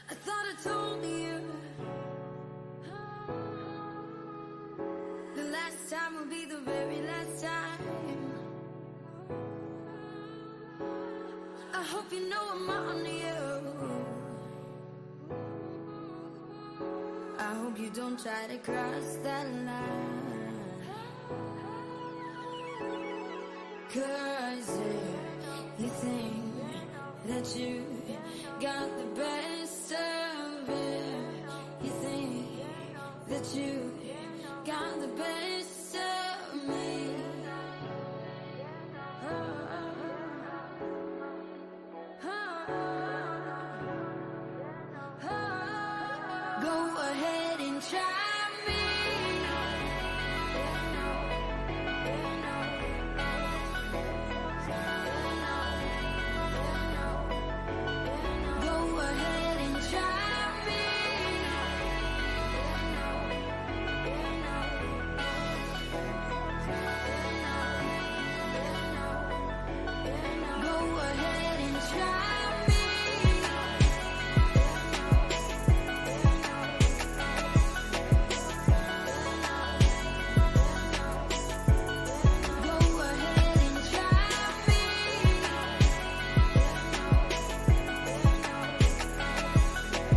I thought I told you the last time will be the very last time. I hope you know I'm on you. I hope you don't try to cross that line. 'Cause you think that you got the best of it. You think that you got the best of me. Go ahead and try me. Go ahead and try me. Go ahead and try me. Go ahead and try me.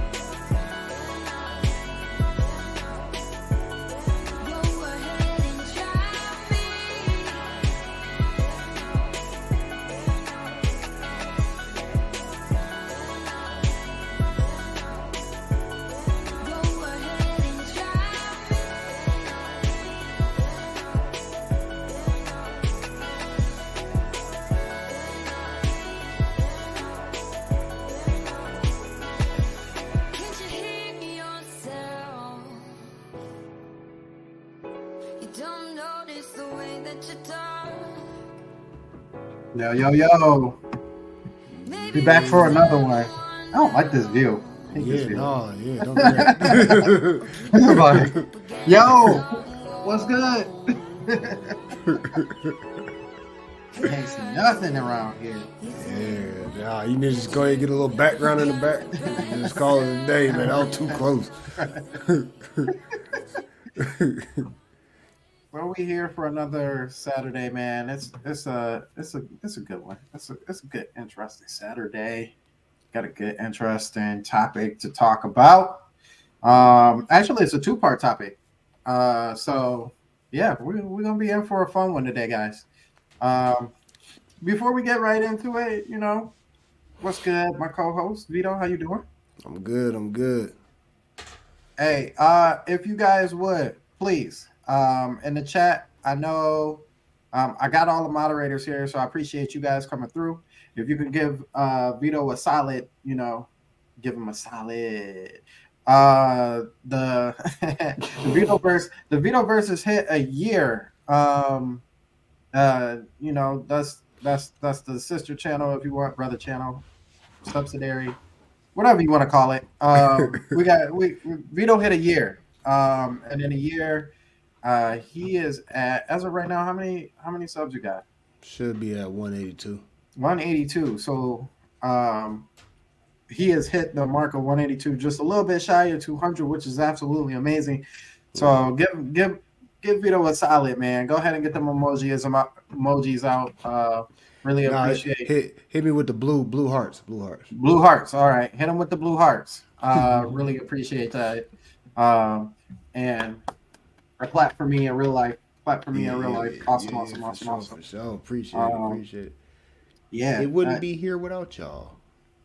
Go ahead and try me. Go ahead and try me. Can't you hear yourself? You don't notice the way that you talk. Yo, yo, yo. Be back for another one. I don't like this view. I hate this Yeah, view. no, yeah, don't do that. I'm like, yo, what's good? Ain't see nothing around here. Yeah, nah, you need to just go ahead and get a little background in the back. And just call it a day, man. That was too close. Well, we here for another Saturday, man. It's a good one. It's a good, interesting Saturday. Got a good, interesting topic to talk about. Actually, it's a two-part topic. So yeah, we're gonna be in for a fun one today, guys. Um, before we get right into it, what's good, my co-host Vito? How you doing? I'm good. I'm good. Hey, if you guys would please, in the chat, I know, I got all the moderators here, so I appreciate you guys coming through. If you could give Vito a solid, give him a solid. The the Vito verse has hit a year. That's the sister channel, if you want, brother channel, subsidiary, whatever you want to call it. We Vito hit a year, and in a year, he is at, as of right now, how many subs you got? Should be at 182. 182. So he has hit the mark of 182, just a little bit shy of 200, which is absolutely amazing. So give Vito a solid, man. Go ahead and get them emojis out. Really Nah, appreciate hit me with the blue hearts. blue hearts. All right, hit them with the blue hearts. Really appreciate that. And a clap for me in real life. Clap for me in real life. Awesome, yeah, awesome, for awesome, sure, awesome. for sure. Appreciate it. Yeah, It wouldn't be here without y'all.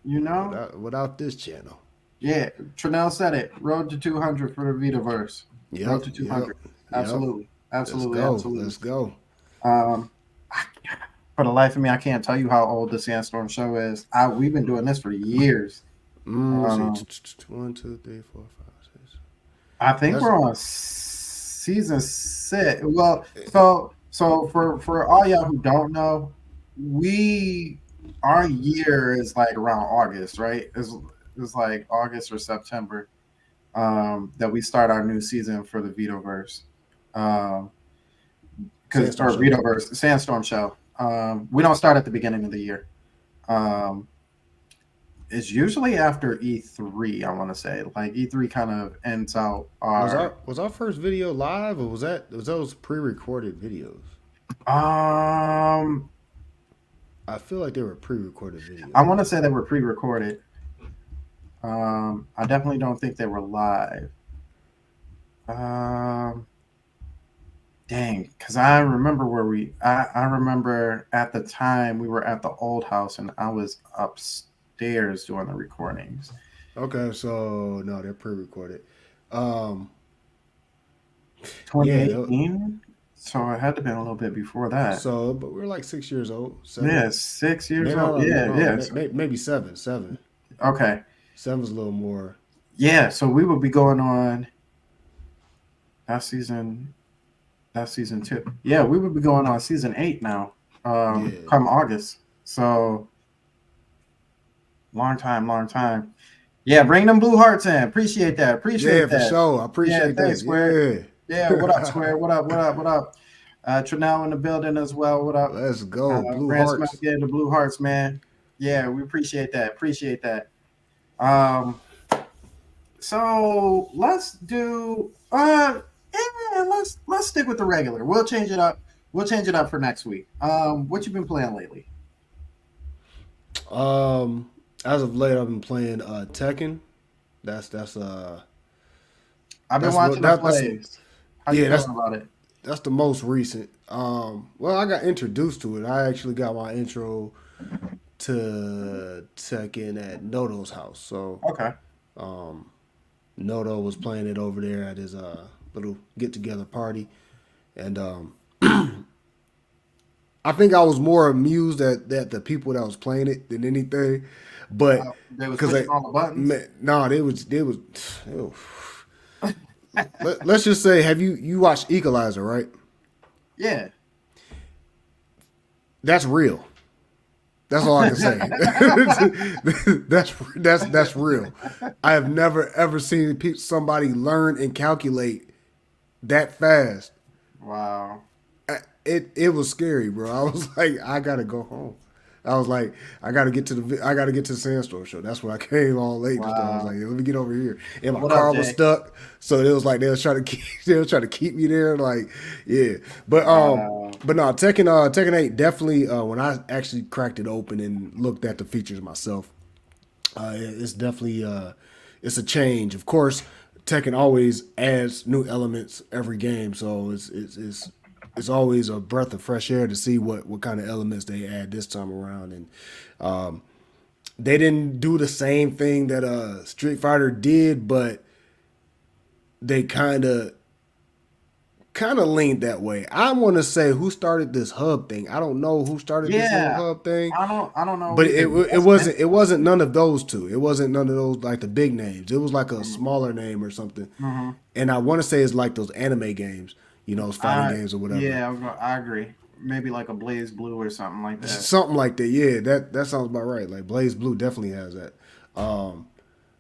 Without this channel. Yeah, Trinell said it. Road to 200 for the Vitaverse. Yep, Road to 200. Absolutely. Absolutely. Absolutely. Let's go. Um, for the life of me, I can't tell you how old the Sandstorm show is. We've been doing this for years. Let's see. 1, 2, 3, 4, 5, 6. I think we're on season 6. Well, so for all y'all who don't know, our year is like around August, right? It's like August or September, that we start our new season for the Vitoverse. Because our Vitoverse Sandstorm show. We don't start at the beginning of the year. It's usually after E3. I want to say like E3 kind of ends out our Was our first video live, or was those pre-recorded videos? um. I feel like they were pre-recorded I videos. want to say they were pre-recorded. I definitely don't think they were live. Um, dang, because I remember I remember at the time we were at the old house and I was upstairs doing the recordings. Okay, so no, they're pre-recorded. Um, yeah, 2018. So it had to have been a little bit before that. so but we're like 6 years old, seven. Yeah, 6 years Maybe old. no, Yeah, no, yeah. So, maybe seven. Seven. okay. Seven's a little more. Yeah, so we would be going on that season. That's season 2. Yeah, we would be going on season 8 now. Yeah, Come August. So long time, long time. Yeah, bring them blue hearts in. Appreciate that. yeah, Appreciate for that. sure. I Yeah, appreciate thanks, that. Square. Yeah, what up, Yeah. Square? What up? What up? What up? Trinell in the building as well. What up? Let's go. Blue Brand Smith, Hearts. yeah, the blue hearts, man. Yeah, we appreciate that. Appreciate that. Um, so let's do let's stick with the regular. We'll change it up. We'll change it up for next week. What you been playing lately? Um, as of late, I've been playing Tekken. That's I've been that's what watching the that's plays. How you yeah, feeling about it? that's the most recent. Well, I got introduced to it. I actually got my intro to Tekken at Nodo's house. So Okay. um, Nodo was playing it over there at his little get together party, and I think I was more amused at the people that was playing it than anything, but They was because pushing all the buttons. no, ew. Let's just say, have you watched Equalizer, right? Yeah. That's real. That's all I can say. That's real. I have never ever seen somebody learn and calculate that fast. Wow. It was scary, bro. I was like, I gotta go home. I was like, I gotta get to the Sandstorm show. That's when I came all late. Just I was Wow. like, let me get over here. And my What up, car was Jay? stuck, so it was like they was trying to keep they was trying to keep me there. Like, yeah, Wow. but no, Tekken 8 definitely. When I actually cracked it open and looked at the features myself, it's definitely it's a change. Of course, Tekken always adds new elements every game, so it's always a breath of fresh air to see what kind of elements they add this time around. And they didn't do the same thing that Street Fighter did, but they kind of leaned that way. I want to say who started this hub thing. I don't know who started this little Yeah. hub thing, I don't know but either. it wasn't none of those two. It wasn't none of those like the big names. It was like a smaller name or something. Mm-hmm. And I want to say it's like those anime games, those fighting games or whatever. Yeah, I agree. Maybe like a Blaze Blue or something like that. Something like that. Yeah, that sounds about right. Like Blaze Blue definitely has that.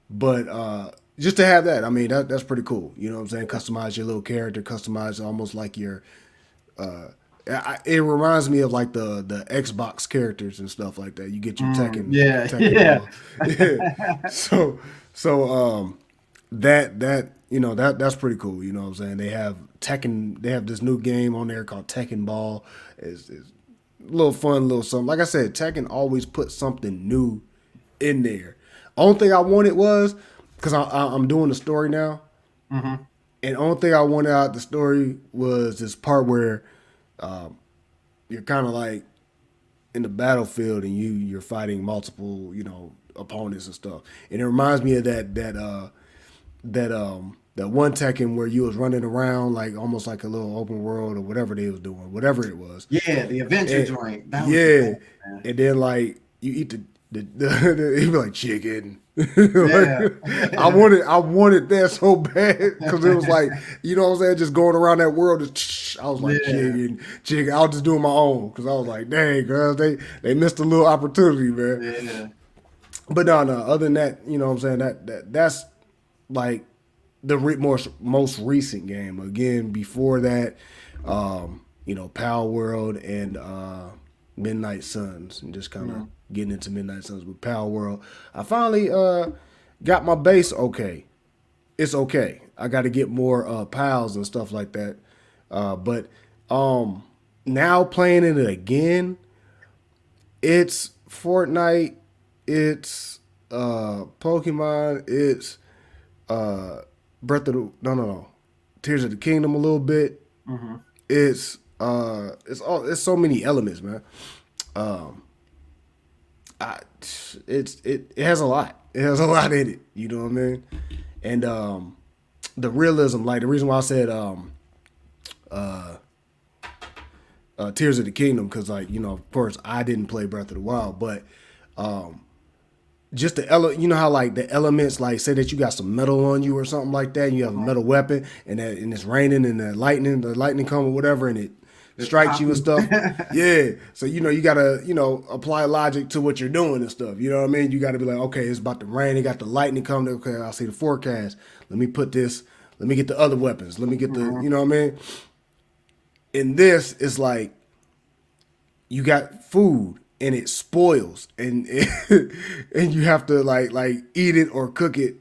But just to have that, I mean, that's pretty cool. You know what I'm saying? Customize your little character, customize almost like your. It reminds me of like the Xbox characters and stuff like that. You get your Yeah, Tekken yeah. yeah. So that's pretty cool. You know what I'm saying? They have Tekken. They have this new game on there called Tekken Ball. It's a little fun, little something. Like I said, Tekken always put something new in there. Only thing I wanted was because I'm doing the story now, Mm-hmm. and only thing I wanted out the story was this part where you're kind of like in the battlefield and you're fighting multiple opponents and stuff. And it reminds me of that one Tekken where you was running around like almost like a little open world or whatever they was doing, whatever it was. Yeah, the adventure And, joint. That was the yeah, best, man. and then like you eat he'd be like chicken. Yeah. Like, I wanted that so bad because it was like you know what I'm saying, just going around that world. I was like Yeah. chicken. I was just doing my own because I was like, dang girls, they missed a little opportunity, man. Yeah. But no. Other than that, you know what I'm saying, that's like the most recent game. Again, before that, Power World and Midnight Suns and just kind of Mm. getting into Midnight Suns with Power World. I finally got my base okay. It's okay. I got to get more pals and stuff like that. But now playing it again, it's Fortnite, it's Pokemon, it's uh, Breath of the no, Tears of the Kingdom a little bit. Mm-hmm. It's so many elements, man. Um, I, it has a lot. It has a lot in it. You know what I mean? And the realism, like the reason why I said Tears of the Kingdom, because like of course I didn't play Breath of the Wild, but just you know how like the elements, like say that you got some metal on you or something like that, and you have a Uh-huh. metal weapon, and it's raining, and the lightning come or whatever, and it It strikes pop you and you. stuff. Yeah, so you gotta apply logic to what you're doing and stuff. You know what I mean? You got to be like, okay, it's about to rain. It got the lightning coming. Okay, I see the forecast. Let me put this. Let me get the other weapons. Let me get the. Mhm. You know what I mean? In this, it's like you got food and it spoils, and and you have to like eat it or cook it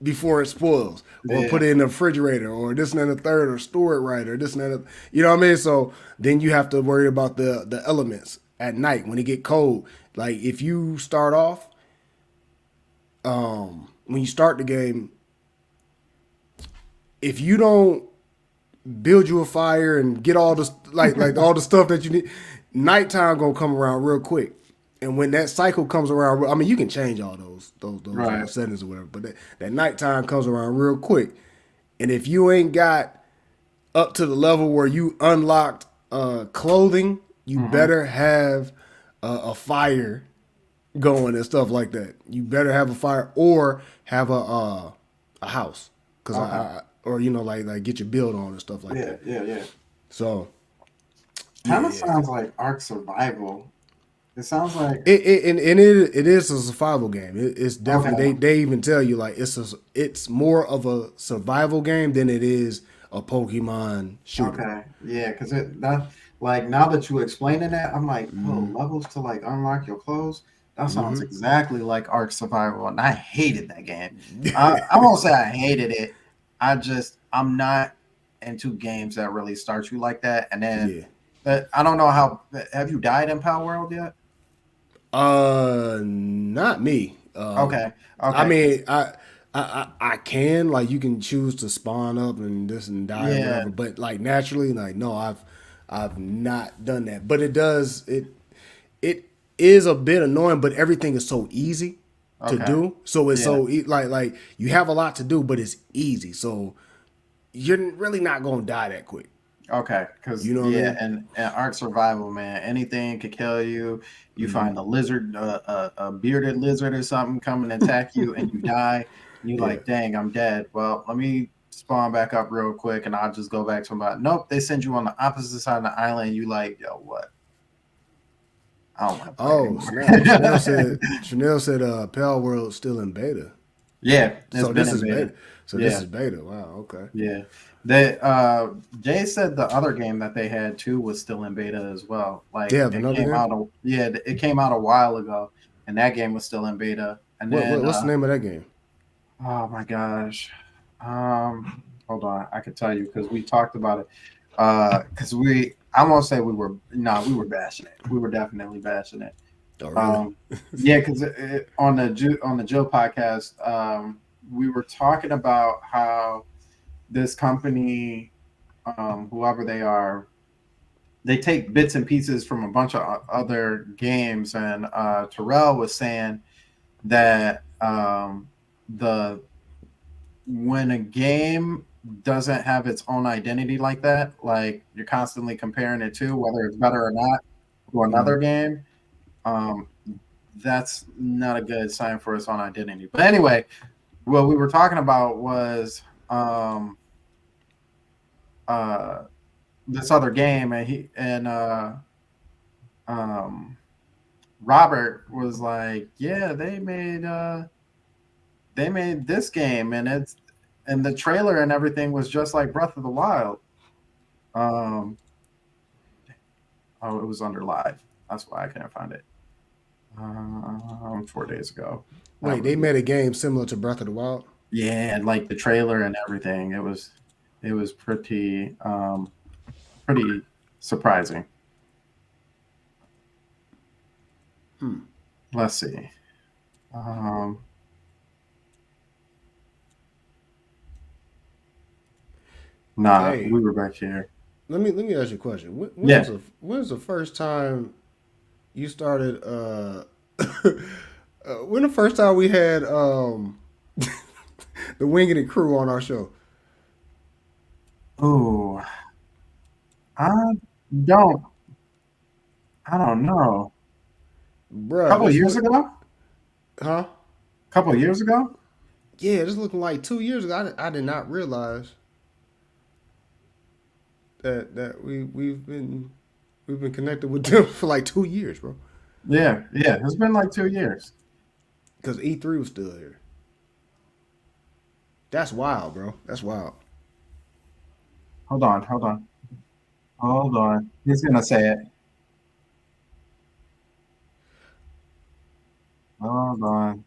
before it spoils, or put Yeah. it in the refrigerator, or this and then the third, or store it right, or this and that. You know what I mean? So then you have to worry about the elements at night when it get cold. Like if you start off, when you start the game, if you don't build you a fire and get all the like all the stuff that you need, nighttime gonna come around real quick. And when that cycle comes around, I mean, you can change all those Right. settings or whatever, but that nighttime comes around real quick. And if you ain't got up to the level where you unlocked clothing, you Mm-hmm. better have a fire going and stuff like that. You better have a fire or have a house, cause Okay. or like get your build on and stuff like Yeah. that. Yeah. Yeah. So yeah, Kind of yeah. sounds like Ark Survival. It sounds like It is a survival game. It's definitely okay. they even tell you like it's more of a survival game than it is a Pokemon shooter. Okay. Yeah. Because that like now that you explaining that, I'm like, oh, levels to like unlock your clothes. That sounds exactly like Ark Survival, and I hated that game. I won't say I hated it. I'm not into games that really start you like that, and then Yeah. I don't know how. Have you died in Power World yet? Not me. Okay. I Okay. mean, I can like you can choose to spawn up and this and die or Yeah. whatever, but like naturally, like no, I've not done that. But it is a bit annoying, but everything is so easy to Okay. do. So it's Yeah. like you have a lot to do, but it's easy. So you're really not gonna die that quick. Okay, because You know what I yeah, mean? and Ark Survival, man, anything could kill you. You find a lizard, a bearded lizard or something coming and attack you, and you die. And you Yeah. like, dang, I'm dead. Well, let me spawn back up real quick, and I'll just go back to my. Nope, they send you on the opposite side of the island. You like, yo, what? I don't want to play Oh snap! anymore. Chanel said Pal World's still in beta. Yeah, it's So been this in is beta. beta. So this Yeah, is beta. Wow. Okay. yeah. They Jay said the other game that they had too was still in beta as well. They Like have it another came game. out it came out a while ago, and that game was still in beta. And then What's the name of that game? oh my gosh. Hold on, I could tell you because we talked about it. Because I won't say we were no, we were bashing it. We were definitely bashing it. Oh really? Um yeah, because on the on the Joe podcast, we were talking about how this company, whoever they are, they take bits and pieces from a bunch of other games. And Terrell was saying that the when a game doesn't have its own identity like that, like you're constantly comparing it to whether it's better or not to another game, um, that's not a good sign for its own identity. But anyway, what we were talking about was uh, this other game, and um Robert was like, yeah, they made this game, and it's and the trailer and everything was just like Breath of the Wild. Um oh, it was under live. That's why I can't find it. 4 days ago. That Wait, they was made a game similar to Breath of the Wild? yeah, like the trailer and everything. It was pretty surprising. Let's see. Um, nah, Hey, we were back here. let me ask you a question. Yeah. When's the first time you started? When the first time we had the Winging It crew on our show, Oh, I don't. I don't know. bruh? Couple of This years look, ago. huh? Couple of years ago. Yeah, this looking like 2 years ago. I did not realize that we've been connected with them for like 2 years, bro. Yeah, yeah. It's been like 2 years. Because E3 was still here. That's wild, bro. That's wild. Hold on, hold on, hold on. He's gonna say it. Hold on.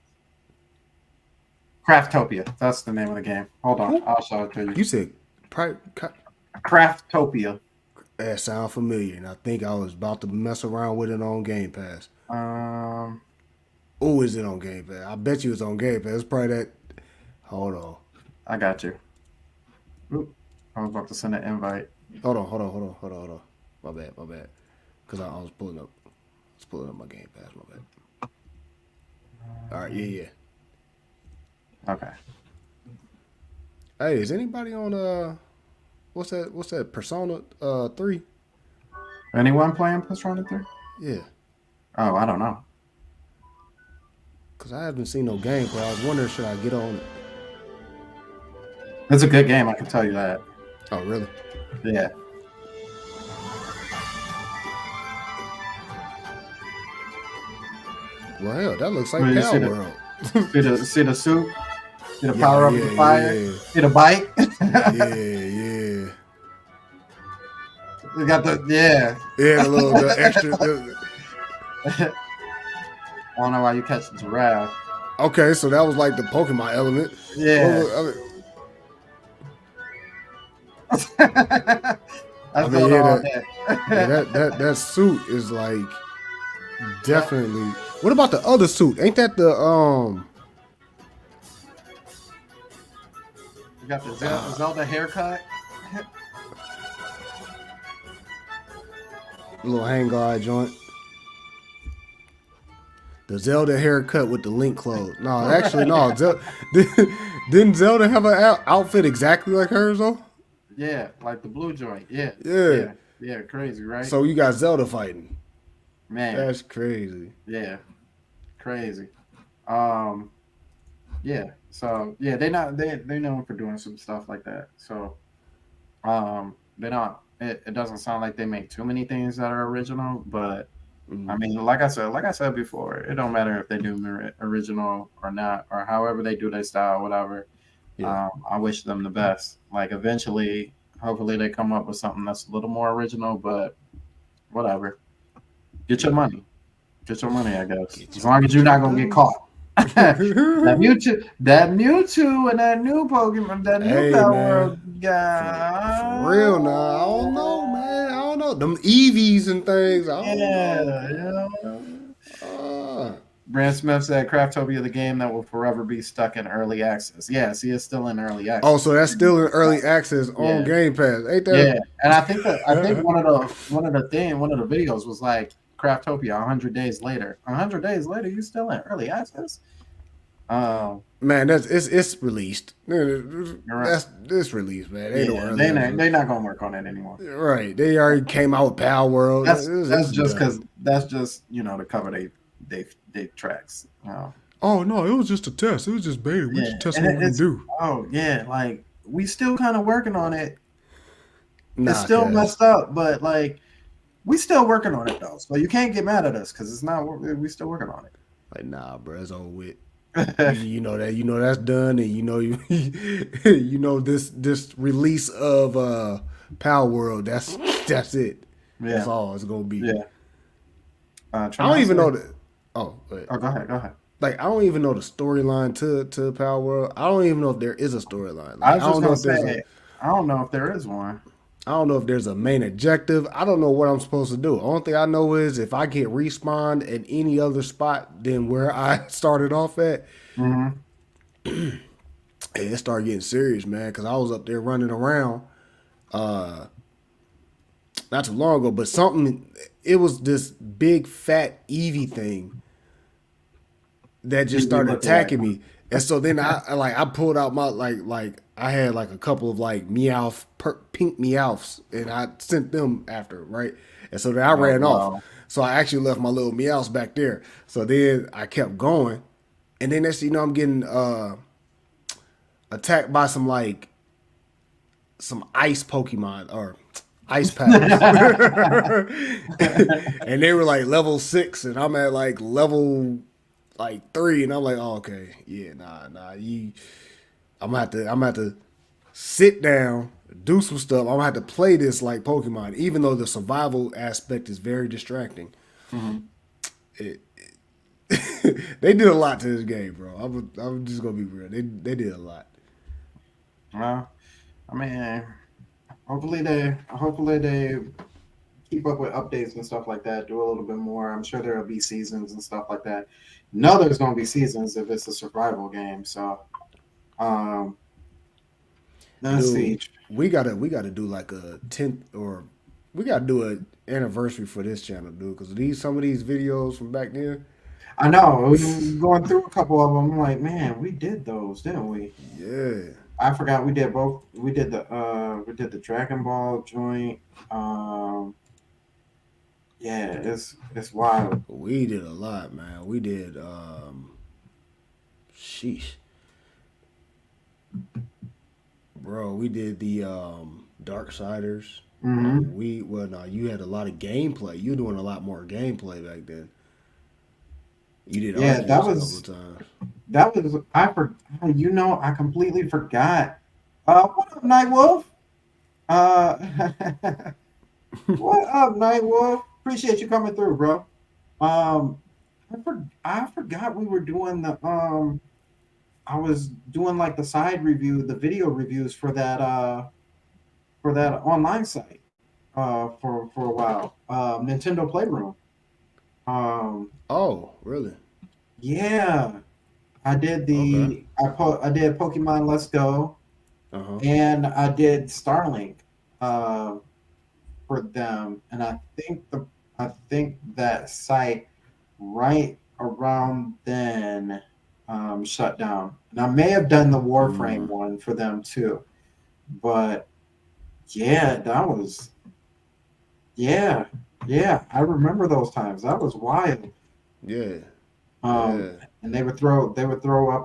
Craftopia. That's the name of the game. Hold on, Who? I'll show it to you. You said Craftopia. that sound familiar, and I think I was about to mess around with it on Game Pass. Um, Oh, is it on Game Pass? I bet you it's on Game Pass. It's probably that. Hold on. I got you. Oop, I was about to send an invite. Hold on. My bad. Because I was pulling up my Game Pass. My bad. All right, yeah. Okay. Hey, is anybody on what's that Persona 3? Anyone playing Persona 3? Yeah. Oh, I don't know. Cause I haven't seen no gameplay. I was wondering should I get on it. It's a good game, I can tell you that. Oh really? Yeah. Well hell, that looks like Well, you Pal see the- World. See the suit? See the Yeah, power up yeah, of the fire? yeah. See the bike? Yeah. We got the yeah. Yeah, the extra. I don't know why you catch the giraffe. Okay, so that was like the Pokemon element. Yeah. That's going yeah, all day. that suit is like definitely. What about the other suit? Ain't that the You got the Zelda haircut. little hang guard joint? The Zelda haircut with the Link clothes. No, actually, no. Didn't Zelda have an outfit exactly like hers though? Yeah, like the blue joint. Yeah. Yeah. Yeah, crazy, right? So you got Zelda fighting. Man. That's crazy. Yeah. Crazy. Yeah. So yeah, they known for doing some stuff like that. So they're not it doesn't sound like they make too many things that are original, but I mean, like I said before, it don't matter if they do original or not, or however they do their style, whatever. Yeah. I wish them the best. Like eventually, hopefully, they come up with something that's a little more original. But whatever, get your money, I guess. As long as you're not gonna get caught. that Mewtwo, and that new Pokemon, that new Power World guy. For real now, I don't know, man. I don't know. Them Eevees and things. I don't know. Brand Smith said Craftopia, the game that will forever be stuck in early access. Yeah, see, it's still in early access. Oh, so that's still in early access on Game Pass, ain't that? Yeah, and I think one of the videos was like Craftopia 100 days later. 100 days later, you still in early access? Man, it's released. Right. It's released, man. They're not gonna work on it anymore. Right. They already came out with Power World. That's just to cover they tracks. Oh no, it was just a test. It was just beta. We just testing what we can do. Oh yeah, like we still kind of working on it. Nah, it's still messed up, but like we still working on it though. So you can't get mad at us because it's not. We still working on it. Like nah, bro, it's over with. you know that's done, and you know this release of Power World. That's it. Yeah. That's all it's gonna be. Yeah. I don't even know the. Wait. Oh, go ahead. Go ahead. Like I don't even know the storyline to Power World. I don't even know if there is a storyline. I Like was just gonna say, I don't know if there is one. I don't know if there's a main objective. I don't know what I'm supposed to do. Only thing I know is if I get respawned at any other spot than where I started off at, Mm-hmm. it started getting serious, man. Because I was up there running around not too long ago, but something. It was this big fat Eevee thing that just started attacking me. And so then I pulled out my like I had like a couple of like pink Meowths and I sent them after, right? And so then I ran off. So I actually left my little Meowths back there. So then I kept going. And then next thing you know, I'm getting attacked by some ice Pokemon or ice pals. And they were like level 6 and I'm at like level like 3 and I'm like, oh, okay, yeah, nah, I'm gonna have to sit down, do some stuff. I'm gonna have to play this like Pokemon, even though the survival aspect is very distracting. Mm-hmm. They did a lot to this game, bro. I'm just gonna be real. They did a lot. Well, I mean, hopefully they keep up with updates and stuff like that. Do a little bit more. I'm sure there'll be seasons and stuff like that. No, there's gonna be seasons if it's a survival game. So, let's see. We gotta do like a 10th or we gotta do an anniversary for this channel, dude. Because some of these videos from back then. I know. We going through a couple of them. I'm like, man, we did those, didn't we? Yeah. I forgot we did both. We did the Dragon Ball joint. Yeah, it's wild. We did a lot, man. We did sheesh. Bro, we did the Darksiders. Mm-hmm. You had a lot of gameplay. You were doing a lot more gameplay back then. You did that was I completely forgot. What up, Nightwolf? What up, Nightwolf? Appreciate you coming through, bro. I forgot we were doing the I was doing like the side review, the video reviews for that online site for a while. Nintendo Playroom. Oh, really? Yeah. I did I did Pokemon Let's Go, and I did Starlink for them, and I think that site right around then shut down. And I may have done the Warframe one for them too, but yeah, that was yeah. I remember those times. That was wild. Yeah. And they would throw up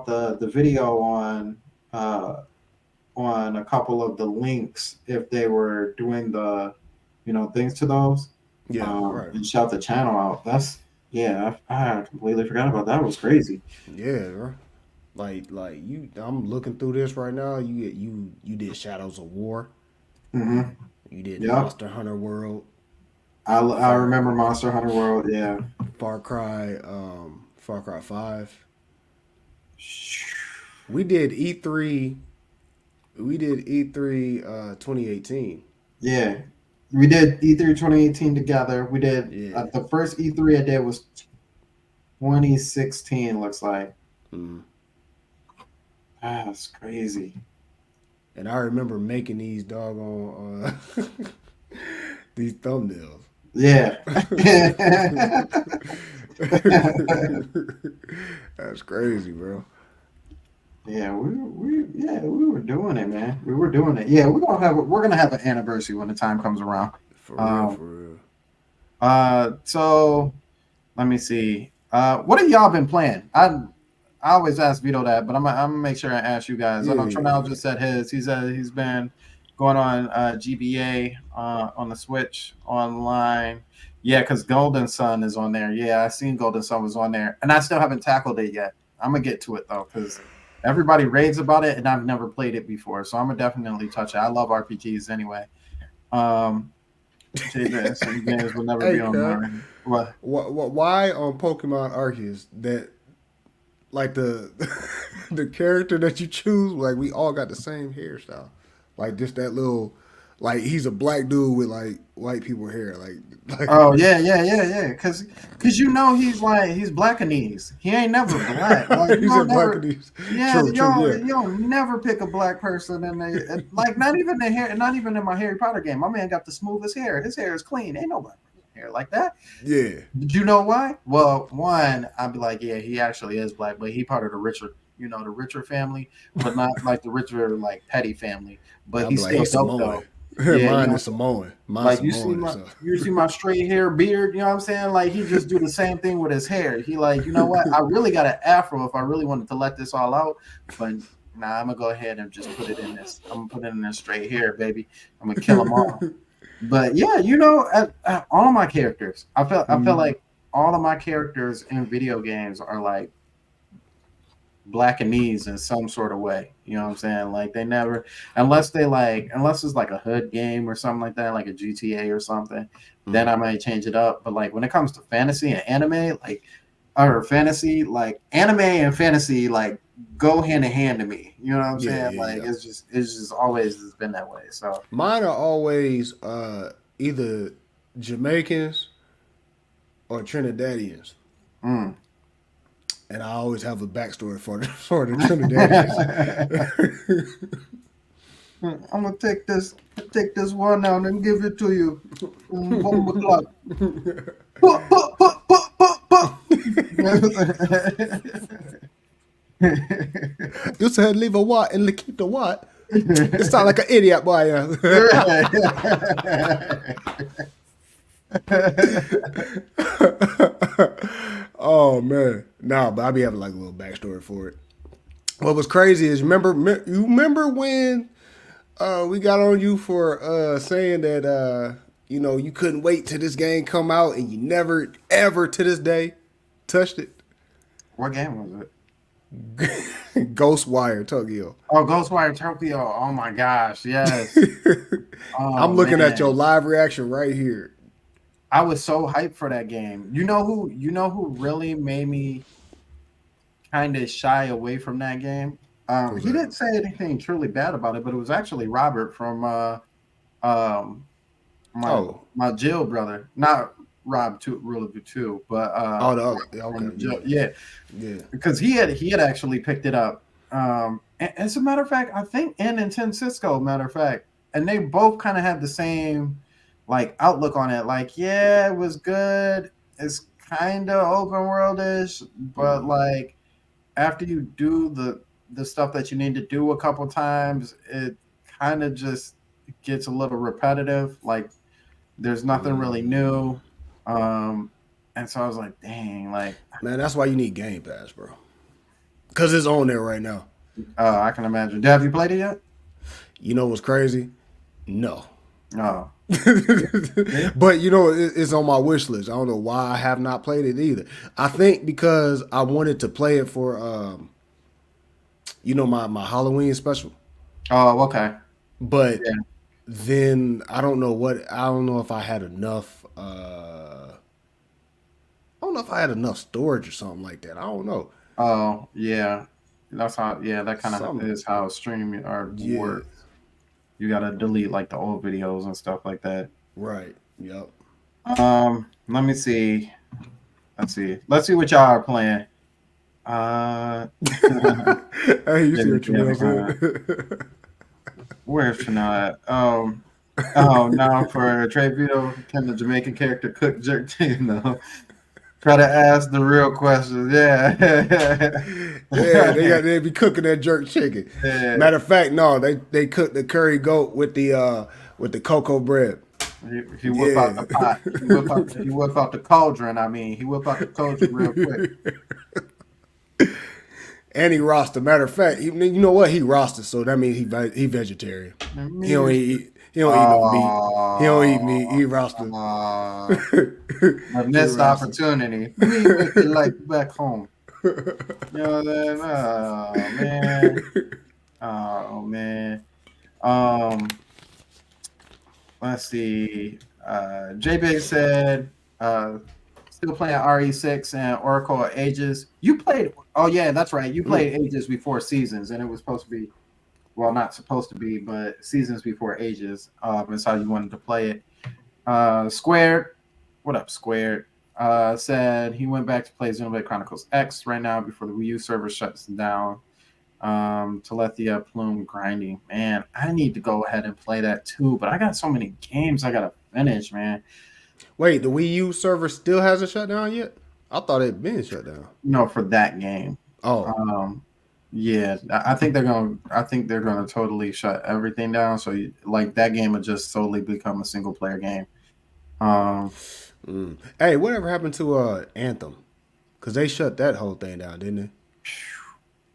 the video on a couple of the links if they were doing the things to those. Right. And shout the channel out. I completely forgot about that. It was crazy. Yeah, bro. Like you, I'm looking through this right now. You did Shadows of War. Mm-hmm. You did Monster Hunter World. I remember Monster Hunter World. Yeah. Far Cry 5. We did E3. We did E3 2018. Yeah. We did E3 2018 together. We did the first E3 I did was 2016, looks like. That's crazy. And I remember making these doggone these thumbnails. Yeah. That's crazy, bro. Yeah, we were doing it, man. We were doing it. Yeah, we're gonna have an anniversary when the time comes around. For real. So let me see. What have y'all been playing? I always ask Vito that, but I'm gonna make sure I ask you guys. I know Tronell just said his. He's been going on GBA on the Switch online. Yeah, because Golden Sun is on there. Yeah, I seen Golden Sun was on there, and I still haven't tackled it yet. I'm gonna get to it though, because everybody raves about it, and I've never played it before, so I'm gonna definitely touch it. I love RPGs anyway. Some games will never Hey, be on cuz, my what. why on Pokemon Arceus that like the the character that you choose, like we all got the same hairstyle, like just that little, like he's a black dude with like white people hair, like Oh yeah. Cause you know he's Blackanese. He ain't never black. Like you he's a don't black never. and he's Yeah, true, true, yeah, you don't never pick a black person and they like not even the hair, not even in my Harry Potter game. My man got the smoothest hair. His hair is clean. Ain't no black person hair like that. yeah, Did you know why? Well, one, I'd be like, yeah, he actually is black, but he part of the richer, the richer family, but not like the richer like petty family. But I'll be he's like still he's dope though. Samoan. Yeah, Mine is Samoan. Mine's like Samoan. So you see my straight hair beard, you know what I'm saying? Like he just do the same thing with his hair. He like, you know what? I really got an afro if I really wanted to let this all out, but nah, I'm gonna go ahead and just put it in this. I'm gonna put it in this straight hair, baby. I'm gonna kill them all. But yeah, all of my characters, I feel like all of my characters in video games are like Blackanese in some sort of way. You know what I'm saying? Like they never, unless it's like a hood game or something like that, like a GTA or something, then I might change it up. But like when it comes to fantasy and anime, or fantasy, like anime and fantasy, like go hand in hand to me. You know what I'm yeah, saying? yeah, Like yeah. it's just always been that way. So Mine are always either Jamaicans or Trinidadians, mm. and I always have a backstory for the Trinidadians. I'm gonna take this one out and give it to you. Bomb clock. You said leave a what and keep the what? You sound like an idiot, boy. Oh man, no, but I be having like a little backstory for it. What was crazy is you remember when we got on you for saying that you couldn't wait till this game come out and you never ever to this day touched it. What game was it? Ghostwire Tokyo. Oh, Ghostwire Tokyo. Oh my gosh, yes. Oh I'm looking at your man, live reaction right here. I was so hyped for that game. You know who really made me kind of shy away from that game? Who's He that? didn't say anything truly bad about it, but it was actually Robert from um my Oh, my Jill brother, not Rob two Rule of Two, but oh, the other. Yeah, from okay, the yeah, Jill, yeah, yeah. because he had actually picked it up. As a matter of fact, I think and Ten Cisco, matter of fact, and they both kind of had the same like outlook on it. Like, yeah, it was good. It's kind of open worldish, but like after you do the stuff that you need to do a couple times, it kind of just gets a little repetitive. Like there's nothing really new. Um, and so I was like, dang, like Man, that's why you need Game Pass, bro. Cause it's on there right now. I can imagine. Have you played it yet? You know what's crazy? No. Oh, yeah. But it's on my wish list. I don't know why I have not played it either. I think because I wanted to play it for my Halloween special. Oh, okay. But Yeah. then I don't know if I had enough I don't know if I had enough storage or something like that. I don't know. Oh, yeah. That's how. Yeah, that kind of Something. is how streaming or Yeah. works. You gotta delete like the old videos and stuff like that. Right. Yep. Let me see. Let's see. Let's see what y'all are playing. Uh, Hey, you see Maybe what you know saying? where's Chanel at? Oh, now for trade video, can the Jamaican character cook jerk chicken? No. Try to ask the real questions. Yeah. Yeah, they be cooking that jerk chicken. Yeah. Matter of fact, no, they cook the curry goat with the cocoa bread. He whip out the pot. He whip out the cauldron. I mean, he whip out the cauldron real quick. And he roasted. Matter of fact, you know what? He roasted, so that means he vegetarian. He don't eat no meat. He don't eat meat. He roasted. A He missed roasted. opportunity. Me make it like back home. You know what I'm saying? Oh man. Oh man. Let's see. J Big said, still playing RE6 and Oracle Ages. You played, oh yeah, that's right. You played Ages before Seasons, and it was supposed to be, well, not supposed to be, but Seasons before Ages. Is how you wanted to play it. Squared, what up, Squared? Said he went back to play Xenoblade Chronicles X right now before the Wii U server shuts down. Telethia Plume grinding. Man, I need to go ahead and play that too, but I got so many games I gotta finish, man. Wait, the Wii U server still hasn't shut down yet? I thought it had been shut down. No, for that game. Oh, Yeah, I think they're gonna. I think they're gonna totally shut everything down. So, like that game would just solely become a single player game. Um, hey, whatever happened to Anthem? Because they shut that whole thing down, didn't they?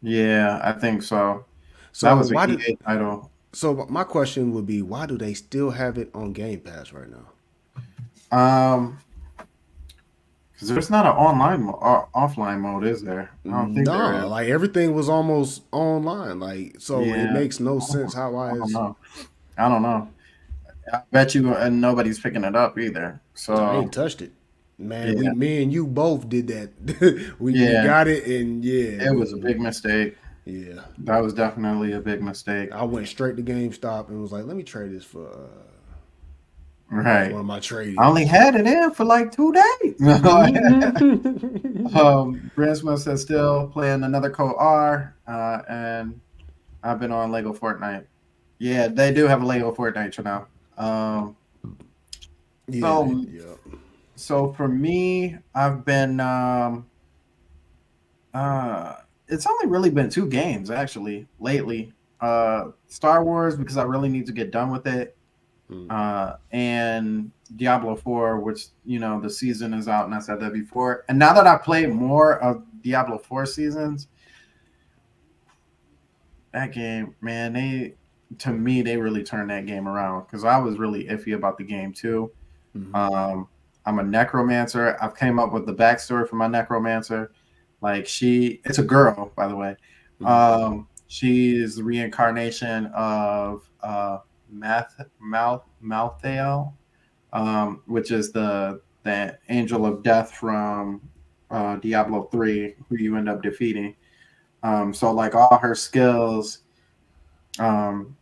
yeah, I think so. That So was an why did? EA title. So my question would be, why do they still have it on Game Pass right now? Um, because there's not an offline mode, is there? I don't think there No, is. like everything was almost online. Like, so it Yeah, makes no sense how I I don't is. know. I don't know. I bet you, and nobody's picking it up either. I So ain't touched it. Man, yeah, me and you both did that. we yeah, got it, and yeah, it was a big mistake. yeah. That was definitely a big mistake. I went straight to GameStop and was like, let me trade this for Right. one of my I trade-ins. only had it in for like 2 days. Brinsma says still playing another Code R, and I've been on Lego Fortnite. Yeah, they do have a Lego Fortnite for now. Yeah, So yeah. so for me, I've been uh it's only really been 2 games actually lately. Star Wars because I really need to get done with it. And Diablo 4, which the season is out, and I said that before. And now that I played more of Diablo 4 seasons, that game, man, they really turned that game around because I was really iffy about the game too. Um, I'm a necromancer. I've came up with the backstory for my necromancer. Like it's a girl, by the way. She is the reincarnation of Malthael, which is the angel of death from Diablo 3, who you end up defeating. So like all her skills,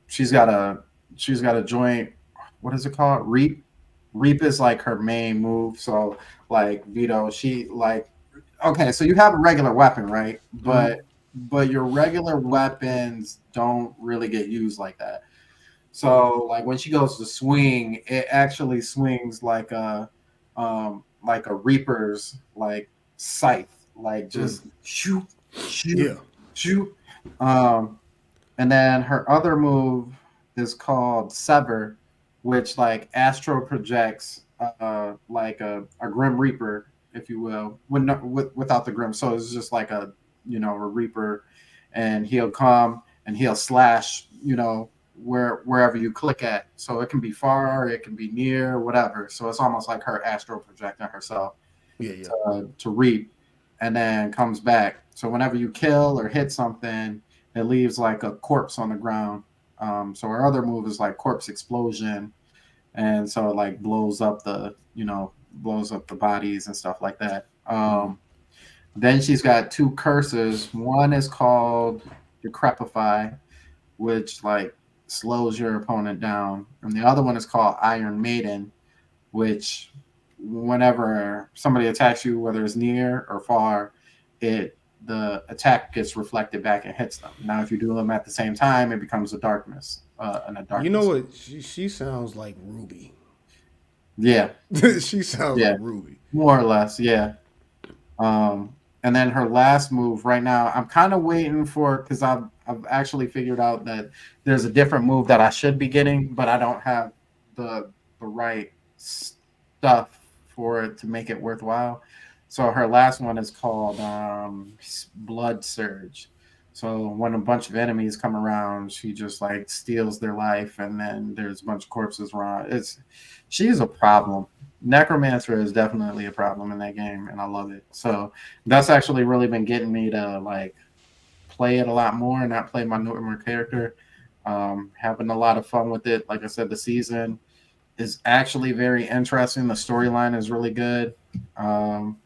she's got a joint. What is it called? Reap. Reap is like her main move. So like Vito, she like okay. So you have a regular weapon, right? But your regular weapons don't really get used like that. So like when she goes to swing, it actually swings like a reaper's like scythe, like just shoot, shoot, Yeah. shoot. Um, and then her other move is called Sever, which like astro projects like a Grim Reaper, if you will, without the Grim. So it's just like a Reaper, and he'll come and he'll slash, wherever you click at. So it can be far, it can be near, whatever. So it's almost like her astro projecting herself Yeah, yeah. to reap, and then comes back. So whenever you kill or hit something, it leaves like a corpse on the ground. So our other move is like corpse explosion, and so it like blows up the bodies and stuff like that. Then she's got 2 curses. One is called Decrepify, which like slows your opponent down, and the other one is called Iron Maiden, which whenever somebody attacks you, whether it's near or far, the attack gets reflected back and hits them. Now, if you do them at the same time, it becomes a darkness and a You know darkness. what? She sounds like Ruby. Yeah, She sounds like yeah, Ruby. more or less, yeah. And then her last move right now, I'm kind of waiting for because I've actually figured out that there's a different move that I should be getting, but I don't have the right stuff for it to make it worthwhile. So her last one is called Blood Surge. So when a bunch of enemies come around, she just like steals their life, and then there's a bunch of corpses around. She's a problem. Necromancer is definitely a problem in that game, and I love it. So that's actually really been getting me to like play it a lot more and not play my normal character. Having a lot of fun with it. Like I said, the season is actually very interesting. The storyline is really good. Um,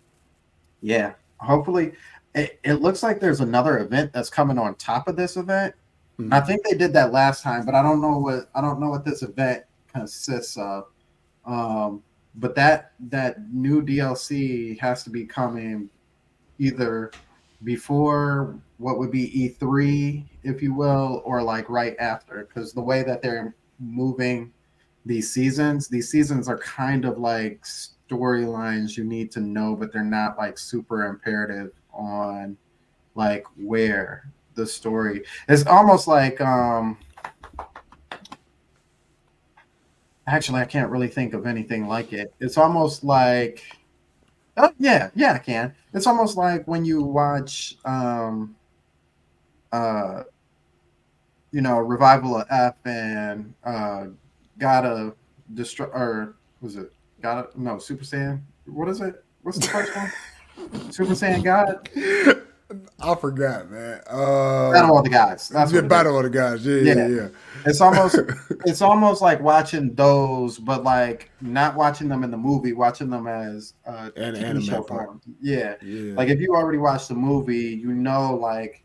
yeah, hopefully, it looks like there's another event that's coming on top of this event. I Mm. think they did that last time, but I don't know what this event consists of. Um, but that new DLC has to be coming either before what would be E3, if you will, or like right after, because the way that they're moving these seasons are kind of like storylines you need to know, but they're not like super imperative on like where the story. It's almost like actually I can't really think of anything like it. It's almost like yeah, I can. It's almost like when you watch uh Revival of F and Gotta Destroy, or was it Gotta, no, Super Saiyan? What is it? What's the first one? Super Saiyan God? I forgot, man. Battle of the Gods. That's The what it is. Battle of the Gods. Yeah, Yeah. yeah, It's almost it's almost like watching those, but like not watching them in the movie, watching them as yeah. And the TV show anime part. form. Yeah. Yeah. Like if you already watched the movie, like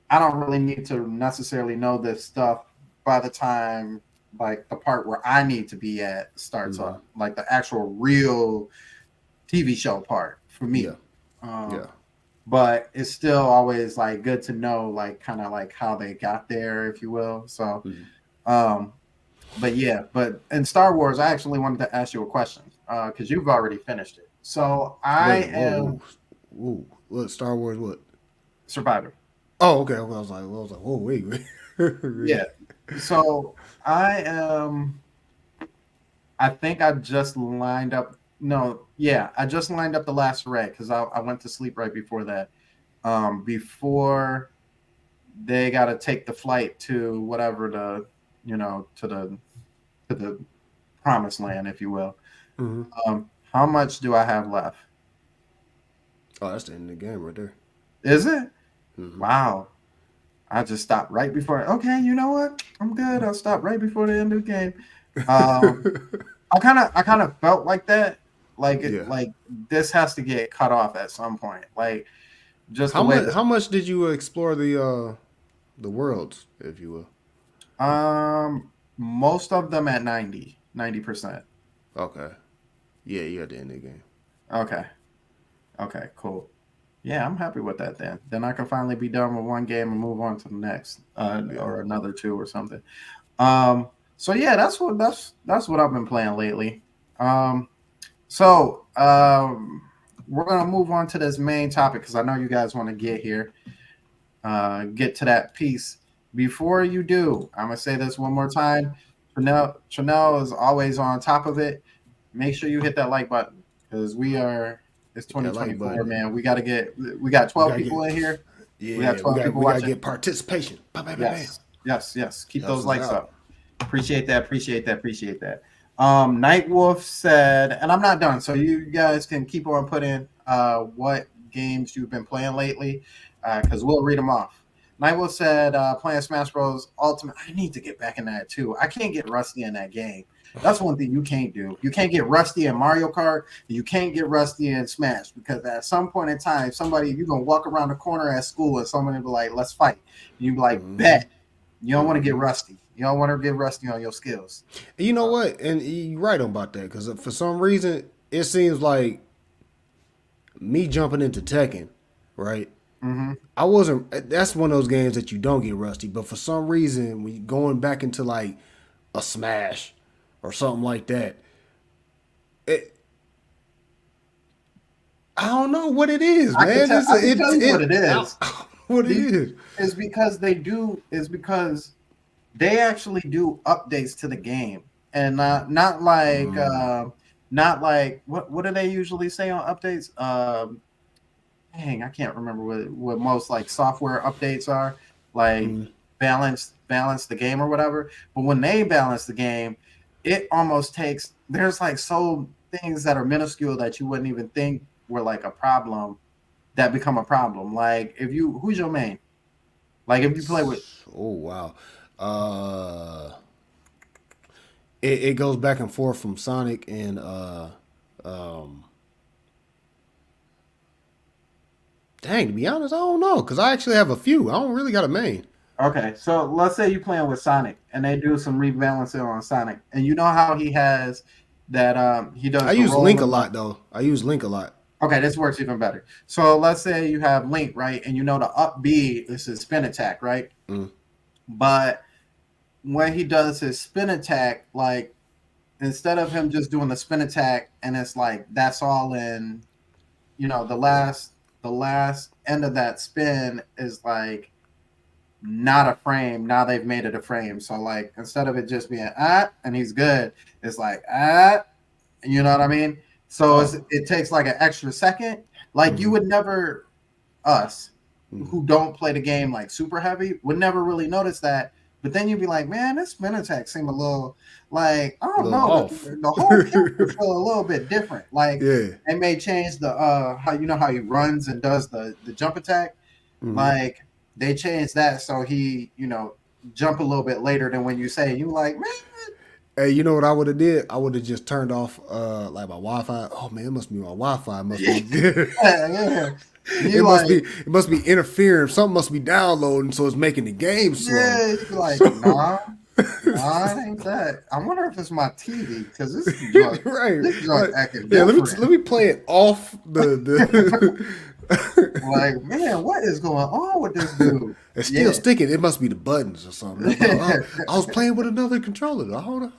I don't really need to necessarily know this stuff by the time like the part where I need to be at starts Hmm. up, like the actual real TV show part for Yeah. me. Um, Yeah. but it's still always like good to know, like kind of like how they got there, if you will. So, Hmm. um, but yeah, but in Star Wars, I actually wanted to ask you a question because you've already finished it. So I Wait, whoa, am whoa, whoa. What, Star Wars? What? Survivor. Oh, okay. I was like, whoa, wait, wait. Yeah. So I am. I think I just lined up. No, yeah, I just lined up the last raid because I went to sleep right before that. Before they got to take the flight to whatever to the promised land, if you will. Hmm. How much do I have left? Oh, that's the end of the game right there. Is it? Hmm. Wow. I just stopped right before. Okay, you know what? I'm good. I'll stop right before the end of the game. Um, I kind of felt like that. Yeah. Like this has to get cut off at some point. Like just the How way much? this. How much did you explore the worlds, if you will? Most of them at 90%. Okay. Yeah, you got the end of the game. Okay. Okay, cool. Yeah, I'm happy with that then. Then I can finally be done with one game and move on to the next, Yeah. or another two or something. Um, so yeah, that's what I've been playing lately. Um, so we're gonna move on to this main topic because I know you guys want to get to that piece. Before you do, I'm gonna say this one more time. Chanel is always on top of it. Make sure you hit that like button because it's Hit that like 2024, button. man. We got We 12 gotta get. people in here. We got Yeah, 12 people we gotta watching. get participation. Bam, bam, bam, bam. Yes, yes, yes. Keep Helps those us likes out. up. Appreciate that. Appreciate that. Appreciate that. Night Wolf said, and I'm not done, so you guys can keep on putting what games you've been playing lately, because we'll read them off. Night Wolf said, playing Smash Bros. Ultimate. I need to get back in that too. I can't get rusty in that game. That's one thing you can't do. You can't get rusty in Mario Kart. You can't get rusty in Smash because at some point in time, you're gonna walk around the corner at school and somebody will be like, "Let's fight." And you be like, Hmm. "Bet." You don't want to get Hmm. rusty. You don't want to get rusty on your skills. You know Uh, what? And you're right about that because for some reason it seems like me jumping into Tekken, right? mm-hmm. I wasn't. That's one of those games that you don't get rusty. But for some reason, when you going back into like a Smash or something like that, it, I don't know what it is, man. I can tell you what it is. what it Be- is. Is because they actually do updates to the game, and Mm, not like what do they usually say on updates? Dang, I can't remember what most like software updates are, like mm, balance the game or whatever. But when they balance the game, it almost takes there's like so things that are minuscule that you wouldn't even think were like a problem that become a problem. Like if you who's your main? Like if you play with oh wow. Uh, it goes back and forth from Sonic and um dang, to be honest, I don't know, because I actually have a few. I don't really got a main. Okay, so let's say you're playing with Sonic and they do some rebalancing on Sonic, and you know how he has that he I does the use roll Link a and lot though. I use Link a lot. okay, this works even better. So let's say you have Link, right? And you know the up B is his spin attack, right? Mm. But when he does his spin attack, like instead of him just doing the spin attack and it's like that's all in, the last end of that spin is like not a frame. Now they've made it a frame. So like instead of it just being and he's good, it's like you know what I mean? So it takes like an extra second. Like you would never, us who don't play the game like super heavy would never really notice that. But then you'd be like, man, this spin attack seemed a little like I don't know. Off. The whole character feel a little bit different. Like Yeah. they may change the how he runs and does the jump attack. Mhm. Like they changed that so he jump a little bit later than when you say you like man. Hey, you know what I would have did? I would have just turned off like my Wi-Fi. Oh man, it must be my Wi-Fi. It must be. Yeah. It must be interfering. Something must be downloading, so it's making the game slow. Yeah, you be like, nah, it ain't that. I wonder if it's my TV because this drug, Right. this drug acting Yeah, different. let me play it off the Like, man, what is going on with this dude? It's still sticking. It must be the buttons or something. I was playing with another controller. Hold on.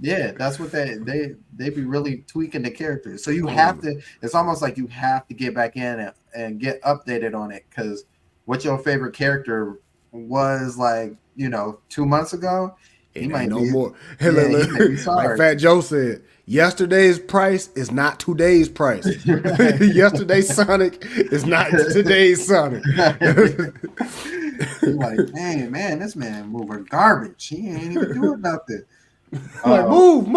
Yeah, that's what they be really tweaking the characters. So you have to. It's almost like you have to get back in and get updated on it because what your favorite character was like 2 months ago. He might no be more. He might be Like sorry. Fat Joe said, yesterday's price is not today's price. Yesterday's Sonic is not today's Sonic. You're like, man, this man moving garbage. He ain't even doing nothing. Like, move,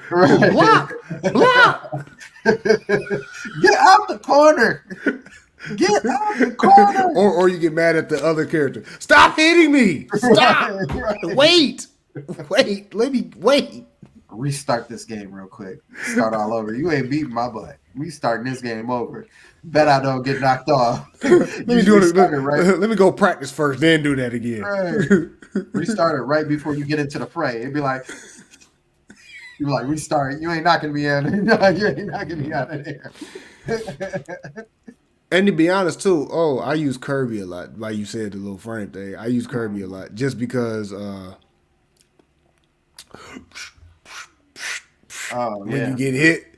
Right. block. Get out the corner. Get out the corner. Or you get mad at the other character. Stop hitting me. Stop. Right. Wait. Let me wait. Restart this game real quick. Start all over. You ain't beating my butt. We starting this game over. Bet I don't get knocked off. Let me go practice first, then do that again. Right. Restart it right before you get into the fray. It'd be like, you're like, restart. You ain't knocking me in. No, you ain't knocking me out of there. And to be honest, too, I use Kirby a lot. Like you said, the little frame thing. I use Kirby a lot just because when you get hit,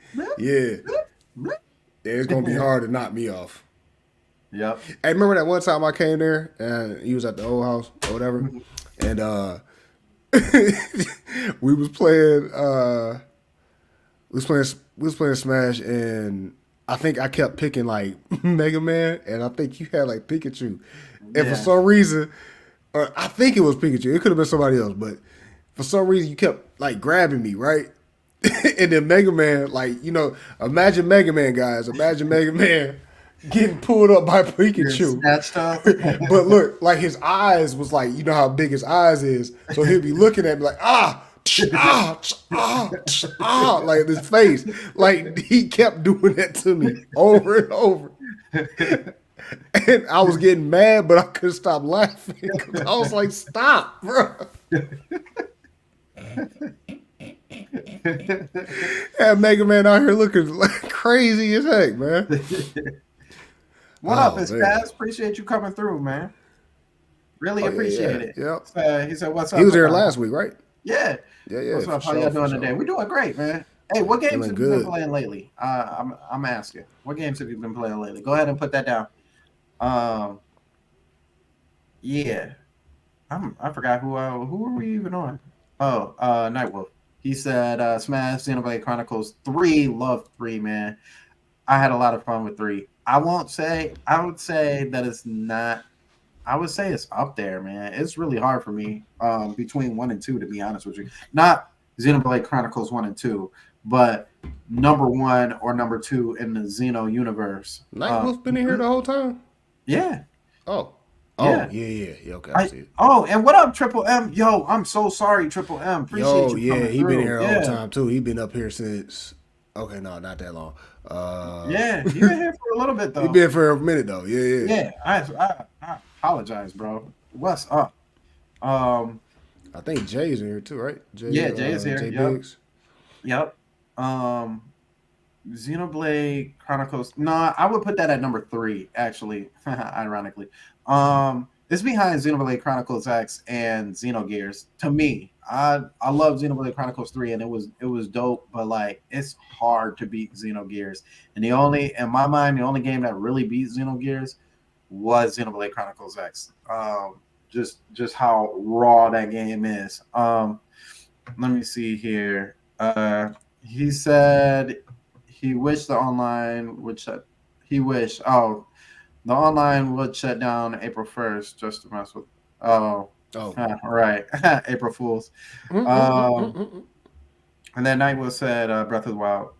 it's going to be hard to knock me off. Yep. Hey, remember that one time I came there and he was at the old house or whatever, and we was playing Smash, and I think I kept picking like Mega Man, and I think you had like Pikachu, and for some reason, or I think it was Pikachu. It could have been somebody else, but for some reason you kept like grabbing me, right? And then Mega Man, like imagine Mega Man, guys. Imagine Mega Man getting pulled up by Pikachu. Snatched up. But look, like his eyes was like, you know how big his eyes is. So he'll be looking at me like, like his face. Like he kept doing that to me over and over. And I was getting mad, but I couldn't stop laughing. I was like, stop, bro. And Mega Man out here looking like crazy as heck, man. What up, Miss Paz? Appreciate you coming through, man. Really appreciate it. Yep. He said, "What's up?" He was there last week, right? Yeah. Yeah. What's up? How y'all doing today? We're doing great, man. Hey, what games have you been playing lately? I'm asking. What games have you been playing lately? Go ahead and put that down. Yeah. I forgot who were we even on? Oh, Nightwolf. He said Smash Xenoblade Chronicles 3. Love 3, man. I had a lot of fun with 3. I would say that it's not. I would say it's up there, man. It's really hard for me between 1 and 2, to be honest with you. Not Xenoblade Chronicles 1 and 2, but number 1 or number 2 in the Xeno universe. Nightwolf been in here the whole time? Yeah. Oh. Oh, Yeah. yeah. Okay, I see it. And what up, Triple M? Yo, I'm so sorry, Triple M. Appreciate Yo, you yeah, coming he been through. here the whole Yeah. time too. He been up here since. Okay, no, not that long. Yeah. He been here for a little bit He though. been for a minute though. Yeah. Yeah. I apologize, bro. What's up? Um, I think Jay's in here too, right? yeah, Jay is here. Jay Yep. Biggs. Yep. Um, Xenoblade Chronicles. No, I would put that at number 3, actually, ironically. It's behind Xenoblade Chronicles X and Xenogears. To me, I love Xenoblade Chronicles 3, and it was dope, but like it's hard to beat Xenogears. And in my mind, the only game that really beat Xenogears was Xenoblade Chronicles X. Just how raw that game is. Let me see here. He said he wished the online would shut. He wished. Oh, the online would shut down April 1st just to mess with. Oh, Oh. right. April Fools. And then Nightwill said, Breath of the Wild.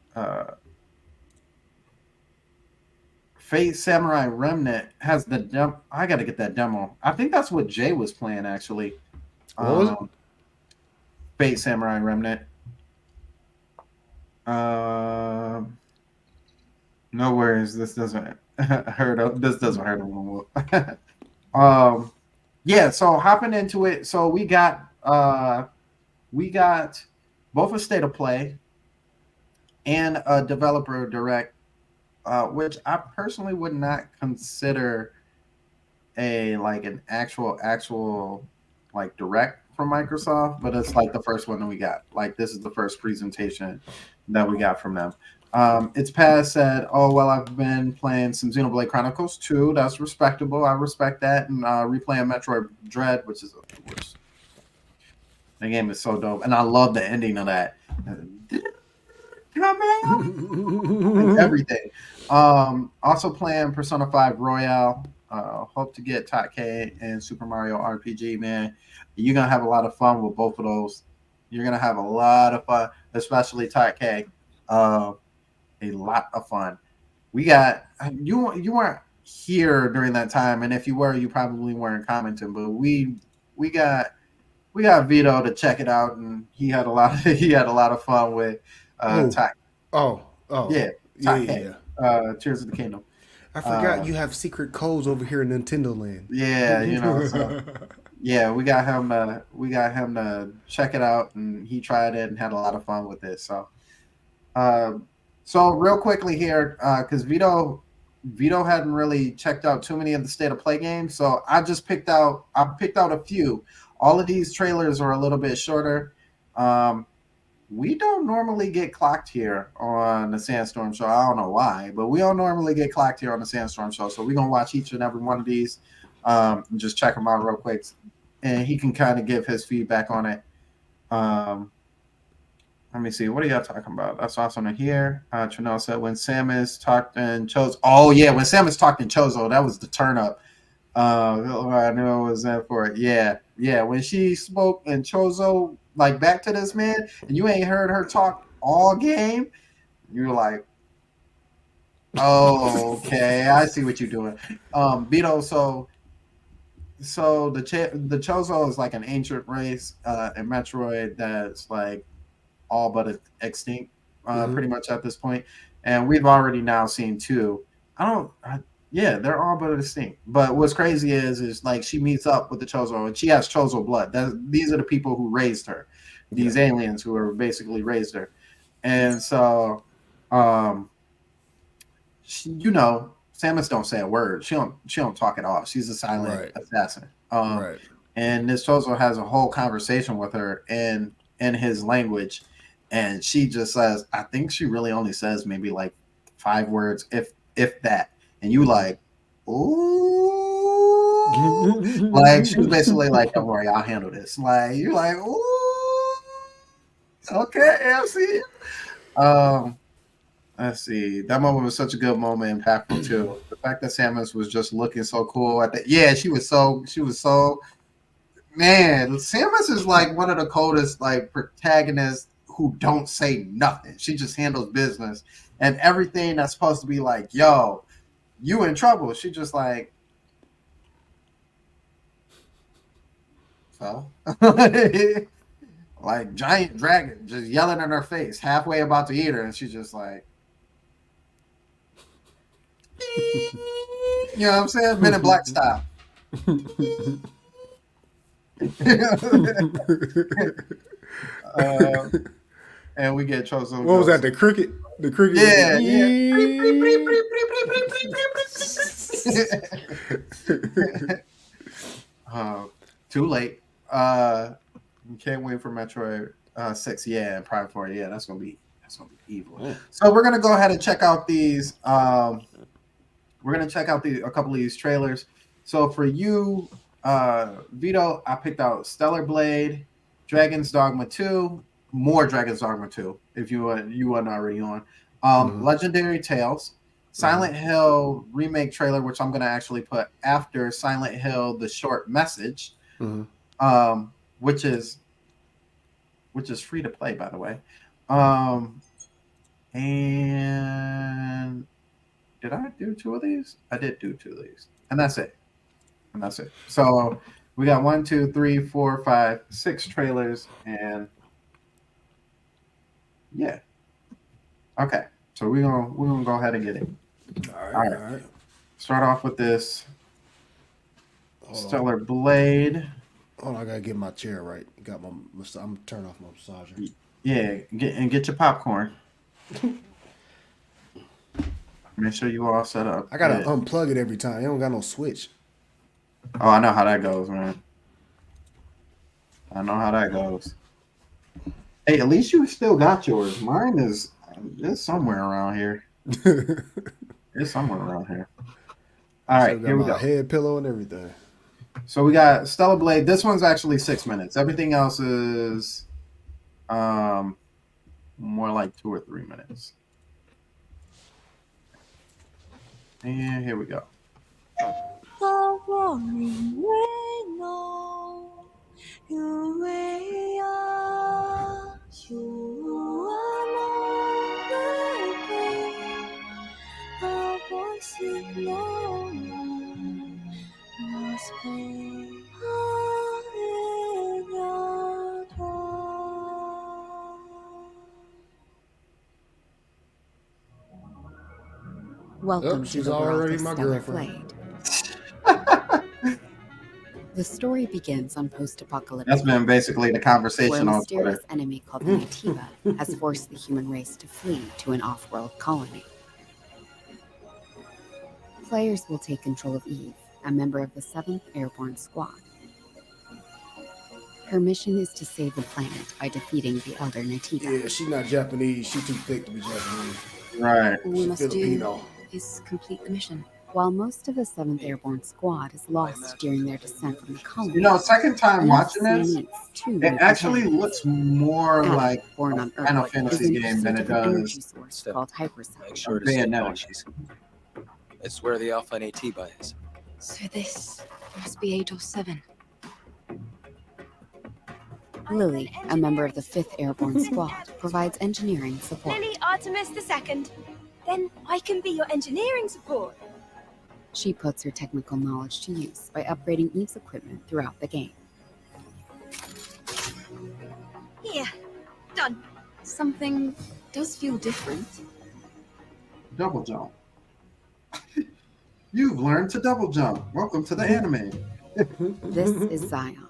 Fate Samurai Remnant has the demo. I got to get that demo. I think that's what Jay was playing, actually. What was it? Fate Samurai Remnant. No worries. This doesn't hurt. This doesn't hurt him. Yeah. So hopping into it. So we got both a state of play and a developer direct, which I personally would not consider an actual like direct from Microsoft, but it's like the first one that we got. Like this is the first presentation that we got from them. It's past said, oh well, I've been playing some Xenoblade Chronicles 2. That's respectable. I respect that. And replaying Metroid Dread, which is the worst. The game is so dope, and I love the ending of that. Come on, everything. Also playing Persona 5 Royale. Hope to get Take and Super Mario RPG, man. You're gonna have a lot of fun with both of those. You're gonna have a lot of fun, especially Take. A lot of fun. We got you weren't here during that time, and if you were, you probably weren't commenting. But we got Vito to check it out, and he had a lot of fun with Take. Oh, Yeah, yeah. Tears of the Kingdom. I forgot you have secret codes over here in Nintendo Land. Yeah, so yeah, we got him to check it out, and he tried it and had a lot of fun with it. So real quickly here, because Vito hadn't really checked out too many of the state of play games, so I picked out a few. All of these trailers are a little bit shorter. We don't normally get clocked here on the Sandstorm Show. I don't know why, but we don't normally get clocked here on the Sandstorm Show. So we're going to watch each and every one of these and just check them out real quick. And he can kind of give his feedback on it. Let me see. What are y'all talking about? That's awesome to hear. Trinell said when Samus talked in Chozo. Oh, yeah. When Samus talked in Chozo, that was the turn up. I knew I was in for it. Yeah. When she spoke in Chozo, like back to this man, and you ain't heard her talk all game, you're like, oh, okay, I see what you're doing. Beto, so the Chozo is like an ancient race in Metroid that's like all but extinct, pretty much at this point, and we've already now seen 2. Yeah, they're all but extinct. But what's crazy is like she meets up with the Chozo, and she has Chozo blood. These are the people who raised her, these aliens who are basically raised her, and so, Samus don't say a word. She don't talk at all. She's a silent assassin. And this Chozo has a whole conversation with her in his language, and she just says, I think she really only says maybe like 5 words, if that. And you like, ooh, like she was basically like, don't worry, I'll handle this. Like you're like, ooh, okay, I see. Let's see. That moment was such a good moment, impactful too. The fact that Samus was just looking so cool at she was so man. Samus is like one of the coldest like protagonists who don't say nothing. She just handles business, and everything that's supposed to be like, yo, you in trouble. She just like, fell. Like giant dragon just yelling in her face, halfway about to eat her, and she's just like, you know what I'm saying? Men in Black style. And we get chosen. What was that? The cricket? The cricket? Yeah, yeah. Too late. Can't wait for Metroid 6. Yeah, and Prime 4. Yeah, that's gonna be evil. Yeah. So we're gonna go ahead and check out these. We're gonna check out a couple of these trailers. So for you, Vito, I picked out Stellar Blade, Dragon's Dogma 2, more Dragon's Dogma 2, if you weren't already on. Legendary Tales, Silent Hill remake trailer, which I'm gonna actually put after Silent Hill: The Short Message, which is free to play, by the way. And did I do 2 of these? I did do 2 of these, and that's it. So we got 1, 2, 3, 4, 5, 6 trailers, and yeah. Okay, so we're gonna go ahead and get it. All right. Start off with this Stellar Blade. Oh, I gotta get my chair right. Got my. I'm turn off my massager. Yeah, get your popcorn. Make sure you all set up. I gotta unplug it every time. I don't got no switch. Oh, I know how that goes, man. I know how that goes. Hey, at least you still got yours. Mine is somewhere around here. It's somewhere around here. All right, here we go. Head pillow and everything. So we got Stellar Blade. This one's actually 6 minutes. Everything else is more like 2 or 3 minutes. And here we go. Welcome to she's the world already of my Stellar girlfriend. Blade. The story begins on post-apocalyptic That's been basically the where conversation a on mysterious Twitter. enemy called the Natiba has forced the human race to flee to an off-world colony. Players will take control of Eve, a member of the 7th Airborne Squad. Her mission is to save the planet by defeating the Elder Natiba. Yeah, she's not Japanese. She's too thick to be Japanese. Right. All we must Filipino. do is complete the mission. While most of the 7th Airborne Squad is lost during their descent from the colony, You know, second time watching this, meets two it new actually companions. looks more Adam, like born a on Final Earth, Fantasy is in game than pursuit it of an energy does source called hypersonic. Make sure to Bayonetta. stay cautious. It's where the Alpha Natiba is. So this must be 8 or 7. Lily, a member of the 5th Airborne Squad, provides engineering support. Lily Artemis II. Then I can be your engineering support. She puts her technical knowledge to use by upgrading Eve's equipment throughout the game. Here, done. Something does feel different. double jump. You've learned to double jump. Welcome to the anime. This is Zion,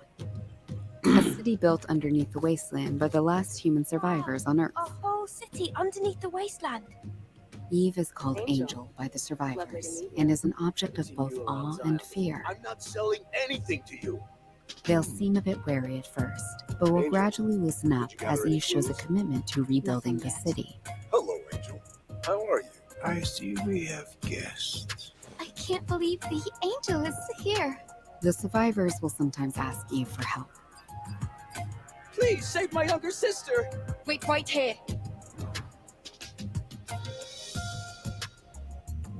a city built underneath the wasteland by the last human survivors on Earth. A whole city underneath the wasteland. Eve is called Angel by the survivors and is an object of both awe and fear. I'm not selling anything to you. They'll seem a bit wary at first, but will gradually loosen up as Eve shows a commitment to rebuilding the city. Hello, Angel. How are you? I see we have guests. I can't believe the angel is here. The survivors will sometimes ask Eve for help. Please save my younger sister. Wait right here.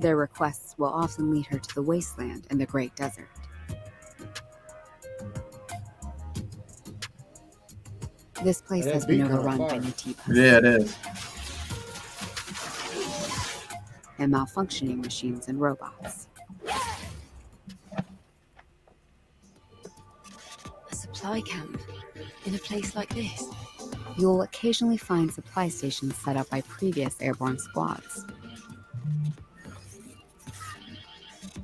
Their requests will often lead her to the wasteland and the Great Desert. This place That has been beat kinda overrun by fire. Natiba Yeah, it is. and malfunctioning machines and robots. A supply camp in a place like this. You'll occasionally find supply stations set up by previous airborne squads.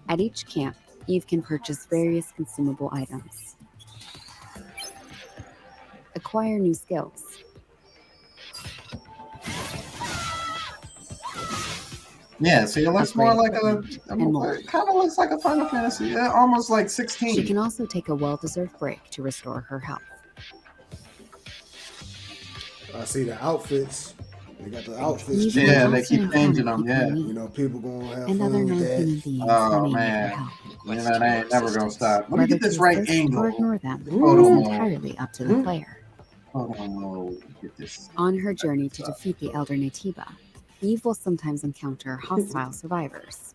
At each camp, Eve can purchase various consumable items, acquire new skills, Yeah, see, it looks more upgrade like equipment, and more. it kind of looks like a Final Fantasy. Yeah, almost like 16. She can also take a well-deserved break to restore her health. I see the outfits. They got the outfits. Eve will Yeah, they also keep changing them. encounter Yeah. people in You need, know, people gonna have and fun other with non-human that. beings Oh running for man, help. you know that ain't never gonna stop. Let me Whether get this to right assist or angle. ignore them Hold is on. entirely up to the player. Hold on, get this. On her journey to defeat the Elder Natiba, Eve will sometimes encounter hostile survivors.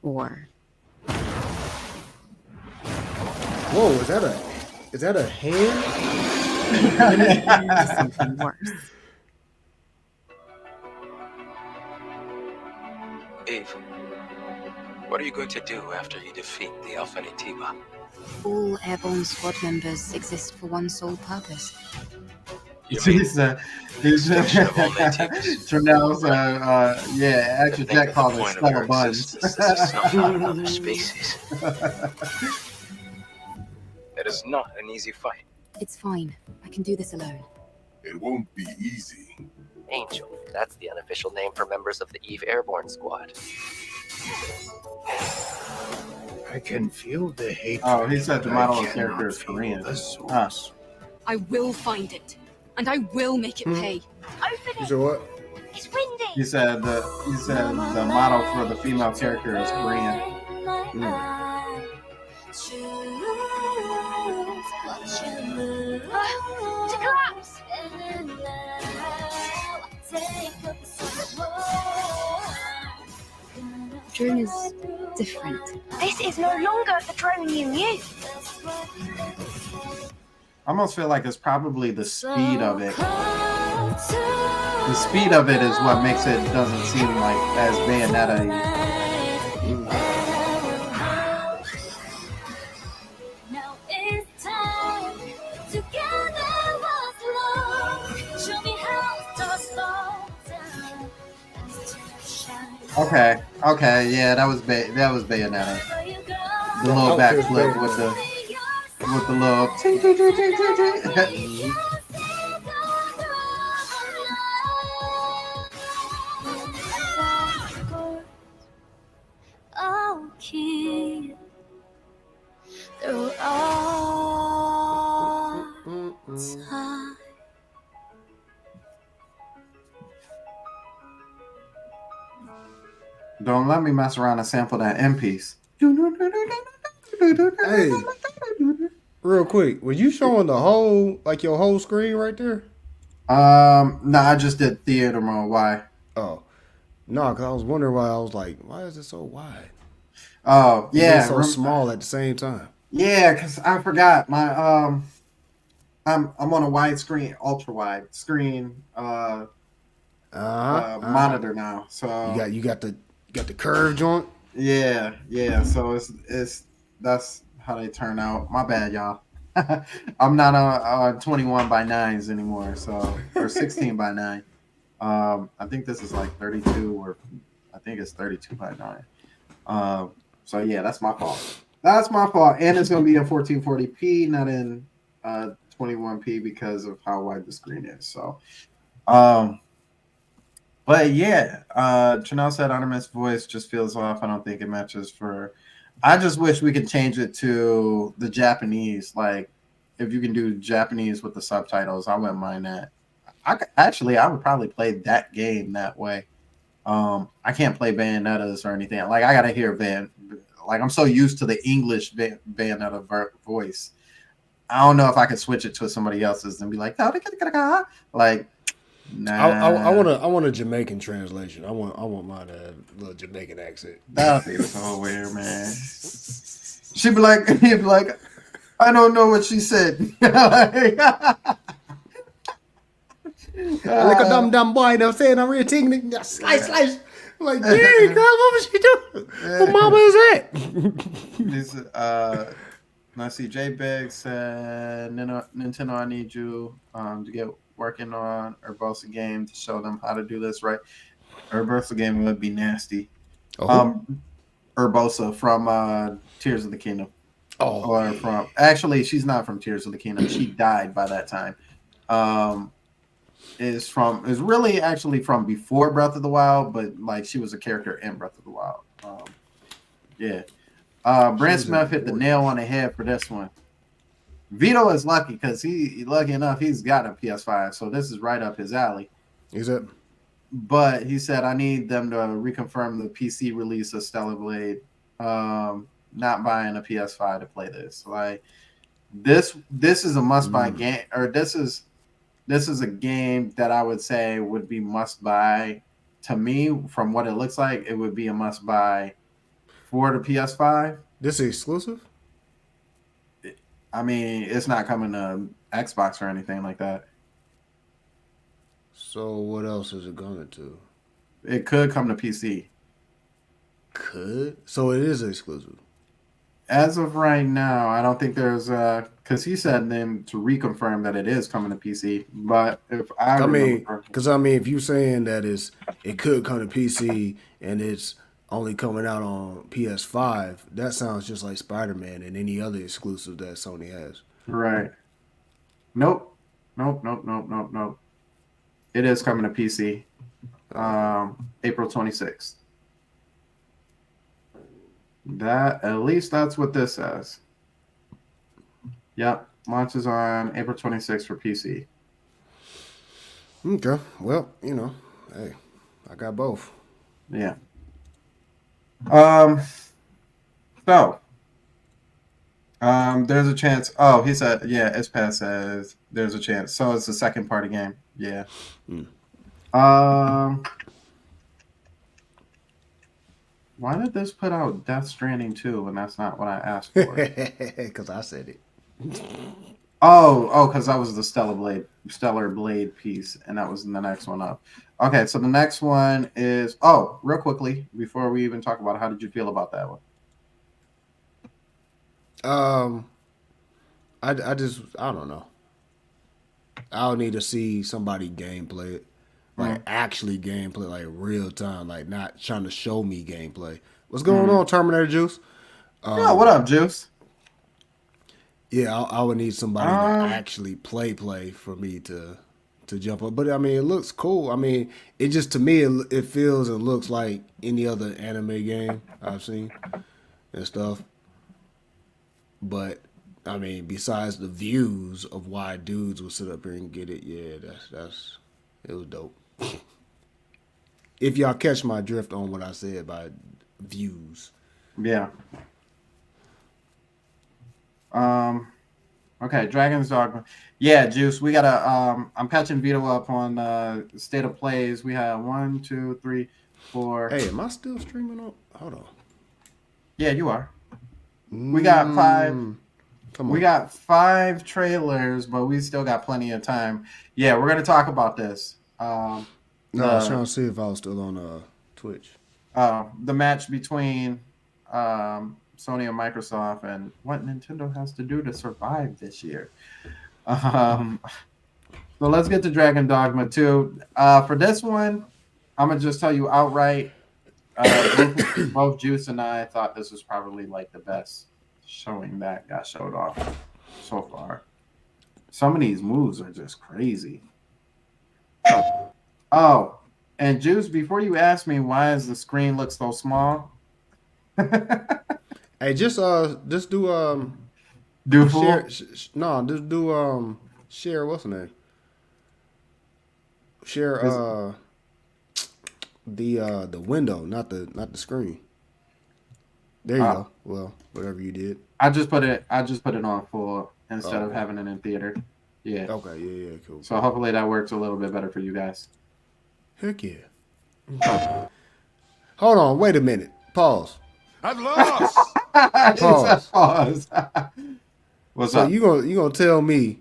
Or Whoa, is that a hand? something worse. Eve, what are you going to do after you defeat the Alpha Natiba? All airborne squad members exist for one sole purpose. You mean He's destruction of all natives? Trinell's, yeah, To actually think Jack of the called it point of Stella your Buns. existence is to snuff out another species. It is not an easy fight. It's fine. I can do this alone. It won't be easy. Angel. That's the unofficial name for members of the Eve Airborne Squad. I can feel the hatred. Oh, he said the but model I of cannot character is feel Korean. the source. I will find it, and I will make it pay. You Open said it. what? It's windy. He said the model for the female character is Korean. To collapse. Drone is different. This is no longer the drone you knew. I almost feel like it's probably the speed of it. The speed of it is what makes it doesn't seem like as Bayonetta. Now it's time together once more. Show me how to slow down and to shine. Okay, yeah, that was Bayonetta. Where you go, The little outfit's backflip with the little. ting, ting, ting, ting, ting, ting. I'll keep through all time. Don't let me mess around and sample that M piece. Hey, real quick, were you showing the whole, like your whole screen right there? No, I just did theater mode. Why? Oh, no, because I was wondering why. I was like, why is it so wide? Oh, yeah. It's so small at the same time. Yeah, because I forgot my I'm on a wide screen, ultra wide screen monitor now. So you got the curve joint. yeah. So it's that's how they turn out. My bad, y'all. I'm not on 21 by 9s anymore, so or 16 by 9. I think this is like 32, or I think it's 32 by 9. So yeah, that's my fault. That's my fault, and it's gonna be in 1440p, not in 21p because of how wide the screen is. So, but yeah, Chanel said Artemis' voice just feels off. I don't think it matches for. I just wish we could change it to the Japanese. Like, if you can do Japanese with the subtitles, I wouldn't mind that. I would probably play that game that way. I can't play Bayonettas or anything. Like, I gotta hear Like, I'm so used to the English Bayonetta voice. I don't know if I could switch it to somebody else's and be like, like, nah. I want a Jamaican translation. I want mine to have a little Jamaican accent. That'd be so weird, man. He'd be like, I don't know what she said. Like a dumb boy, you know what I'm saying? I'm really taking it, slice. I'm like, gee, girl, what was she doing? What mama is that? Let's see. J Big said, Nintendo, I need you to get working on Urbosa game to show them how to do this right. Urbosa game would be nasty. Oh, Urbosa from Tears of the Kingdom. oh, Or yeah. from actually, she's not from Tears of the Kingdom. She died by that time. Is really actually from before Breath of the Wild, but like she was a character in Breath of the Wild. Yeah. Brand Smith hit the nail on the head for this one. Vito is lucky because lucky enough, he's got a PS5, so this is right up his alley. Is it? But he said, I need them to reconfirm the PC release of Stellar Blade. Not buying a PS5 to play this. Like this is a must-buy game, or this is a game that I would say would be must-buy. To me, from what it looks like, it would be a must-buy for the PS5. This is exclusive? I mean, it's not coming to Xbox or anything like that. So what else is it going to? It could come to PC. Could? So it is exclusive. As of right now, I don't think there's because he said then to reconfirm that it is coming to PC. But if I mean, if you're saying that it could come to PC and it's only coming out on PS5, that sounds just like Spider-Man and any other exclusive that Sony has. Right. Nope. It is coming to PC. April 26th. At least that's what this says. Yep. Launches on April 26th for PC. Okay. Well, hey, I got both. Yeah. So there's a chance. Oh, he said, yeah, Ispat says there's a chance. So it's the second party game. Yeah. Why did this put out Death Stranding 2 when that's not what I asked for? Because I said it. Because that was the Stellar Blade piece, and that was the next one up. Okay, so the next one is real quickly before we even talk about it, how did you feel about that one? I don't know. I'll need to see somebody gameplay it. Like actually gameplay, like real time, like not trying to show me gameplay. What's going on, Terminator Juice? Yeah, what up, Juice? Yeah, I would need somebody to actually play for me to jump up. But I mean, it looks cool. I mean, it just to me it feels and looks like any other anime game I've seen and stuff. But I mean, besides the views of why dudes would sit up here and get it, yeah, that's it was dope. If y'all catch my drift on what I said by views. Yeah. Okay, Dragon's Dogma. Yeah, Juice, we gotta I'm catching Vito up on state of plays. We have 1, 2, 3, 4. Hey, am I still streaming on? Hold on. Yeah, you are. We got 5. Come on. We got 5 trailers, but we still got plenty of time. Yeah, we're gonna talk about this. I was trying to see if I was still on Twitch. The match between Sony and Microsoft and what Nintendo has to do to survive this year. So let's get to Dragon Dogma 2. For this one, I'm going to just tell you outright, both Juice and I thought this was probably like the best showing that got showed off so far. Some of these moves are just crazy. Oh, and Juice, before you ask me why does the screen look so small? Hey, just do full? Share, just do share what's the name? Share the window, not the screen. There you go. Well, whatever you did. I just put it on full instead of having it in theater. Yeah. Okay, yeah, cool. So hopefully that works a little bit better for you guys. Heck yeah. Hold on, wait a minute. Pause. I've lost. Pause. What's up? You gonna tell me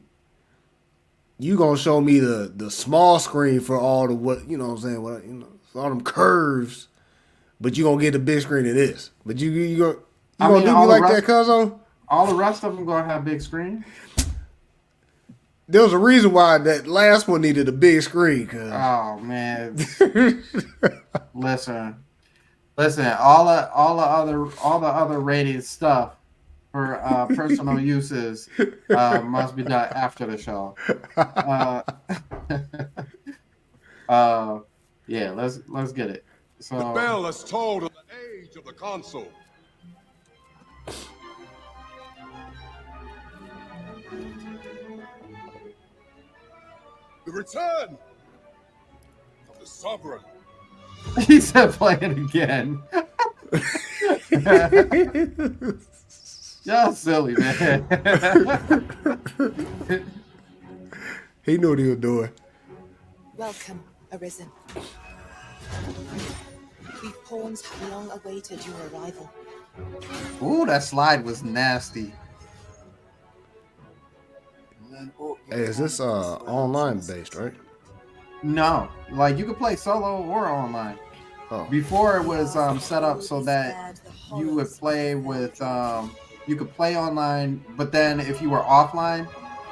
you gonna show me the small screen for all the what you know what I'm saying, all them curves, but you gonna get the big screen of this. But you gonna do me like that, cuzzo? All the rest of them gonna have big screen. There was a reason why that last one needed a big screen. Oh man, listen. All the other rated stuff for personal uses must be done after the show. Yeah, let's get it. So The bell has tolled of the age of the console. The return of the sovereign. He said, "Play it again." Y'all silly, man. He knew what he was doing. Welcome, Arisen. We pawns have long awaited your arrival. Ooh, that slide was nasty. Hey, is this online based, right? No, like you could play solo or online. Oh. Before it was set up so that you would play with you could play online, but then if you were offline,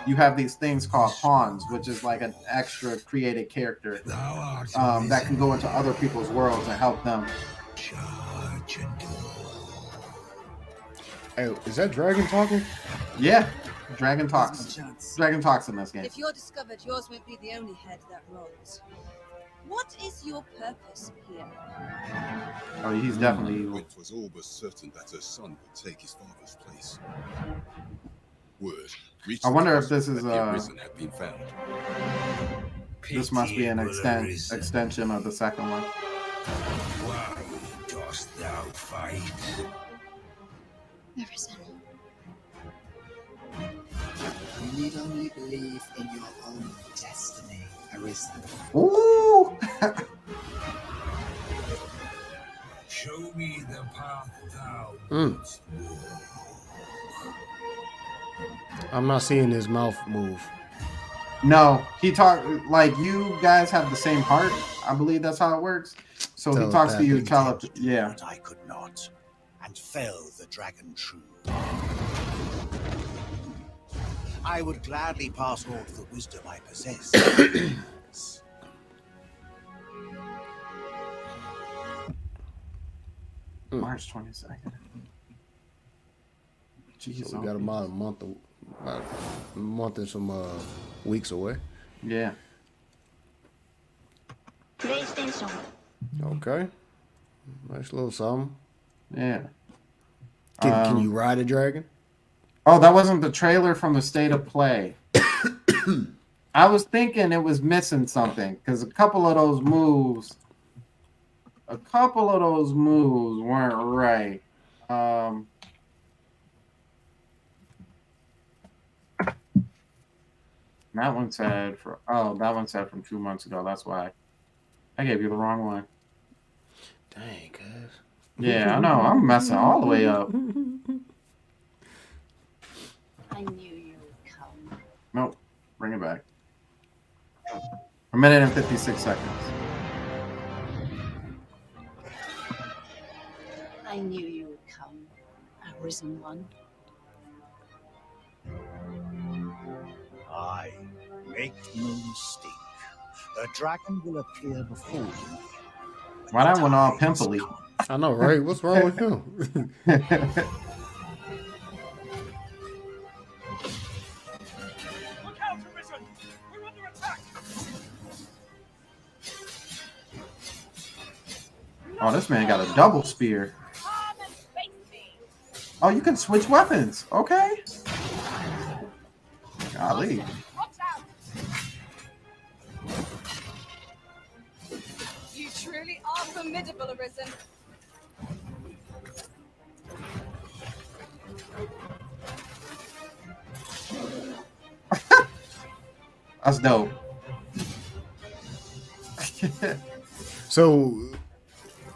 you have these things called pawns, which is like an extra created character that can go into other people's worlds and help them. Hey, is that Dragon talking? Yeah, Dragon talks. Dragon talks in this game. If you're discovered, yours won't be the only head that rolls. What is your purpose here? Oh, he's definitely evil. It was all but certain that her son would take his father's place. Word. I wonder if this is Arisen had been found. this must be an extension of the second one. Why dost thou fight? Arisen. You need only believe in your own destiny, Arisen. Ooh! Show me the path thou must walk. I'm not seeing his mouth move. No, he talked like you guys have the same heart. I believe that's how it works. So he talks to you, yeah. But I could not, and fell the dragon true. I would gladly pass on the wisdom I possess. March 22nd. Jeez, so we got about a month and some weeks away. Yeah. PlayStation. Okay. Nice little something. Yeah. Can you ride a dragon? Oh, that wasn't the trailer from the State of Play. I was thinking it was missing something because a couple of those moves weren't right. That one said from 2 months ago. That's why I gave you the wrong one. Dang, cuz. Yeah, I know. I'm messing all the way up. I knew you would come. Nope. Bring it back. 1 minute and 56 seconds. I knew you would come, Arisen One. Aye, make no mistake. The dragon will appear before you. Why that one all pimply? I know, right? What's wrong with him? Oh, this man got a double spear. Oh, you can switch weapons. Okay. Golly. You truly are formidable, Arisen. That's dope. So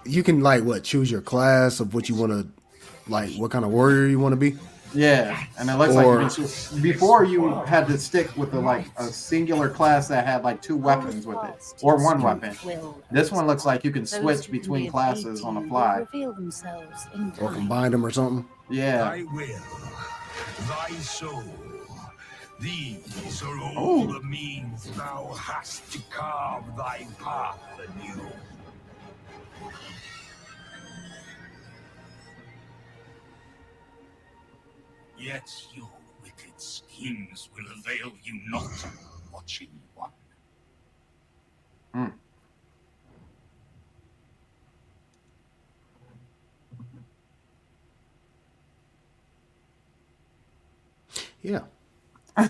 you can choose your class of what you want to what kind of warrior you want to be. Yeah, and it looks like before you had to stick with a singular class that had 2 weapons with it or 1 weapon. This one looks like you can switch between classes on the fly or combine them or something. Yeah. I will. thy soul. These are all Oh. the means thou hast to carve thy path anew. Yet your wicked schemes will avail you not, watching one. Yeah. I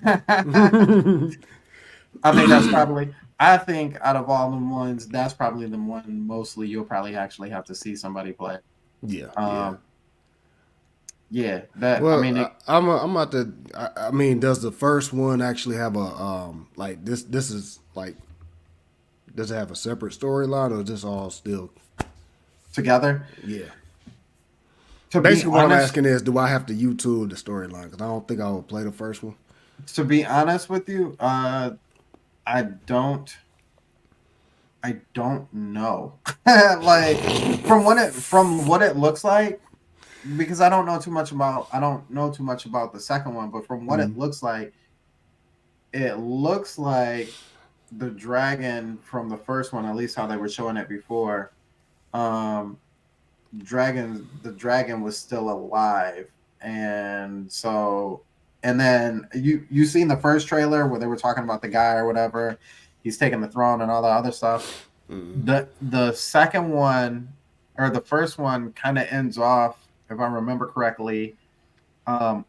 think out of all the ones, that's probably the one mostly you'll probably actually have to see somebody play. Yeah. Yeah, that Well, I mean, I'm about to. I mean, does the first one actually have a like this? This is like, does it have a separate storyline, or is this all still together? Yeah. To Basically, be what I'm honest, asking is, do I have to YouTube the storyline? Because I don't think I would play the first one. to be honest with you, I don't know. Like from what it looks like, because I don't know too much about the second one, but from what it looks like the dragon from the first one, at least how they were showing it before, the dragon was still alive. And so, and then you seen the first trailer where they were talking about the guy or whatever, he's taking the throne and all that other stuff. The second one, or the first one, kind of ends off, if I remember correctly,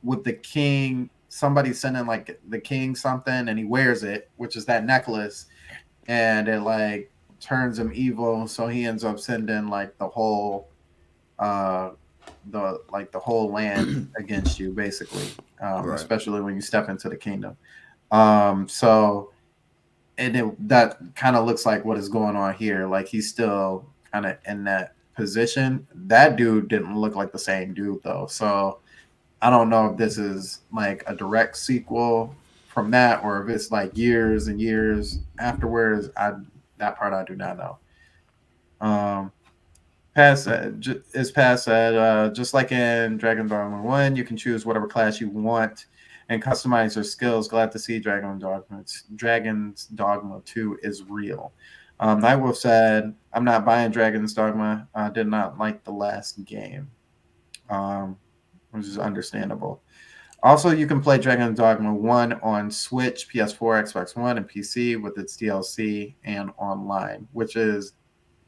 with the king, somebody sending like the king something, and he wears it, which is that necklace, and it like turns him evil, so he ends up sending like the whole land against you, basically, Right. especially when you step into the kingdom. So that kind of looks like what is going on here. Like he's still kind of in that position. That dude didn't look like the same dude though, so I don't know if this is like a direct sequel from that, or if it's like years and years afterwards. That part I do not know. Just like in Dragon Dogma 1, you can choose whatever class you want and customize your skills. Glad to see Dragon's Dogma 2 is real. Nightwolf said, I'm not buying Dragon's Dogma. I did not like the last game, which is understandable. Also, you can play Dragon's Dogma 1 on Switch, PS4, Xbox One, and PC with its DLC and online, which is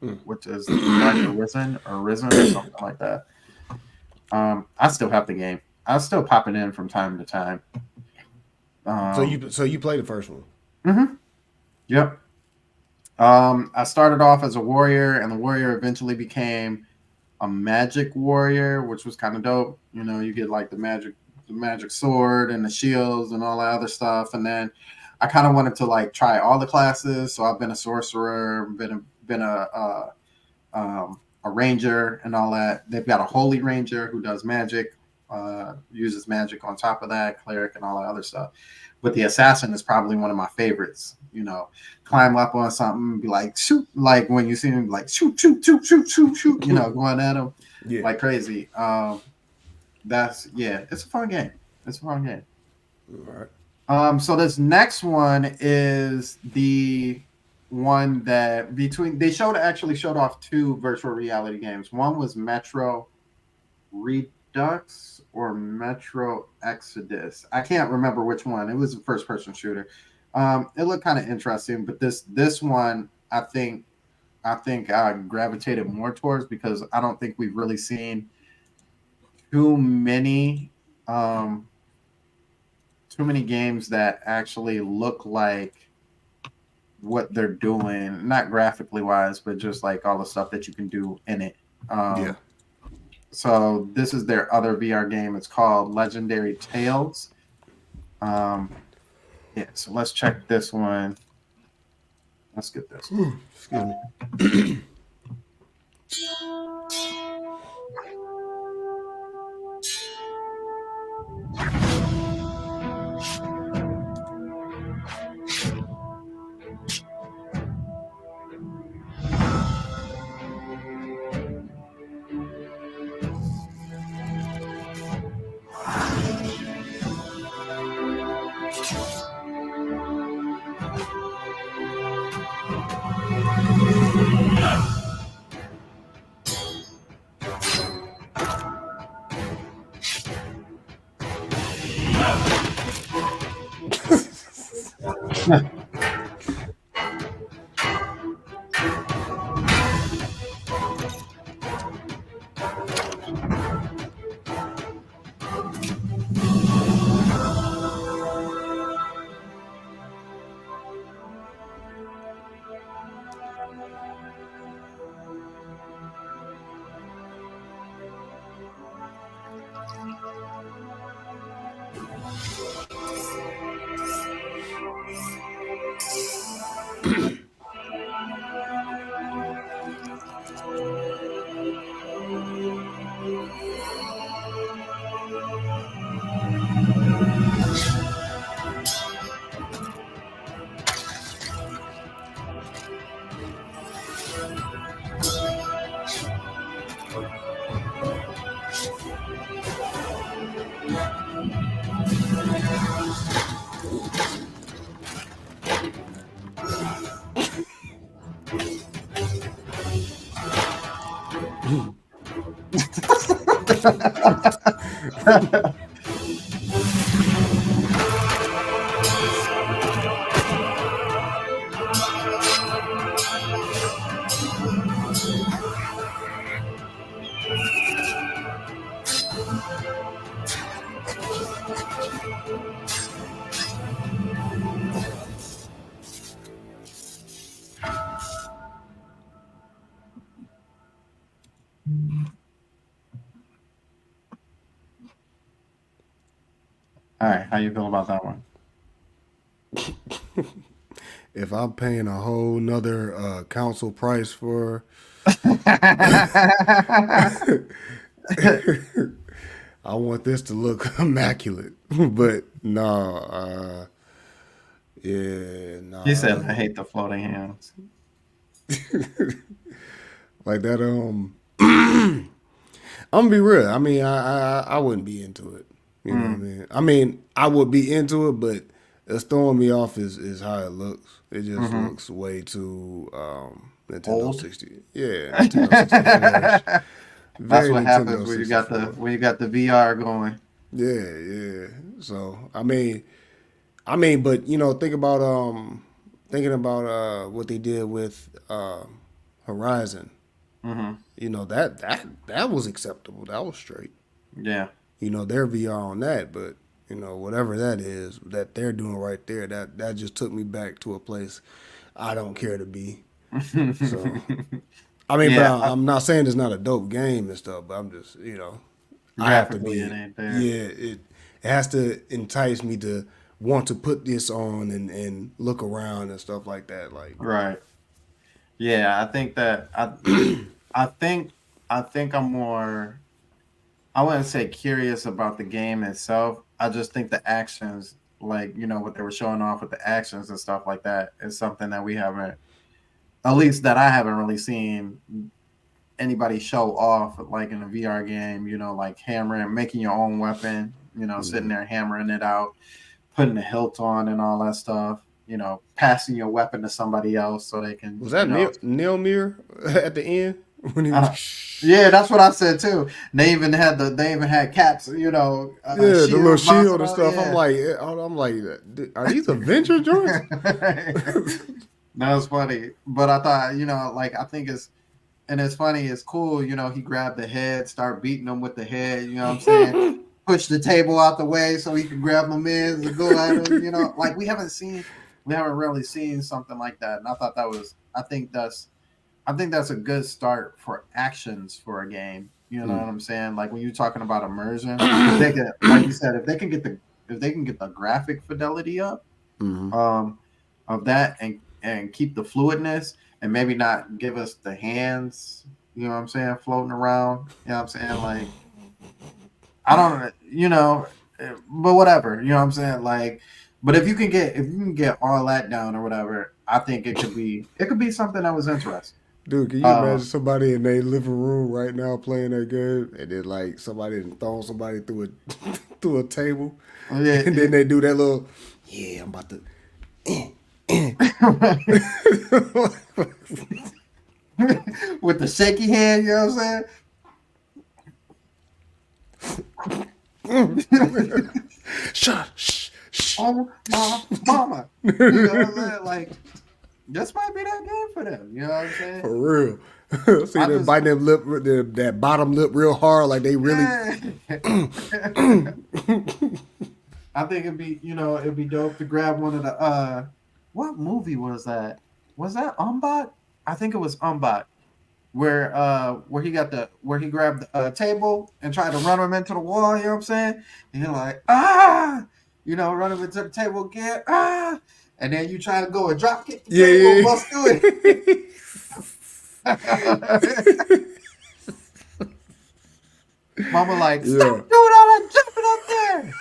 like Arisen or something like that. I still have the game. I still pop it in from time to time. So you play the first one? Mm-hmm. Yep. I started off as a warrior, and the warrior eventually became a magic warrior, which was kind of dope. You know, you get like the magic sword and the shields and all that other stuff. And then I kind of wanted to like try all the classes. So I've been a sorcerer, been a ranger and all that. They've got a holy ranger who does magic, uses magic on top of that, cleric and all that other stuff. But the assassin is probably one of my favorites. You know, climb up on something, be like shoot, like when you see him like shoot, you know, going at him like crazy. It's a fun game. All right. So this next one is the one that they showed off two virtual reality games. One was Metro Redux or Metro Exodus. I can't remember which one. It was a first person shooter. It looked kind of interesting, but this one I think I gravitated more towards, because I don't think we've really seen too many games that actually look like what they're doing, not graphically wise, but just like all the stuff that you can do in it. So this is their other VR game. It's called Legendary Tales. So let's check this one. Let's get this. Excuse me. All right, how you feel about that one? If I'm paying a whole nother council price for I want this to look immaculate. But no, yeah, no. He said, "I hate the floating hands." Like that. I'm gonna be real. I mean, I wouldn't be into it. You know what I mean? I mean, I would be into it, but it's throwing me off is how it looks. It just looks way too Nintendo Old? 60. Yeah, Nintendo 64. That's what Nintendo happens when 64. you got the VR going. Yeah, yeah. So I mean, but you know, thinking about what they did with Horizon. Mm-hmm. You know, that was acceptable. That was straight. Yeah. You know, their VR on that, but you know, whatever that is that they're doing right there, that just took me back to a place I don't care to be. So I mean, but Yeah, I'm not saying it's not a dope game and stuff, but I'm just, you know, I have to graphically be, it ain't there. yeah, it has to entice me to want to put this on and look around and stuff like that. Like, Right. Yeah, I think that I think I'm more, I wouldn't say curious about the game itself. I just think the actions, like, you know, what they were showing off with the actions and stuff like that is something that we haven't, at least that I haven't really seen anybody show off like in a VR game, you know, like hammering, making your own weapon, you know, sitting there hammering it out, putting the hilt on and all that stuff, you know, passing your weapon to somebody else so they can, was that you know, Neil Mir at the end when he was? yeah, that's what I said too. They even had caps, you know, Yeah, the little shield and off, stuff. yeah. I'm like, are these Avenger joints? That was funny, but I thought, you know, like I think it's funny, it's cool, you know, he grabbed the head, start beating him with the head, you know what I'm saying? Push the table out the way so he can grab my mans and go at him, you know, like we haven't really seen something like that. And I thought I think that's a good start for actions for a game. You know what I'm saying? Like when you're talking about immersion, if they can, like you said, if they can get the graphic fidelity up, of that and keep the fluidness and maybe not give us the hands, you know what I'm saying, floating around. You know what I'm saying? Like I don't, you know, but whatever. You know what I'm saying? Like, but if you can get all that down or whatever, I think it could be something that was interesting. Dude, can you imagine somebody in their living room right now playing that game, and then like somebody throwing somebody through a through a table, and then they do that little, I'm about to. With the shaky hand, you know what I'm saying? Shut. Oh my mama. You know what I'm saying? Like, this might be that game for them. You know what I'm saying? For real. See I them just- biting them lip, that bottom lip real hard, like they really. Yeah. I think it'd be dope to grab one of the what movie was that? Was that Umbot? I think it was Umbot. Where he grabbed the table and tried to run him into the wall, you know what I'm saying? And you're like, run him into the table again, and then you try to go and drop kick the table, bust through it. Mama like, stop doing all that jumping up there.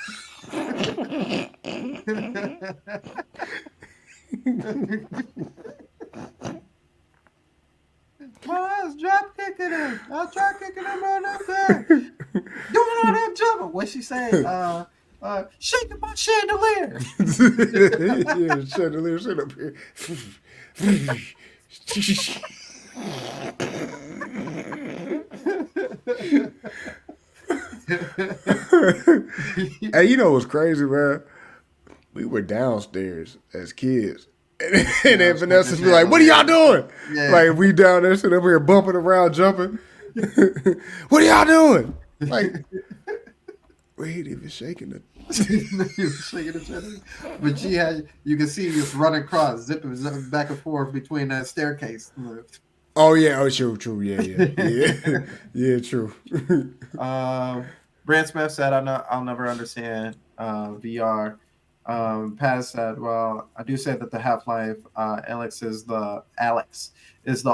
I was drop kicking him. I was drop kicking him on up there. Doing all that jumping. What she say? Shaking my chandelier. Yeah, chandelier, sit up here. Hey, you know what's crazy, man? We were downstairs as kids. And then Vanessa be like, what are y'all doing? Yeah. Like, we down there sitting up here bumping around, jumping. What are y'all doing? Like, we ain't even shaking it. But you can see us running across, zipping back and forth between that staircase. Oh, yeah. Oh, true. Yeah. Yeah, true. Brand Smith said, I'll never understand VR. Paz said, well, I do say that the Half-Life Alex is the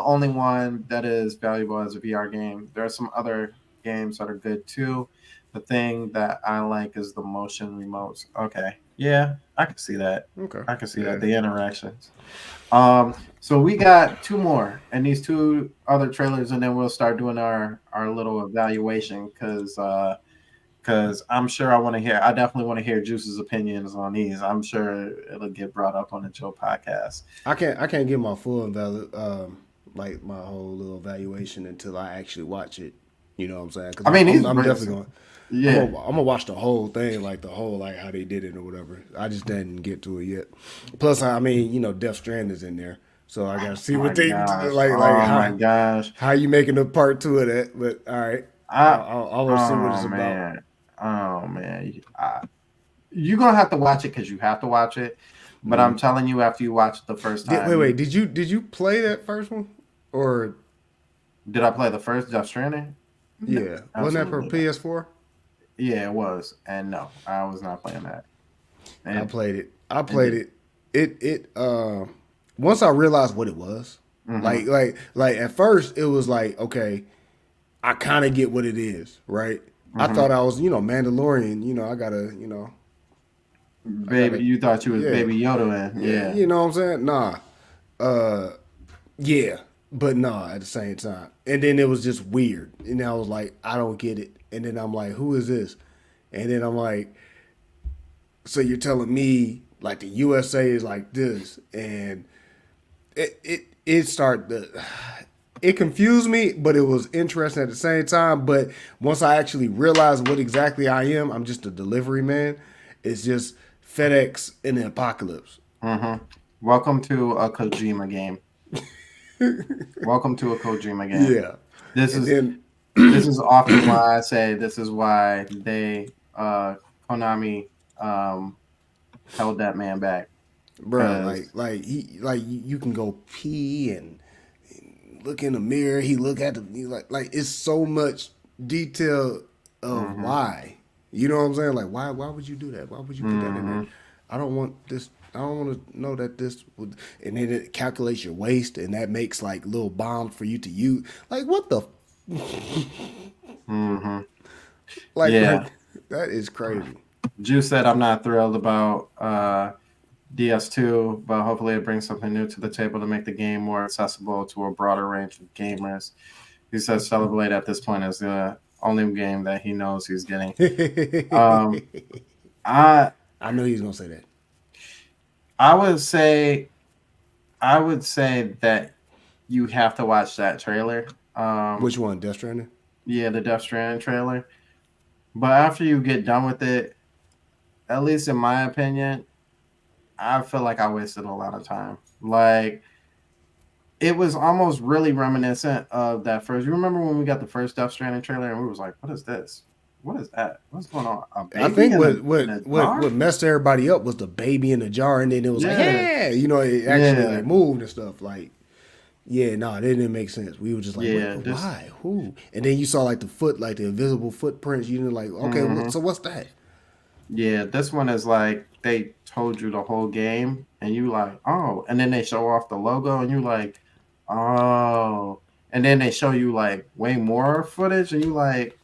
only one that is valuable as a VR game. There are some other games that are good too. The thing that I like is the motion remotes. Okay. Yeah, I can see that. Okay. I can see that. The interactions. So we got two more and these two other trailers, and then we'll start doing our little evaluation because I'm sure I definitely want to hear Juice's opinions on these. I'm sure it'll get brought up on the Joe podcast. I can't get my full like my whole little evaluation until I actually watch it. You know what I'm saying? I mean, I'm definitely going. Yeah, I'm gonna watch the whole thing, like how they did it or whatever. I just didn't get to it yet. Plus, I mean, Death Strand is in there, so I gotta see what they like. My gosh, how you making a part two of that? But all right, I'll see what it's about. Oh man, you're gonna have to watch it because you have to watch it. But I'm telling you, after you watch it the first time, wait, did you play that first one, or did I play the first Death Stranding? Yeah, wasn't that for PS4? Yeah, it was. And no, I was not playing that. And I played it. It once I realized what it was, like at first it was like, okay, I kind of get what it is, right? I thought I was, Mandalorian, I gotta, Baby, you thought you was Baby Yoda in. Yeah. You know what I'm saying? Nah. Yeah. But nah, at the same time. And then it was just weird. And I was like, I don't get it. And then I'm like, who is this? And then I'm like, so you're telling me like the USA is like this. And it confused me, but it was interesting at the same time. But once I actually realized what exactly I am, I'm just a delivery man. It's just FedEx in the apocalypse. Welcome to a Kojima game. Welcome to a Kojima game. Yeah. This is often why I say this is why they Konami held that man back. Bro, you can go pee and look in the mirror. He look at like it's so much detail of why. You know what I'm saying? Like why would you do that? Why would you put that in there? I don't want this. I don't want to know that this would, and then it calculates your waste, and that makes like little bombs for you to use. Like what the? Like that is crazy. Juice said, "I'm not thrilled about DS2, but hopefully it brings something new to the table to make the game more accessible to a broader range of gamers." He says, "Celebrate at this point is the only game that he knows he's getting." I knew he was gonna say that. I would say that you have to watch that trailer. Which one, Death Stranding? Yeah, the Death Stranding trailer. But after you get done with it, at least in my opinion, I feel like I wasted a lot of time. Like it was almost really reminiscent of that first. You remember when we got the first Death Stranding trailer and we was like, "What is this? What is that? What's going on? A I baby think in what a what jar?" what messed everybody up was the baby in the jar, and then it was like, Yeah, yeah, it actually yeah, like moved and stuff. Like, yeah, no, it didn't make sense. We were just like, yeah. what, This. why, who? And then you saw like the foot, like the invisible footprints. You know, like, okay, Mhm. so what's that? Yeah, this one is like they told you the whole game, and you like, oh, and then they show off the logo, and you like, oh, and then they show you like way more footage, and you like,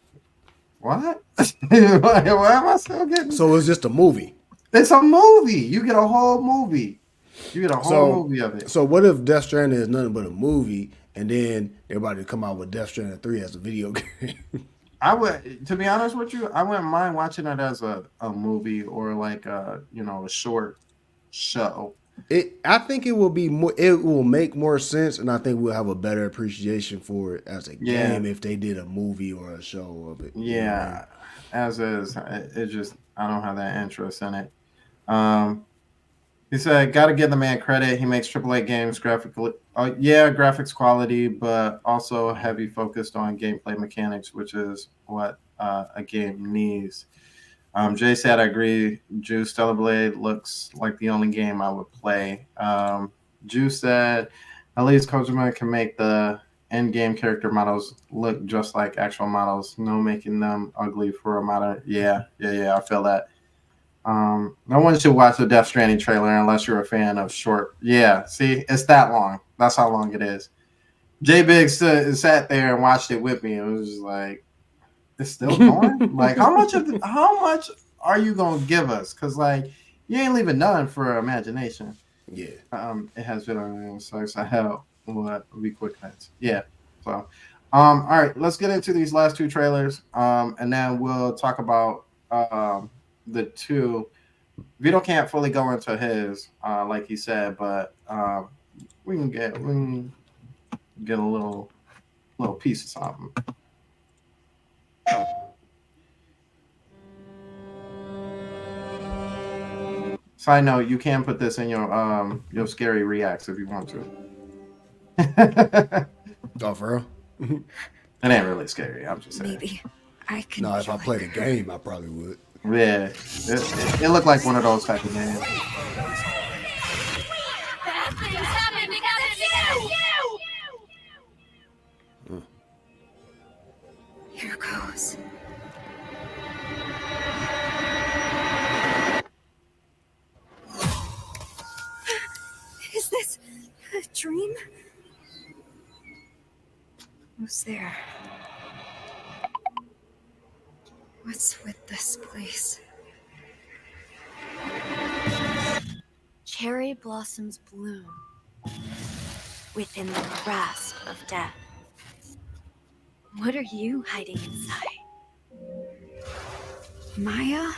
what? Like, why am I still getting? So it's just a movie. It's a movie. You get a whole movie. You get a whole So, movie of it. so what if Death Stranding is nothing but a movie, and then they're about to come out with Death Stranding 3 as a video game? I would, to be honest with you, I wouldn't mind watching it as a movie or like a short show. I think it will be more. It will make more sense, and I think we'll have a better appreciation for it as a Yeah. game if they did a movie or a show of it. Yeah, as is. It just I don't have that interest in it. Um, he said, "Got to give the man credit. He makes AAA games graphically. Yeah, graphics quality, but also heavy focused on gameplay mechanics, which is what a game needs." Jay said, "I agree. Juice Stellar Blade looks like the only game I would play." Juice said, "At least Kojima can make the in-game character models look just like actual models. No making them ugly for a model." Yeah. I feel that. No one should watch the Death Stranding trailer unless you're a fan of short. Yeah, see, it's that long. That's how long it is. J Big sat there and watched it with me. It was just like, it's still going. Like, how much are you gonna give us? Because like, you ain't leaving nothing for imagination. Yeah. It has been on sucks. I hell what be quick hits. Yeah. So, all right, let's get into these last two trailers. And then we'll talk about the two. Vito can't fully go into his, like he said, but we can get a little piece of something. Side note: you can put this in your scary reacts if you want to. Oh, for real? It ain't really scary. I'm just saying. Maybe I can. No, if I played a game, I probably would. Yeah, it looked like one of those type of games. Bad things happen because it's you! Here goes. Is this a dream? Who's there? What's with this place? Cherry blossoms bloom within the grasp of death. What are you hiding inside? Maya?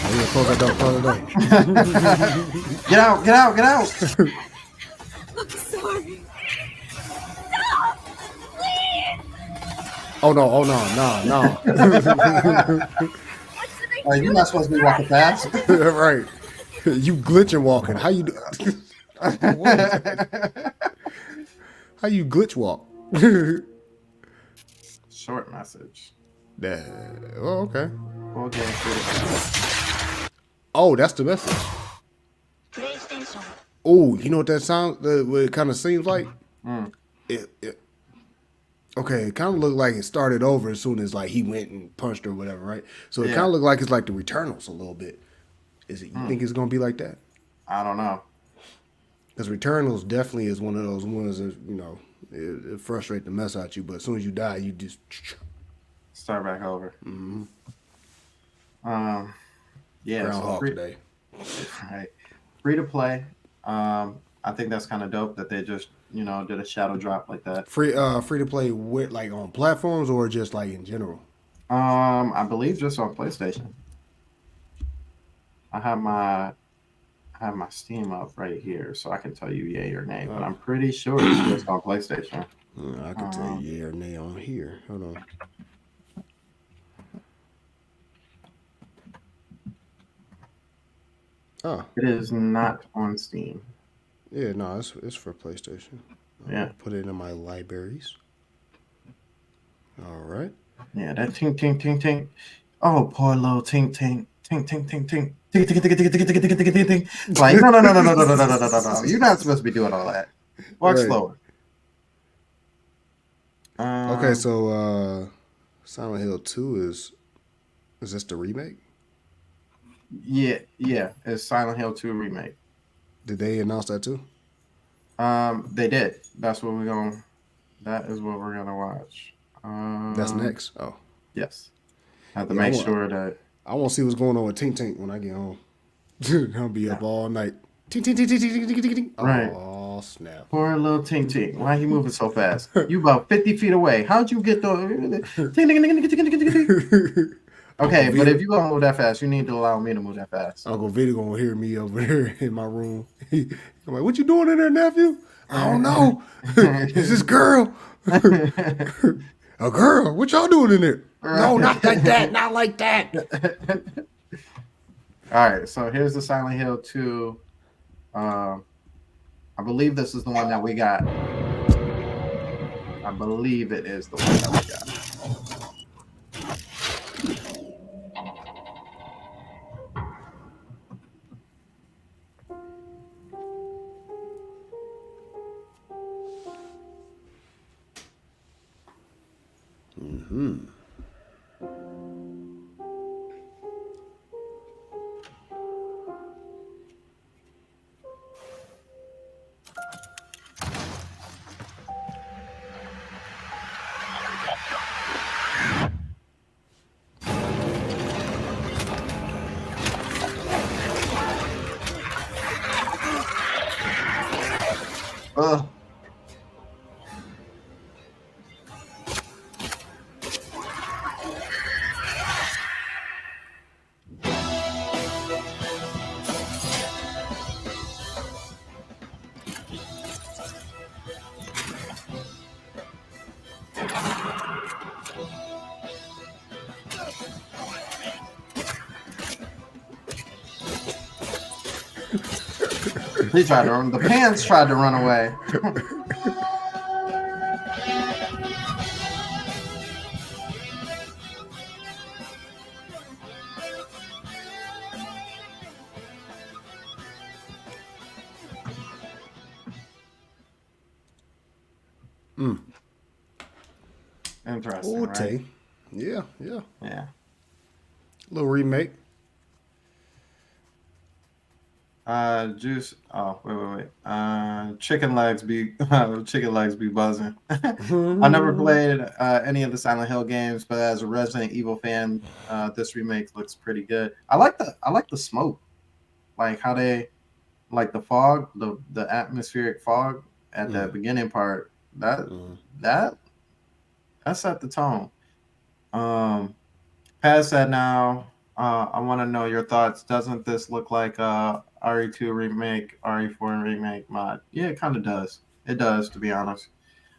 Oh, yeah, close that door, close that door. Get out! I'm sorry. Stop! Please! Oh no. You're not supposed to be walking fast. Right. You glitching walking. How you do? How you glitch walk? Short message. Oh, okay. Okay. Oh, that's the message. Oh, you know what that sounds? What it kind of seems like? Okay, it kind of looked like it started over as soon as like he went and punched her or whatever, right? So it kind of looked like it's like the Returnals a little bit. Is it? You think it's gonna be like that? I don't know. Because Returnals definitely is one of those ones that it frustrates the mess out you, but as soon as you die, you just start back over. Mm-hmm. Yeah. Groundhog Day. Right. Free to play. I think that's kind of dope that they just did a shadow drop like that. Free to play with like on platforms or just like in general. I believe just on PlayStation. I have my Steam up right here, so I can tell you yay or nay. But I'm pretty sure it's just on PlayStation. I can tell you yay or nay on here. Hold on. Oh. It is not on Steam. Yeah, no, it's for PlayStation. Yeah. I'll put it in my libraries. All right. Yeah, that tink tink tink tink. Oh, poor little tink tink tink tink tink tink. Tink tink tink tink tink tink tink tink tink tink. Like no. You're not supposed to be doing all that. Walk Right. slower. Okay, so Silent Hill 2 is this the remake? Yeah, it's Silent Hill 2 remake. Did they announce that too? They did. That is what we're gonna watch. That's next. Oh. Yes. I have to make sure that I want to see what's going on with Tink Tink when I get home. I'll be up all night. Tink Tink Tink Tink Tink Tink Tink Tink. Right. Oh snap! Poor little Tink Tink. Why are you moving so fast? You about 50 feet away. How'd you get the? Okay, but if you gonna move that fast, you need to allow me to move that fast. Uncle Vito gonna hear me over there in my room. I'm like, "What you doing in there, nephew?" I don't know. It's this girl. A girl. What y'all doing in there? No, not like that. Not like that. All right, so here's the Silent Hill 2. I believe this is the one that we got. I believe it is the one that we got. Mm-hmm. Ugh. He tried to run. The pants tried to run away. Interesting, right? Yeah. Yeah. Little remake. Juice. Oh, wait. Chicken legs be buzzing. I never played any of the Silent Hill games, but as a Resident Evil fan, this remake looks pretty good. I like the smoke, like how they like the fog, the atmospheric fog at the beginning part. That set the tone. Past that now. I want to know your thoughts. Doesn't this look like RE2 remake, RE4 remake mod? Yeah, it kind of does. It does, to be honest.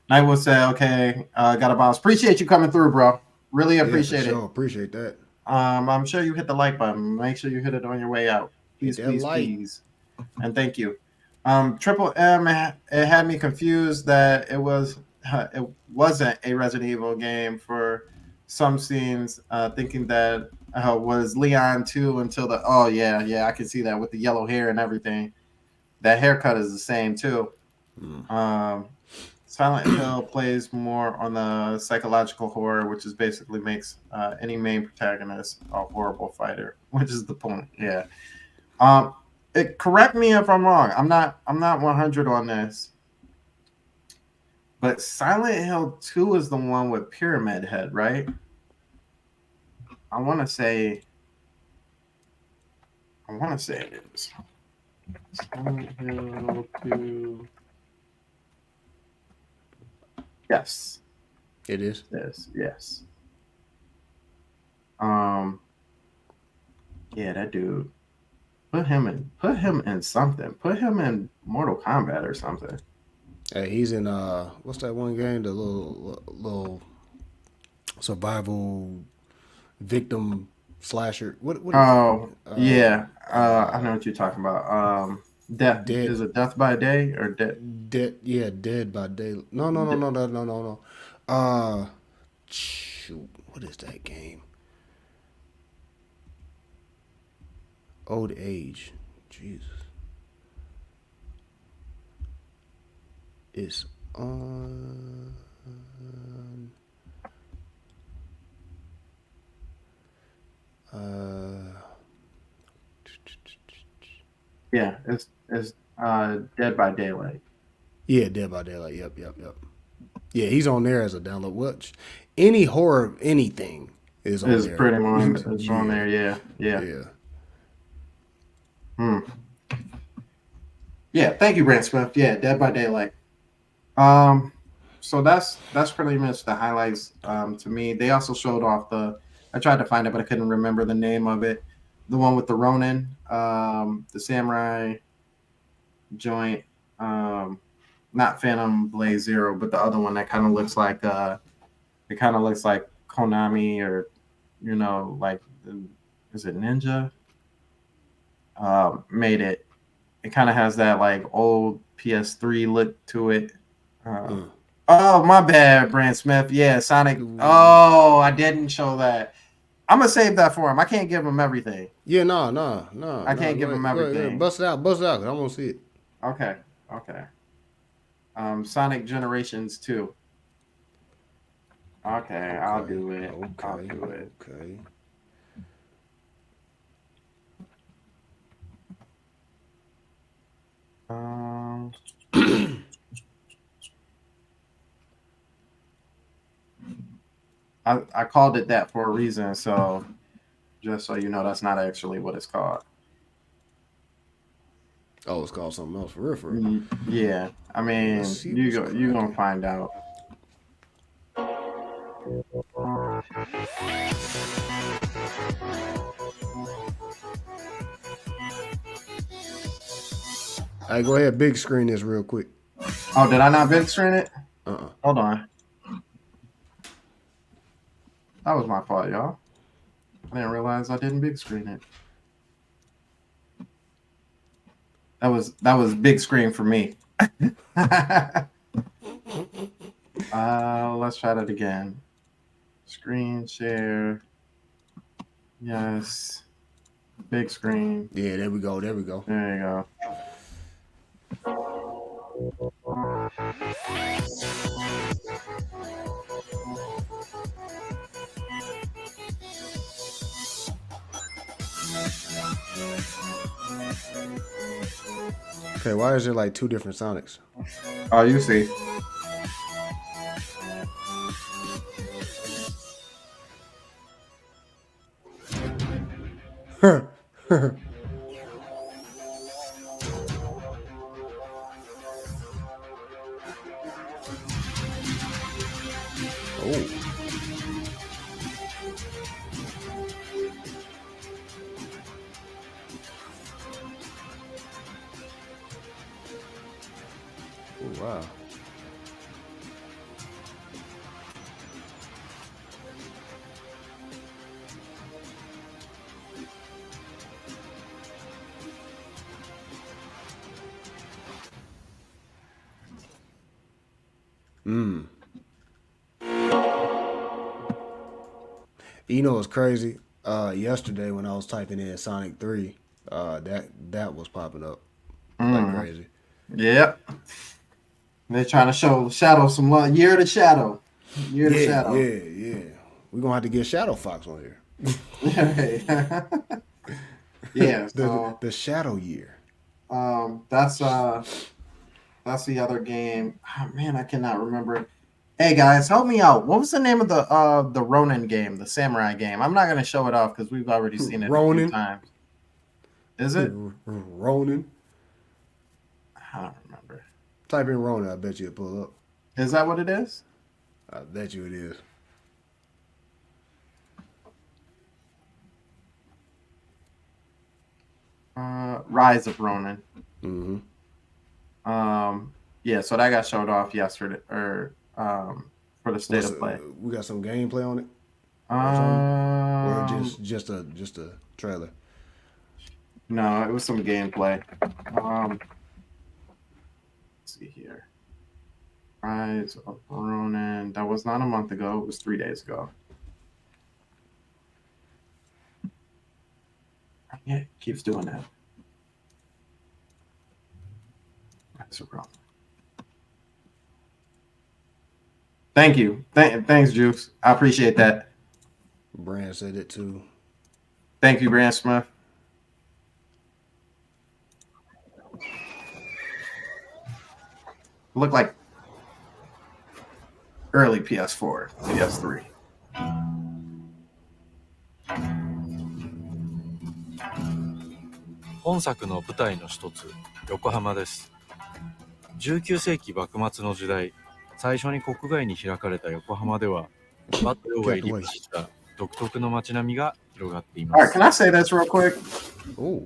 Night will say, okay, got a bounce. Appreciate you coming through, bro. Really appreciate it. Appreciate that. I'm sure you hit the like button. Make sure you hit it on your way out. Please. And thank you. Triple M, it had me confused that it wasn't a Resident Evil game for some scenes, thinking that was Leon 2 until I can see that with the yellow hair and everything. That haircut is the same too. Silent Hill plays more on the psychological horror, which is basically makes any main protagonist a horrible fighter, which is the point. Yeah. Correct me if I'm wrong. I'm not 100 on this. But Silent Hill 2 is the one with Pyramid Head, right? I want to say it is. Silent Hill 2. Yes. It is. Yes. Yeah, that dude. Put him in something. Put him in Mortal Kombat or something. Hey, he's in what's that one game? The little survival victim slasher. What? Oh, yeah. I know what you're talking about. Death Dead. is it Death by Day or Dead? Yeah, Dead by Day. No. Shoot, what is that game? Old Age. Jesus. It's on. Yeah, it's Dead by Daylight. Yeah, Dead by Daylight. Yep. Yeah, he's on there as a download. What? Any horror, anything is on there. Pretty much it's on there. Yeah. Yeah. Thank you, Brand Smith. Yeah, Dead by Daylight. So that's pretty much the highlights. To me, they also showed off I tried to find it, but I couldn't remember the name of it. The one with the Ronin, the samurai joint. Not Phantom Blaze Zero, but the other one that kind of looks like Konami, or like, is it Ninja? Made it. It kind of has that like old PS3 look to it. Oh, my bad, Brand Smith. Yeah, Sonic. Oh, I didn't show that. I'm gonna save that for him. I can't give him everything. Yeah, no. I can't give him everything. Bust it out, cause I want to see it. Okay. Sonic Generations 2. Okay, I'll do it. Okay. I called it that for a reason, so just so you know, that's not actually what it's called. Oh, it's called something else for real. Yeah, I mean, you're gonna find out. Hey, go ahead, big screen this real quick. Oh, did I not big screen it? Hold on. That was my fault, y'all. I didn't realize I didn't big screen it. That was big screen for me. Let's try that again. Screen share. Yes. Big screen. Yeah, there we go. There you go. Okay, why is there like two different Sonics? Oh, you see. Oh, wow. You know what's crazy? Yesterday when I was typing in Sonic 3, that was popping up like crazy. Yep. They're trying to show Shadow some love. Year to Shadow. Shadow. Yeah. We're gonna have to get Shadow Fox on here. Yeah. The Shadow Year. That's the other game. Oh, man, I cannot remember. Hey guys, help me out. What was the name of the Ronin game, the samurai game? I'm not gonna show it off because we've already seen it a few times. Is it Ronin? I don't remember. Type in Ronin, I bet you it'll pull up. Is that what it is? I bet you it is. Rise of Ronin. Yeah, so that got showed off yesterday, or for the state of play. We got some gameplay on it. Or just a trailer? No, it was some gameplay. Let's see here. Rise of Ronin. That was not a month ago. It was 3 days ago. Yeah, it keeps doing that. That's a problem. Thank you. Thanks, Juice. I appreciate that. Brand said it too. Thank you, Brand Smith. Look like early PS4, PS3. 本作の舞台の一つ、横浜です。19世紀幕末の時代、最初に国外に開かれた横浜では、バット用が入り混じった独特の街並みが広がっています。All right, can I say this real quick? Oh,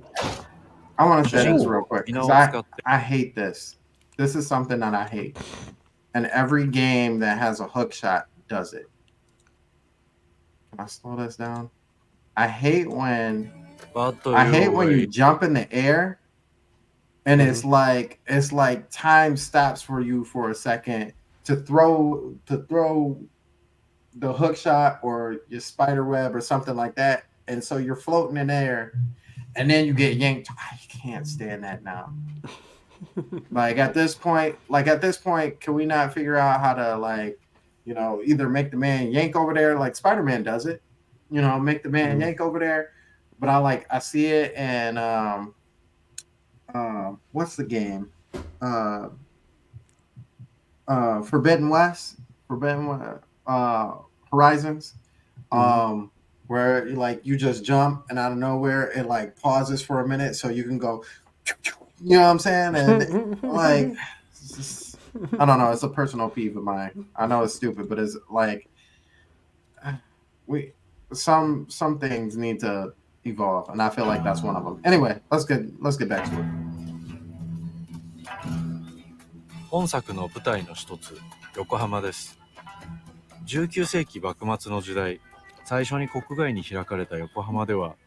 I want to say this real quick because I hate this. This is something that I hate, and every game that has a hook shot does it. Can I slow this down? I hate when you jump in the air and it's like time stops for you for a second to throw the hook shot or your spider web or something like that, and so you're floating in air and then you get yanked. I can't stand that now. Like at this point, can we not figure out how to either make the man yank over there like Spider-Man does it, make the man yank over there. But I see it and what's the game? Forbidden West, Horizons, where you just jump and out of nowhere it pauses for a minute so you can go, you know what I'm saying? And I don't know, it's a personal peeve of mine. I know it's stupid, but it's some things need to evolve, and I feel like that's one of them. Anyway, let's get back to it. 本作の舞台の一つ、横浜です。19世紀幕末の時代、最初に国外に開かれた横浜では、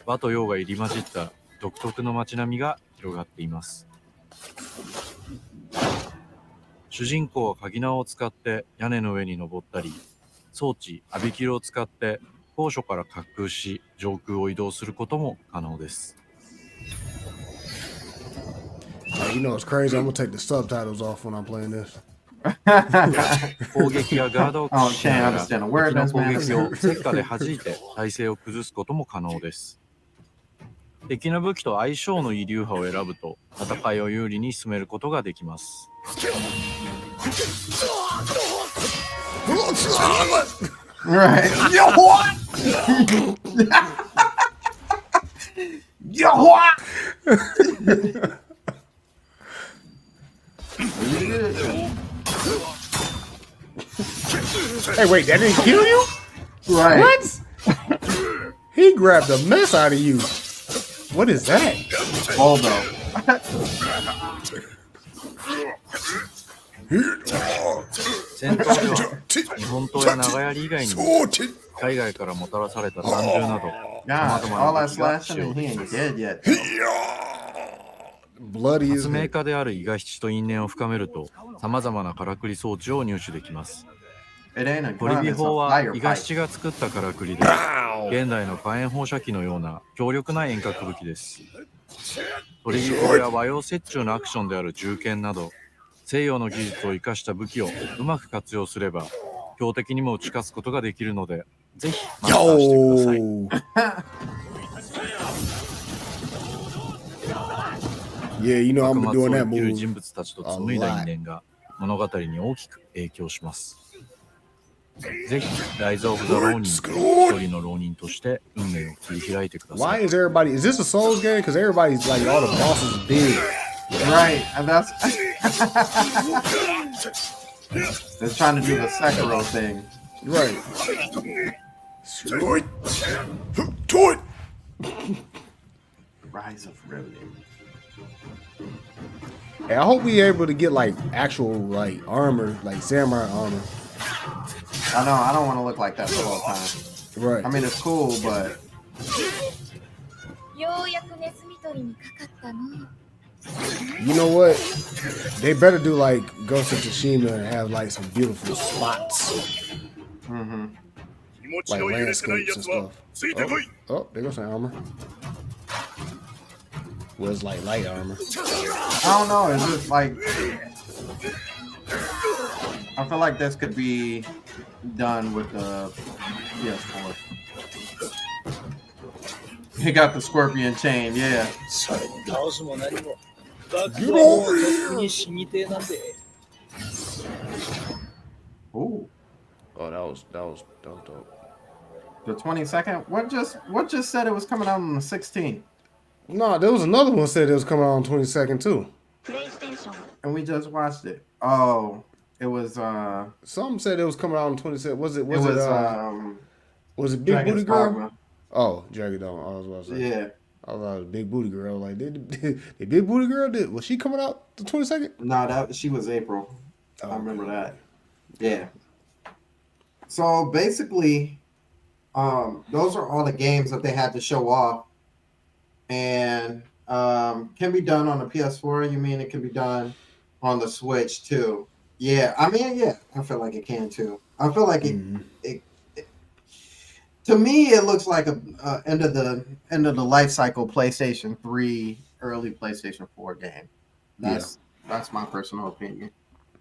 和と洋が入り混じった独特の街並みが広がっています。主人公は鍵縄を使って屋根の上に登ったり、装置アビキルを使って高所から滑空し上空を移動することも可能です。You know it's crazy. I'm gonna take the subtitles off when I'm playing this. 攻撃やガードを駆使しながら敵の攻撃を石化で弾いて体勢を崩すことも可能です。敵の武器と相性のいい流派を選ぶと戦いを有利に進めることができます。Right. Yo what? Yo what? Hey, wait, that didn't kill you? Right. What? He grabbed the mess out of you. What is that? Baldo. 戦闘では日本刀や長槍以外にも海外からもたらされた単銃など様々な武器が使用できます。発明家である伊賀七と因縁を深めると様々なからくり装置を入手できます。取火砲は伊賀七が作ったからくりで現代の火炎放射器のような強力な遠隔武器です。取火砲や和洋折衷のアクションである銃剣など西洋の技術を生かした武器をうまく活用すれば標的にも打ち勝つことができるのでぜひマスターしてください。Yeah, you know I'm doing that 幕末を生きる move 人物たちと紡いだ因縁が物語に大きく影響します。ぜひライズ・オブ・ザ・ローニン一人の浪人として運命を切り開いてください。 Why is everybody? Is this a Souls game? Because everybody's like all the bosses are big. Right, and that's they're trying to do the Sekiro thing. Right. Rise of Ronin. Hey, I hope we able to get like actual like armor, like samurai armor. I know. I don't want to look like that the whole time. Right. I mean, it's cool, but ようやくネズミ捕りにかかったの。 You know what? They better do like Ghost of Tsushima and have like some beautiful spots. Like landscapes and stuff. Oh, there goes some armor. Well, it's like light armor. I don't know. It's just like I feel like this could be done with the PS4. He got the scorpion chain, yeah. Ooh. Oh, that was dope. The 22nd? What just said it was coming out on the 16th? No, there was another one said it was coming out on 22nd too. And we just watched it. Oh, it was some said it was coming out on 22nd. Was it Big Dragon's Booty Girl? Dogma. Oh, Dragon Dogma. I was about to say. Yeah. I thought it was Big Booty Girl. Like, did Big Booty Girl was she coming out the 22nd? No, she was April. I remember that. Yeah. So basically, those are all the games that they had to show off, and can be done on the PS4. You mean it can be done on the Switch too? Yeah, I mean, yeah, I feel like it can too. I feel like it to me, it looks like a end of the life cycle PlayStation 3, early PlayStation 4 game. That's my personal opinion.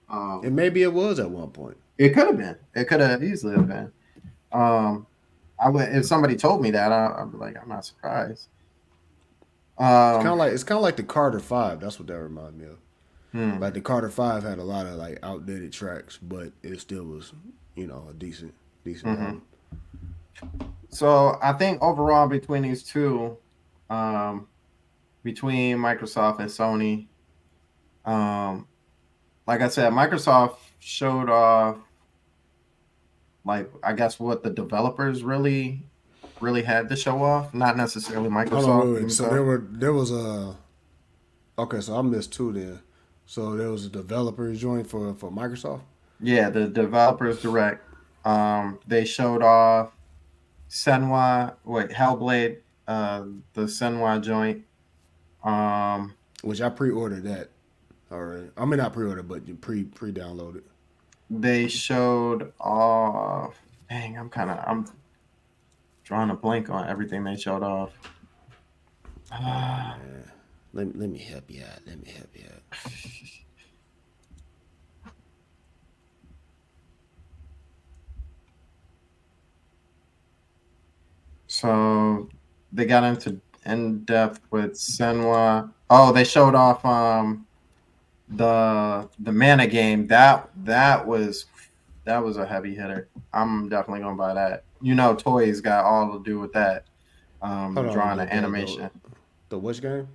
And maybe it was at one point. It could have been. It could have easily have been. I would if somebody told me that, I'd be like, I'm not surprised. It's kind of like the Carter 5. That's what that reminded me of. Like the Carter 5 had a lot of like outdated tracks, but it still was, a decent album. So I think overall between these two, between Microsoft and Sony, like I said, Microsoft showed off, like I guess what the developers really had to show off, not necessarily Microsoft. Wait. So there was a okay. So I missed two then. So there was a developers joint for Microsoft. Yeah, the developers direct. They showed off Hellblade, the Senwa joint. Which I pre-ordered that already. I mean, not pre-ordered, but you pre-downloaded. They showed off. Dang, I'm drawing a blank on everything they showed off. Let me help you out. So they got into in depth with Senwa. Oh, they showed off the mana game. That was a heavy hitter. I'm definitely gonna buy that. Toys got all to do with that. Drawing an animation. The which game?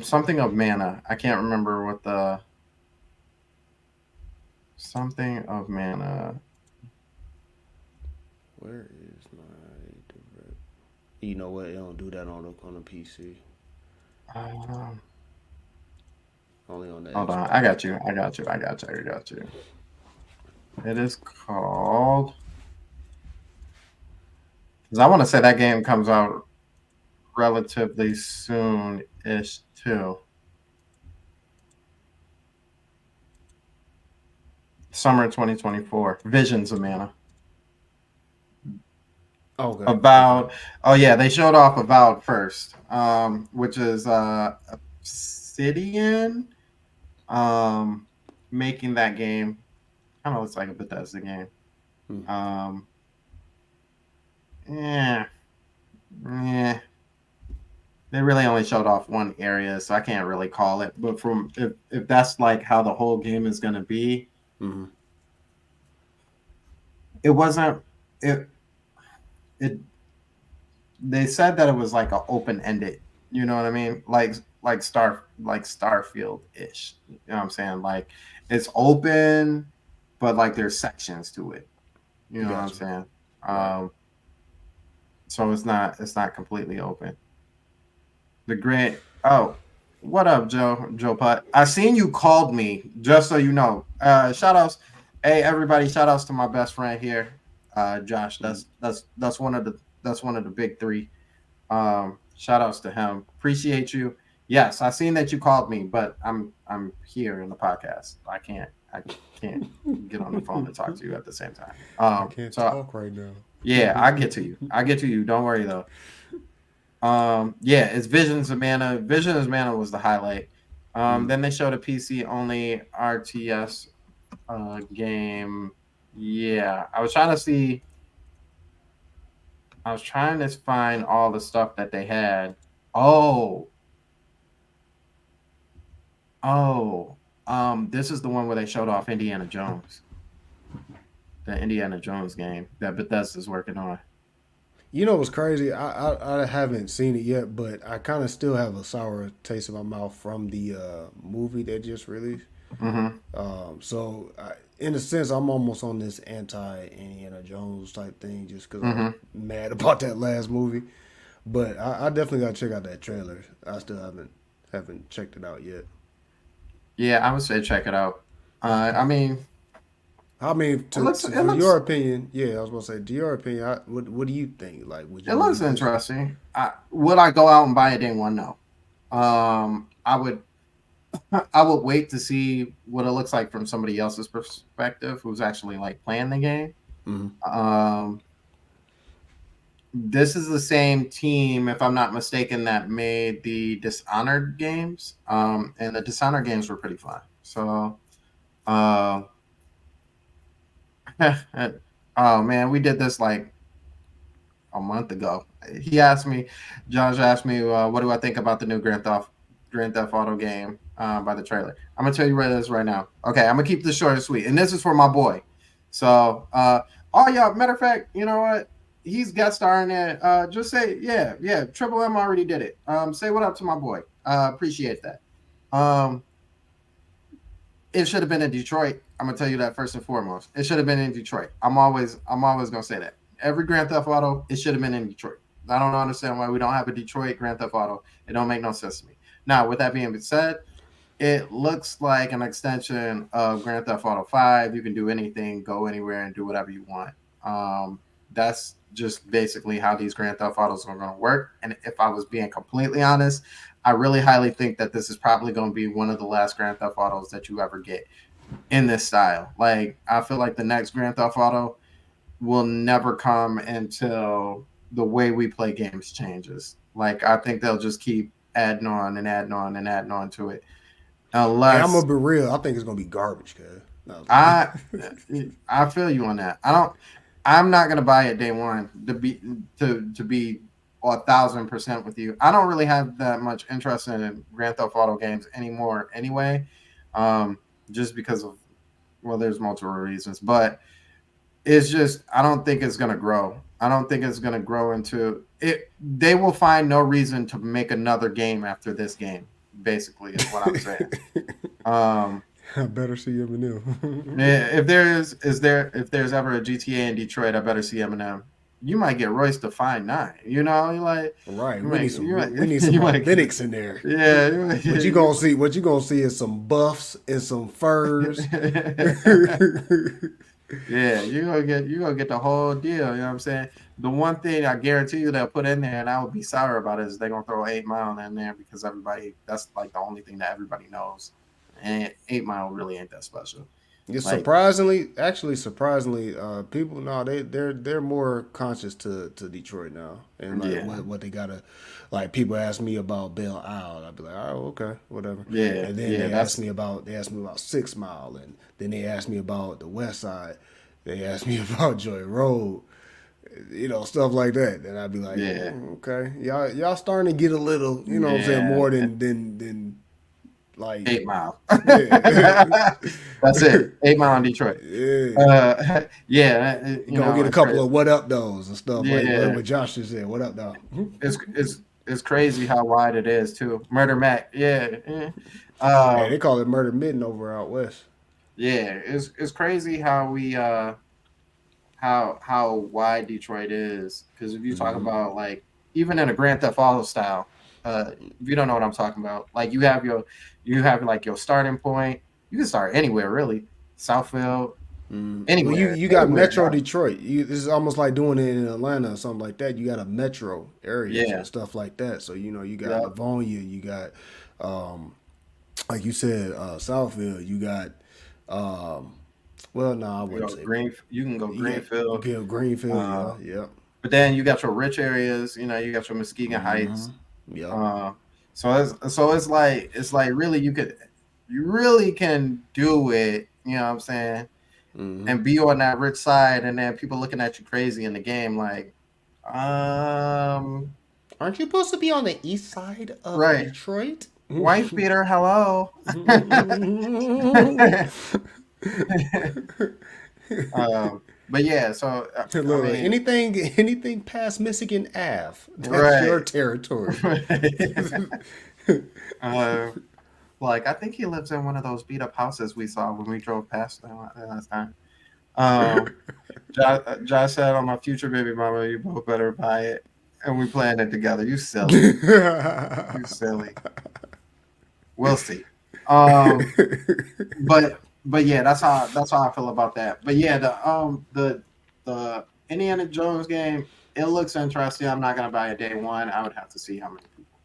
Something of mana. I can't remember what the something of mana. Where is my direct? You know what? They don't do that on the PC. Only on the. Hold on, I got you. It is called. Because I want to say that game comes out relatively soon-ish too. Summer 2024. Visions of Mana. Okay. They showed off Avowed first, which is Obsidian making that game. Kind of looks like a Bethesda game. They really only showed off one area, so I can't really call it. But if that's like how the whole game is going to be, it wasn't. They said that it was like an open-ended. You know what I mean? Like Starfield-ish. You know what I'm saying? Like it's open, but like there's sections to it. You know what I'm saying? So it's not completely open. The great what up, Joe Putt? I seen you called me, just so you know. Shout outs. Hey everybody, shout outs to my best friend here. Josh. That's one of the big three. Shout outs to him. Appreciate you. Yes, I seen that you called me, but I'm here in the podcast. I can't get on the phone and talk to you at the same time. I can't talk right now. Yeah, I get to you. Don't worry though. Yeah, it's Visions of Mana. Vision of Mana was the highlight. Then they showed a PC only RTS game. Yeah, I was trying to find all the stuff that they had. This is the one where they showed off Indiana Jones. The Indiana Jones game that Bethesda's working on. You know what's crazy? I haven't seen it yet, but I kind of still have a sour taste in my mouth from the movie they just released. So in a sense, I'm almost on this anti-Indiana Jones type thing just because I'm mad about that last movie. But I definitely got to check out that trailer. I still haven't checked it out yet. Yeah, I would say check it out. I mean, your opinion, yeah, I was gonna say, to your opinion, what do you think? Like, it looks interesting. Would I go out and buy it day one? No. I would wait to see what it looks like from somebody else's perspective, who's actually like playing the game. This is the same team, if I'm not mistaken, that made the Dishonored games, and the Dishonored games were pretty fun. So, oh man, we did this like a month ago. Josh asked me, what do I think about the new Grand Theft Auto game by the trailer. I'm gonna tell you what it is right now. Okay, I'm gonna keep this short and sweet, and this is for my boy. So, y'all. Matter of fact, you know what? He's guest starring it. Just say, yeah. Triple M already did it. Say what up to my boy. Appreciate that. It should have been in Detroit. I'm gonna tell you that first and foremost. It should have been in Detroit. I'm always gonna say that. Every Grand Theft Auto, it should have been in Detroit. I don't understand why we don't have a Detroit Grand Theft Auto. It don't make no sense to me. Now, with that being said, it looks like an extension of Grand Theft Auto 5. You can do anything, go anywhere, and do whatever you want. That's just basically how these Grand Theft Autos are going to work. And if I was being completely honest, I really highly think that this is probably going to be one of the last Grand Theft Autos that you ever get in this style. Like, I feel like the next Grand Theft Auto will never come until the way we play games changes. Like, I think they'll just keep adding on and adding on and adding on to it. Unless, I'm gonna be real, I think it's gonna be garbage, cuz. I feel you on that. I'm not gonna buy it day one to be 1,000% with you. I don't really have that much interest in Grand Theft Auto games anymore anyway. Just because of, well, there's multiple reasons, but it's just, I don't think it's gonna grow. I don't think it's gonna grow into it. They will find no reason to make another game after this game. Basically, is what I'm saying. I better see Eminem. If there's ever a GTA in Detroit, I better see Eminem. You might get Royce to Find 9. You know, you're like, right. We need some Linux in there. Yeah. What you gonna see is some buffs and some furs. Yeah, you're gonna get the whole deal. You know what I'm saying? The one thing I guarantee you they'll put in there, and I would be sour about it, is they're gonna throw 8 Mile in there because that's like the only thing that everybody knows. And 8 Mile really ain't that special. Yeah, surprisingly, people they're more conscious to Detroit now, and like what they gotta, like, people ask me about Belle Isle, I'd be like, oh, okay, whatever. Yeah, and then they ask me about 6 Mile, and then they ask me about the West Side, they ask me about Joy Road, stuff like that. And I'd be like, okay, y'all starting to get a little, what I'm saying, more than like 8 Mile. That's it. 8 Mile in Detroit. Yeah. You gonna get a couple of what up those and stuff like what Josh just said. What up though? It's crazy how wide it is too. Murder Mac. Yeah. They call it Murder Midden over out west. Yeah, it's crazy how we how wide Detroit is, because if you talk about, like, even in a Grand Theft Auto style, if you don't know what I'm talking about, like, you have like your starting point. You can start anywhere really. Southfield, Well, Anywhere, you got anywhere. Metro Detroit. This is almost like doing it in Atlanta or something like that. You got a metro areas Yeah. and stuff like that. So you got Yep. Livonia, you got like you said, Southfield, you got well, no, I wouldn't say You can go you got Greenfield. Greenfield, yeah. But then you got your rich areas. You got your Muskegon Heights. Yeah. So it's like really you really can do it. You know what I'm saying? And be on that rich side, and then people looking at you crazy in the game, like, aren't you supposed to be on the east side of right. Detroit? Wife beater, hello. But yeah, so anything past Michigan Ave, that's your territory. Like I think he lives in one of those beat up houses we saw when we drove past them last time. Josh said, "On my future baby mama, you both better buy it, and we planned it together." You silly, you silly. We'll see. But yeah, that's how I feel about that. But yeah, the Indiana Jones game, it looks interesting. I'm not gonna buy it day one. I would have to see how many people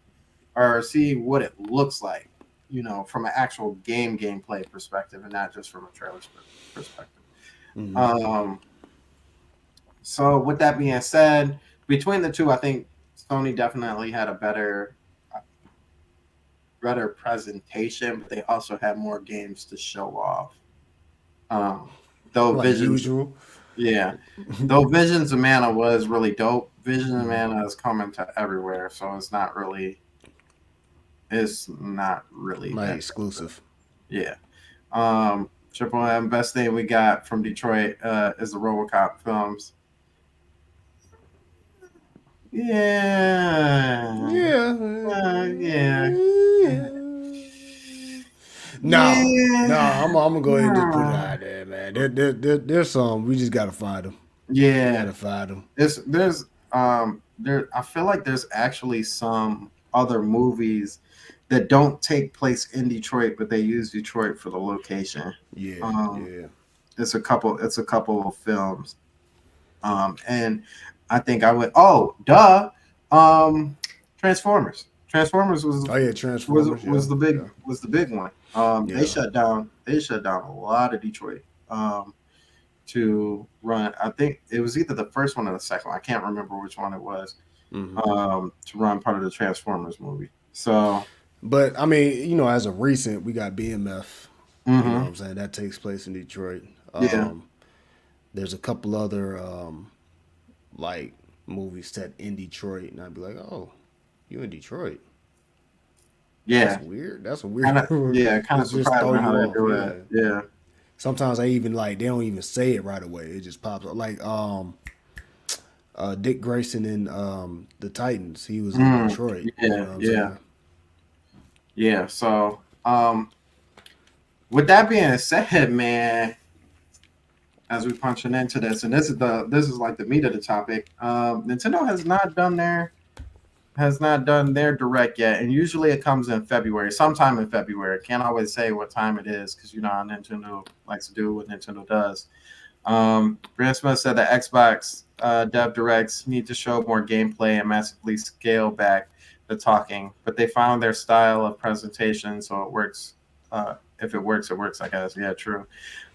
or see what it looks like, from an actual gameplay perspective, and not just from a trailer perspective. So with that being said, between the two, I think Sony definitely had a better presentation, but they also had more games to show off. Though like usual. Yeah. Though Visions of Mana was really dope. Visions of Mana is coming to everywhere, so it's not really like exclusive. Yeah. Triple M, best thing we got from Detroit is the RoboCop films. Yeah. No, I'm gonna go ahead and just put it out there, man. There's some we just gotta find them. Yeah, we gotta find them. There's I feel like there's actually some other movies that don't take place in Detroit, but they use Detroit for the location. Yeah. It's a couple of films. And I think I would. Oh, duh. Transformers. Transformers was. Oh yeah, Transformers was the big one. They shut down a lot of Detroit. To run, I think it was either the first one or the second one. I can't remember which one it was. To run part of the Transformers movie. So, but I mean, as of recent, we got BMF. You know what I'm saying? That takes place in Detroit. There's a couple other like movies set in Detroit, and I'd be like, oh, you in Detroit? Yeah, that's weird. That's a weird. Kind of surprising how they do it. Yeah. Sometimes they even they don't even say it right away. It just pops up. Like Dick Grayson in the Titans. He was in Detroit. Yeah. So with that being said, man, as we punching into this, and this is like the meat of the topic. Nintendo has not done their direct yet, and usually it comes in February, sometime in February. Can't always say what time it is because how Nintendo likes to do what Nintendo does. Brand Smith said that Xbox dev directs need to show more gameplay and massively scale back the talking, but they found their style of presentation, so it works. If it works, it works, I guess. Yeah, true.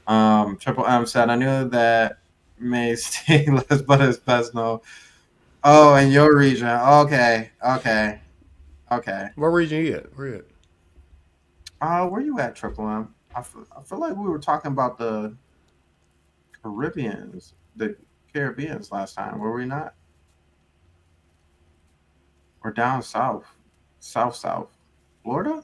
Triple M said, I knew that may stay less, but it's best known. Oh, in your region. Okay. What region you at? Where you at? Where you at, Triple M? I feel like we were talking about the Caribbeans last time, were we not? Or down south, Florida?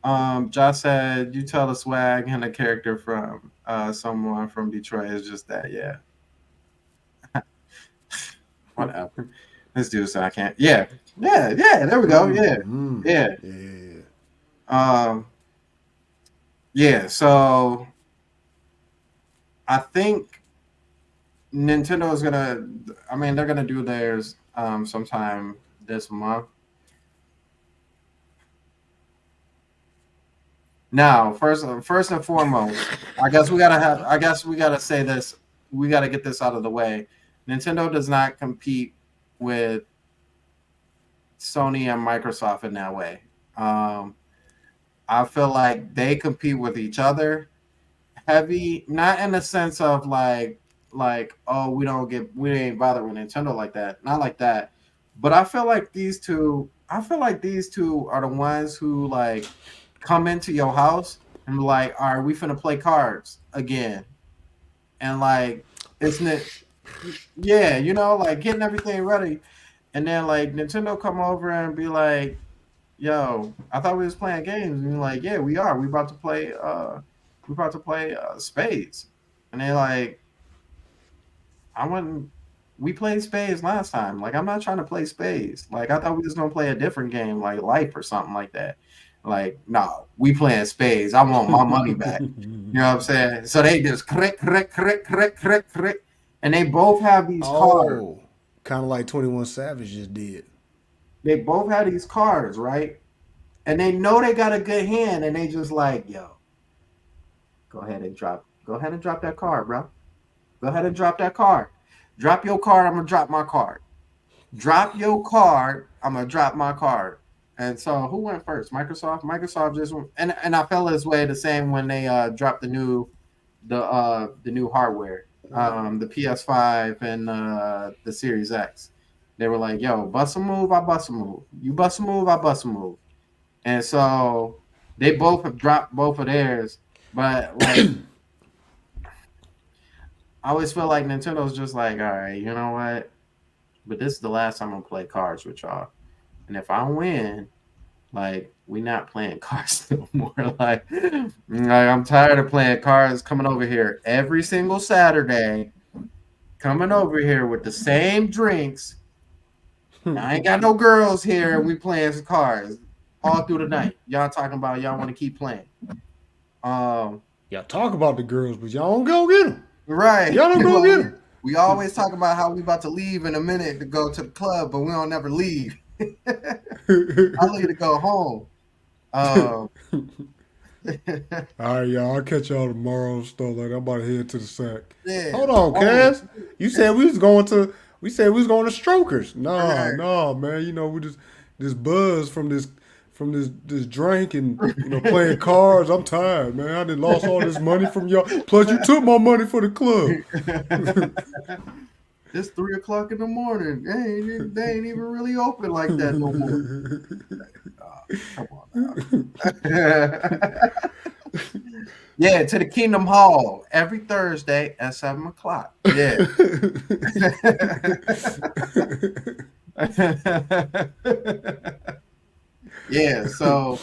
Josh said, you tell the swag and the character from someone from Detroit is just that, yeah. Whatever. This dude said I can't. Yeah. There we go. Yeah. So I think Nintendo is gonna. I mean, they're gonna do theirs sometime this month. Now, first and foremost, I guess we gotta say this. We gotta get this out of the way. Nintendo does not compete with Sony and Microsoft in that way. Um, I feel like they compete with each other heavy, not in the sense of like oh we ain't bothered with Nintendo like that, not like that. But I feel like these two are the ones who like come into your house and be like, all right, we finna play cards again, and like isn't it? Yeah, like getting everything ready, and then like Nintendo come over and be like, yo, I thought we was playing games. And you're like, yeah, we are. We about to play spades. And they're like, I wouldn't we played spades last time. Like, I'm not trying to play spades. Like, I thought we was gonna play a different game, like life or something like that. Like, no, we playing spades. I want my money back. You know what I'm saying? So they just crick, crick, crick, crick, crick, crick. And they both have these cards. Kind of like 21 Savage just did. They both have these cards, right? And they know they got a good hand, and they just like, yo, go ahead and drop that card, bro. Go ahead and drop that card. Drop your card, I'm gonna drop my card. Drop your card, I'm gonna drop my card. And so who went first? Microsoft? Microsoft just went, and I felt this way the same when they dropped the new hardware. The PS5 and the Series X. They were like, yo, bust a move, I bust a move. You bust a move, I bust a move. And so they both have dropped both of theirs. But like I always feel like Nintendo's just like, all right, you know what? But this is the last time I'm gonna play cards with y'all. And if I win, like we not playing cards no more. Like I'm tired of playing cards, coming over here every single Saturday, coming over here with the same drinks. I ain't got no girls here. We playing some cards all through the night. Y'all talking about y'all want to keep playing. Y'all talk about the girls, but y'all don't go get them. Right. Y'all don't go get them. We always talk about how we about to leave in a minute to go to the club, but we don't never leave. I leave to go home. All right, y'all. I'll catch y'all tomorrow and stuff like that. I'm about to head to the sack. Yeah. Hold on, Cass. You said we was going to Strokers. No, man. You know, we just buzz from this drink and playing cards. I'm tired, man. I done lost all this money from y'all. Plus, you took my money for the club. It's 3:00 in the morning. They ain't even really open like that no more. Come on now. Yeah, to the Kingdom Hall every Thursday at 7:00. Yeah. Yeah. So,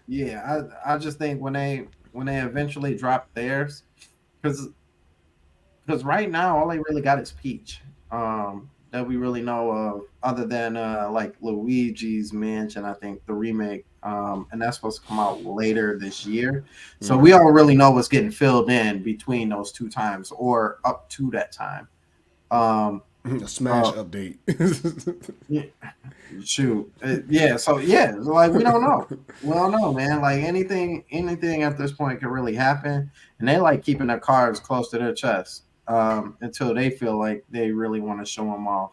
yeah, I just think when they eventually drop theirs, because right now all they really got is Peach. That we really know of, other than like Luigi's Mansion, I think the remake, and that's supposed to come out later this year. So we don't really know what's getting filled in between those two times or up to that time. A Smash update. Shoot, yeah. So yeah, like we don't know, man. Like anything at this point could really happen, and they like keeping their cards close to their chest. Until they feel like they really want to show them off.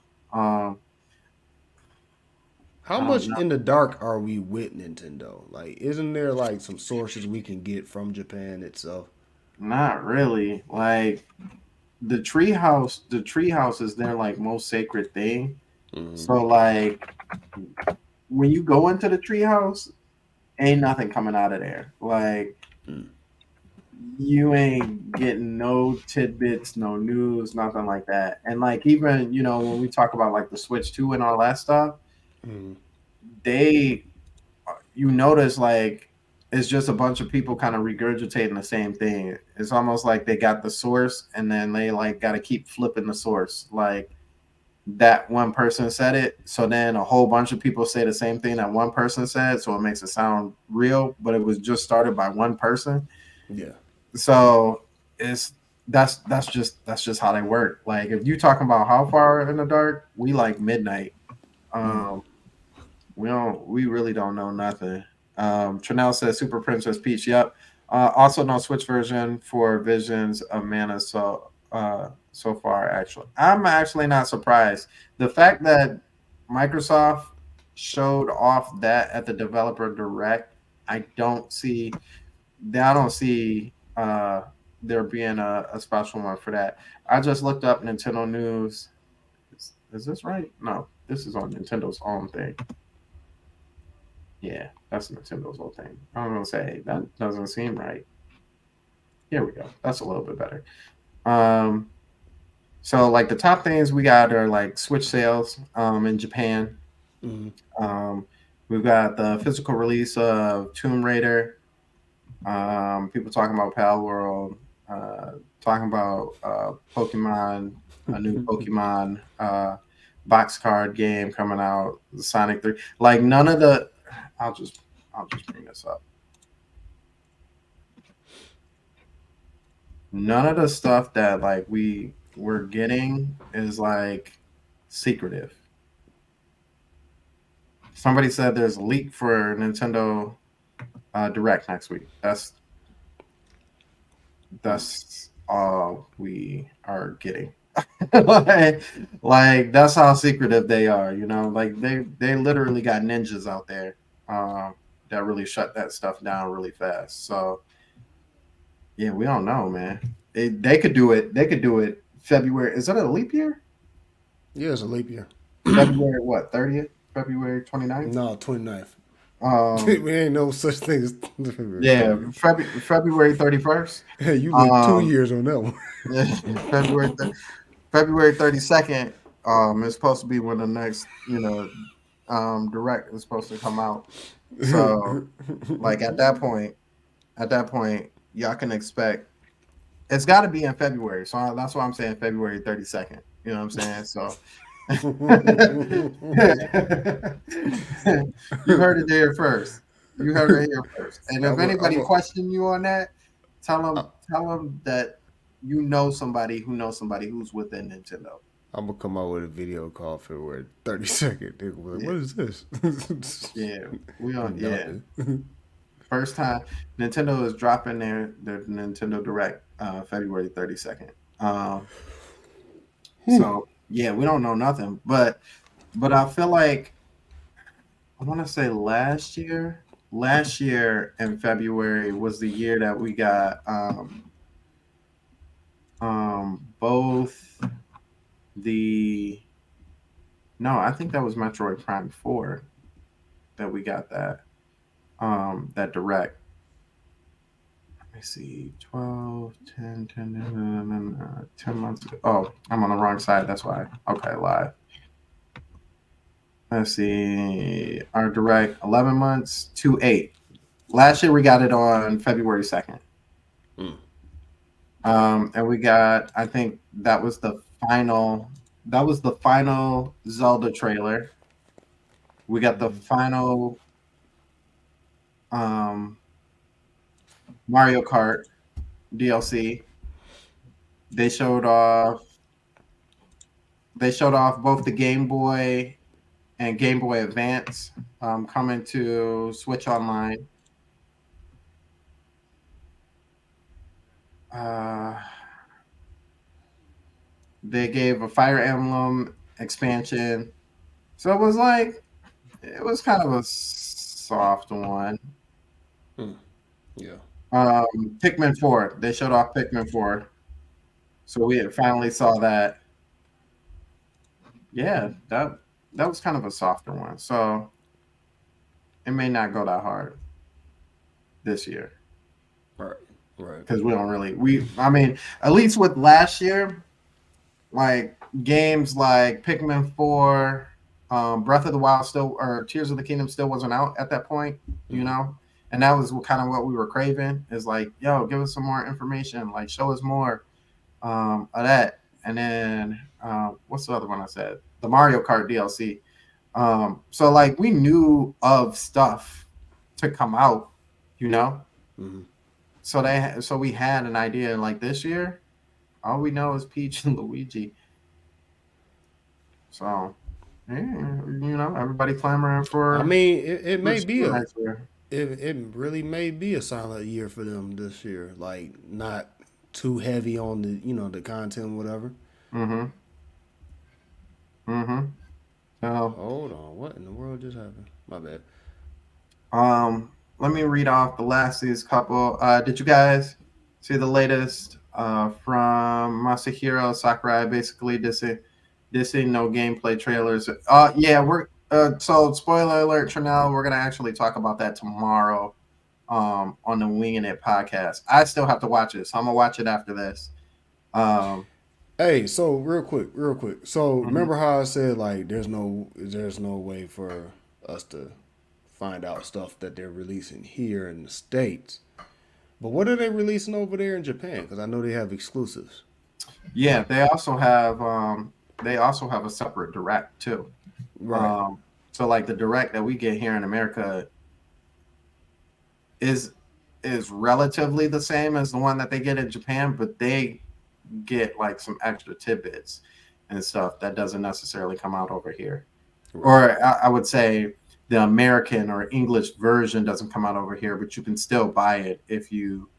How much in the dark are we with Nintendo? Like, isn't there like some sources we can get from Japan itself? Not really. Like the treehouse is their like most sacred thing. Mm-hmm. So like when you go into the treehouse, ain't nothing coming out of there. Like you ain't getting no tidbits, no news, nothing like that. And like even when we talk about like the Switch 2 and all that stuff, you notice like it's just a bunch of people kind of regurgitating the same thing. It's almost like they got the source and then they like got to keep flipping the source. Like that one person said it, so then a whole bunch of people say the same thing that one person said, so it makes it sound real, but it was just started by one person. Yeah. So that's just how they work. Like if you talking about how far in the dark, we like midnight. We really don't know nothing. Trinell says Super Princess Peach. Yep. Also, no Switch version for Visions of Mana. So far, actually, I'm actually not surprised. The fact that Microsoft showed off that at the developer direct, I don't see. I don't see there being a special one for that. I just looked up Nintendo news. Is this right? No, this is on Nintendo's own thing. Yeah, that's Nintendo's whole thing. I was gonna say that doesn't seem right. Here we go. That's a little bit better. Um, so like the top things we got are like Switch sales in Japan. We've got the physical release of Tomb Raider. People talking about Pal World. Talking about Pokemon, a new Pokemon box card game coming out. The Sonic 3. Like none of the. I'll just bring this up. None of the stuff that like we're getting is like secretive. Somebody said there's a leak for Nintendo Direct next week. That's all we are getting. like that's how secretive they are, you know. Like they literally got ninjas out there that really shut that stuff down really fast. So yeah, we don't know, man. They could do it. They could do it February. Is that a leap year? Yeah, it's a leap year. February what? 30th? February 29th? No, 29th. We ain't no such thing as yeah, February 31st. Hey, you look 2 years on that one. February 32nd is supposed to be when the next, direct is supposed to come out. So like at that point, y'all can expect it's got to be in February. So that's why I'm saying February 32nd. You know what I'm saying? So you heard it there first. You heard it here first. And if anybody question you on that, tell them that you know somebody who knows somebody who's within Nintendo. I'm gonna come out with a video call February 32nd. They're gonna be like, what is this? Yeah, we on. Yeah, first time Nintendo is dropping their Nintendo Direct February 32nd. So yeah, we don't know nothing, but I feel like I want to say last year in February was the year that we got both I think that was Metroid Prime 4 that we got that direct. Let me see, 12, 10, 10 months ago. Oh, I'm on the wrong side. That's why. Okay, live. Let's see. Our direct 11 months to 8. Last year we got it on February 2nd. And we got, I think that was the final Zelda trailer. We got the final Mario Kart DLC. They showed off both the Game Boy and Game Boy Advance coming to Switch Online. They gave a Fire Emblem expansion. So it was kind of a soft one. Yeah. Pikmin 4. They showed off Pikmin 4. So we finally saw that. Yeah, that was kind of a softer one. So it may not go that hard this year. Right. Because we don't really at least with last year, like games like Pikmin 4, Breath of the Wild or Tears of the Kingdom still wasn't out at that point, you know? And that was kind of what we were craving is like, yo, give us some more information, like show us more of that. And then what's the other one I said? The Mario Kart DLC. So like we knew of stuff to come out, you know? Mm-hmm. So we had an idea. Like this year, all we know is Peach and Luigi. So, yeah, everybody clamoring for. I mean, it may be next year. it really may be a silent year for them this year. Like not too heavy on the content, whatever. Mm-hmm. Mm-hmm. So Hold on, what in the world just happened? My bad. let me read off the last these couple. Did you guys see the latest from Masahiro Sakurai? Basically, dissing no gameplay trailers. Yeah, we're so spoiler alert, Chanel. We're gonna actually talk about that tomorrow on the Winging It podcast. I still have to watch it, so I'm gonna watch it after this. Hey, so real quick. So Mhm. remember how I said like there's no way for us to find out stuff that they're releasing here in the States. But what are they releasing over there in Japan? Because I know they have exclusives. Yeah, they also have a separate direct too. Right. So like the direct that we get here in America is relatively the same as the one that they get in Japan, but they get like some extra tidbits and stuff that doesn't necessarily come out over here. Right. Or I would say the American or English version doesn't come out over here, but you can still buy it if you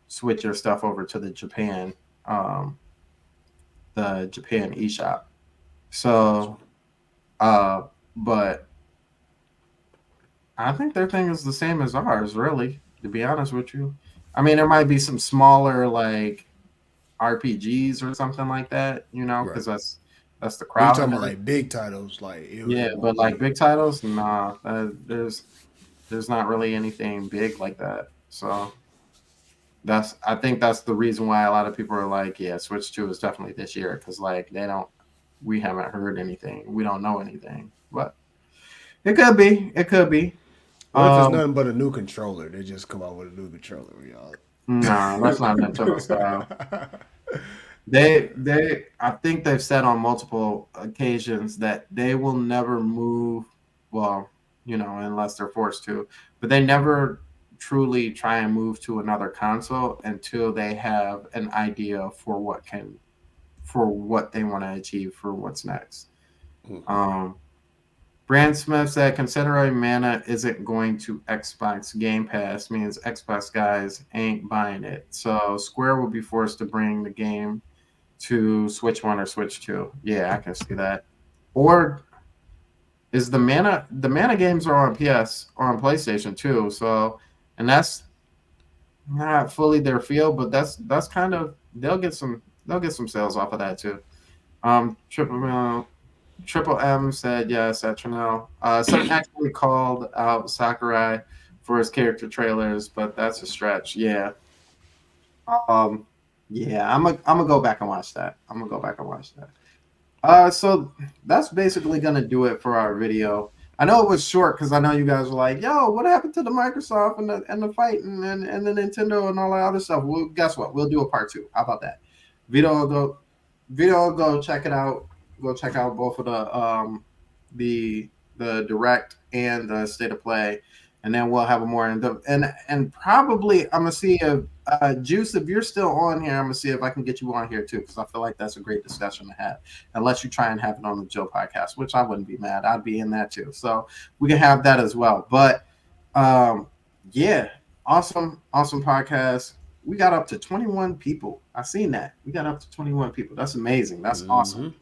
switch your stuff over to the Japan eShop. So, but I think their thing is the same as ours, really, to be honest with you. I mean, there might be some smaller like RPGs or something like that, because that's the Are you crowd. talking about like big titles? Like Yeah, it but won't like be. big titles, nah, there's not really anything big like that. So I think that's the reason why a lot of people are like, yeah, Switch 2 is definitely this year because like we haven't heard anything, we don't know anything, but it could be, What if it's nothing but a new controller? They just come out with a new controller, y'all. Nah, that's not Nintendo style. I think they've said on multiple occasions that they will never move, well, unless they're forced to, but they never truly try and move to another console until they have an idea for what they want to achieve for what's next. Brand Smith said, considering Mana isn't going to Xbox Game Pass means Xbox guys ain't buying it. So Square will be forced to bring the game to Switch 1 or Switch 2. Yeah, I can see that. Or is the Mana games are on PS or on PlayStation too. So, and that's not fully their field, but that's kind of they'll get some sales off of that too. Triple M said yes at Chanel. Some actually called out Sakurai for his character trailers, but that's a stretch. Yeah. Yeah, I'm gonna go back and watch that. So that's basically gonna do it for our video. I know it was short because I know you guys were like, "Yo, what happened to the Microsoft and the fight and the Nintendo and all that other stuff?" Well, guess what? We'll do a part 2. How about that? Go check it out. Go check out both of the direct and the state of play, and then we'll have a more and probably I'm gonna see if Juice, if you're still on here, I'm gonna see if I can get you on here too, because I feel like that's a great discussion to have. Unless you try and have it on the Joe podcast, which I wouldn't be mad. I'd be in that too. So we can have that as well. But yeah, awesome podcast. We got up to 21 people. I seen that. We got up to 21 people. That's amazing. That's awesome.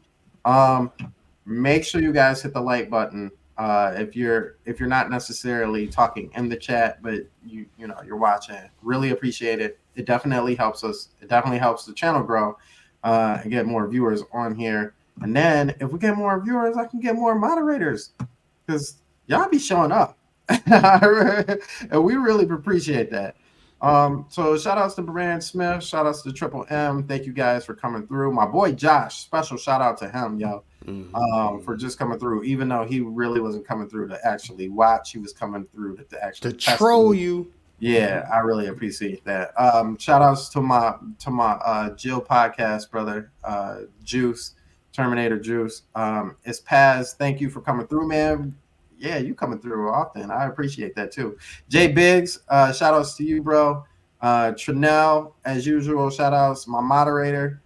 Make sure you guys hit the like button. If you're not necessarily talking in the chat, but you're watching, really appreciate it. It definitely helps us. It definitely helps the channel grow and get more viewers on here. And then if we get more viewers, I can get more moderators because y'all be showing up, and we really appreciate that. So shout outs to Brand Smith, shout outs to Triple M. Thank you guys for coming through. My boy Josh, special shout out to him, yo. For just coming through, even though he really wasn't coming through to actually watch, he was coming through to actually troll you. Yeah, I really appreciate that. Shout outs to my Jill podcast brother, Juice, Terminator Juice. It's Paz. Thank you for coming through, man. Yeah, you coming through often. I appreciate that too. Jay Biggs, shout outs to you, bro. Trinell, as usual, shout outs, my moderator.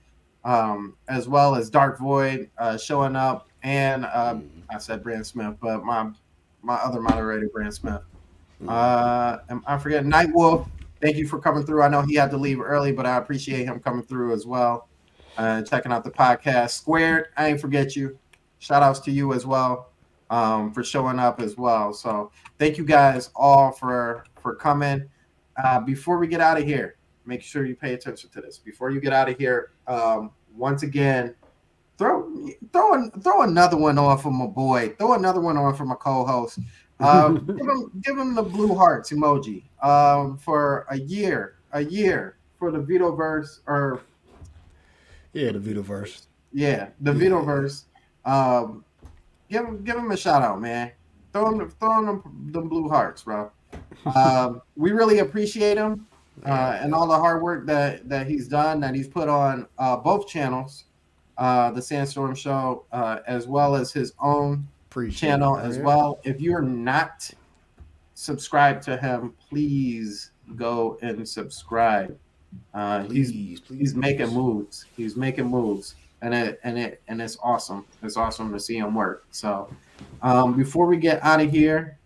As well as Dark Void showing up, and I said Brand Smith, but my other moderator, Brand Smith. I forget Night Wolf. Thank you for coming through. I know he had to leave early, but I appreciate him coming through as well. Checking out the podcast. Squared, I ain't forget you. Shout outs to you as well for showing up as well. So thank you guys all for coming. Before we get out of here, make sure you pay attention to this. Before you get out of here, once again, throw another one on for my boy. Throw another one on for my co-host. Give him the blue hearts emoji for a year for the Vitoverse or the Vitoverse. Yeah, the Vitoverse. Give him a shout out, man. Throw him the blue hearts, bro. We really appreciate him and all the hard work that he's done, that he's put on both channels, the Sandstorm Show, as well as his own channel as well. If you're not subscribed to him, please go and subscribe. He's making moves. He's making moves, and it's awesome. It's awesome to see him work. So, before we get out of here,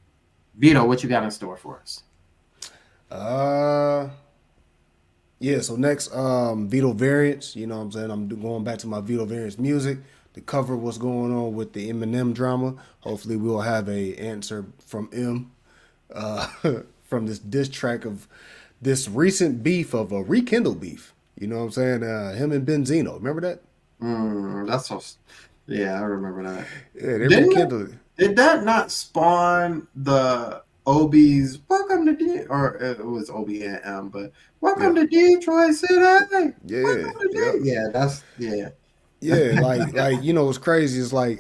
Vito, what you got in store for us? So next, Vito Variants. You know what I'm saying? I'm going back to my Vito Variants music to cover what's going on with the Eminem drama. Hopefully we'll have a answer from M from this diss track of this recent beef of a rekindled beef. You know what I'm saying? Him and Benzino. Remember that? That's so. Yeah, I remember that. Yeah, they rekindled it. Did that not spawn the Obi's Welcome to D, or it was Obi and M, but Welcome to Detroit City. Yeah, that's Yeah, like you know what's crazy is like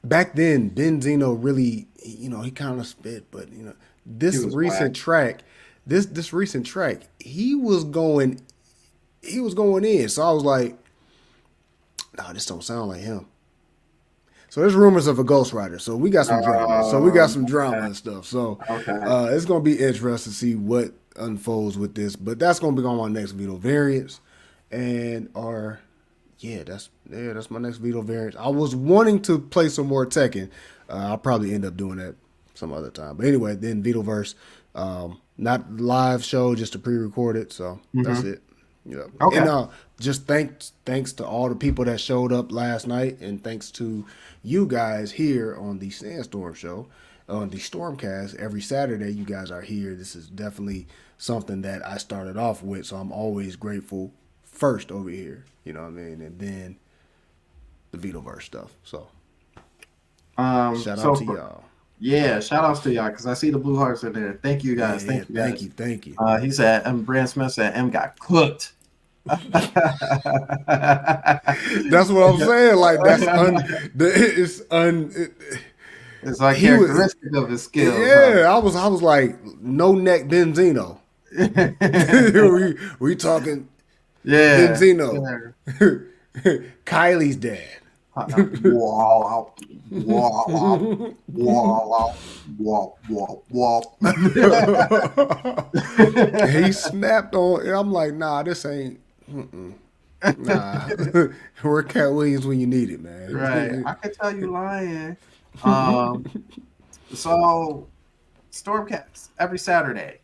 back then Benzino really, you know, he kind of spit, but you know this recent track, this recent track, he was going in. So I was like, nah, this don't sound like him. So there's rumors of a ghostwriter. So we got some drama. And stuff. So it's gonna be interesting to see what unfolds with this. But that's gonna be on my next Vito Variants. And that's my next Vito Variants. I was wanting to play some more Tekken. I'll probably end up doing that some other time. But anyway, then Vitoverse, not live show, just a pre-recorded. So that's it. Yeah. Okay. And just thanks to all the people that showed up last night, and thanks to you guys here on the Sandstorm Show, on the Stormcast. Every Saturday, you guys are here. This is definitely something that I started off with, so I'm always grateful first over here. You know what I mean? And then the Vitoverse stuff. So shout out to y'all. Yeah, shout outs to y'all because I see the blue hearts in there. Thank you guys. Thank you. He said, Brand Smith said, M got cooked. That's what I'm saying. Like it's like characteristic of his skill. Yeah, I was like no neck Benzino. we talking Benzino. Yeah. Kylie's dad. He snapped on, and I'm like, nah, this ain't. Nah, we're Cat Williams when you need it, man. Right, I can tell you lying. So Stormcast every Saturday,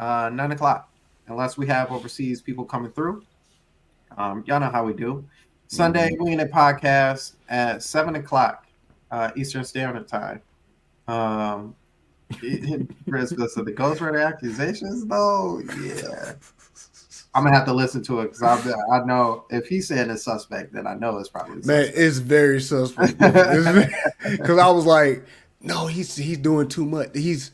9:00, unless we have overseas people coming through. Y'all know how we do. Sunday, Winging It Podcast at 7:00 Eastern Standard Time. Chris said the ghostwriter accusations, though. Yeah, I'm gonna have to listen to it because I know if he's saying it's suspect, then I know it's probably suspect. Man, it's very suspect. Because I was like, no, he's doing too much. He's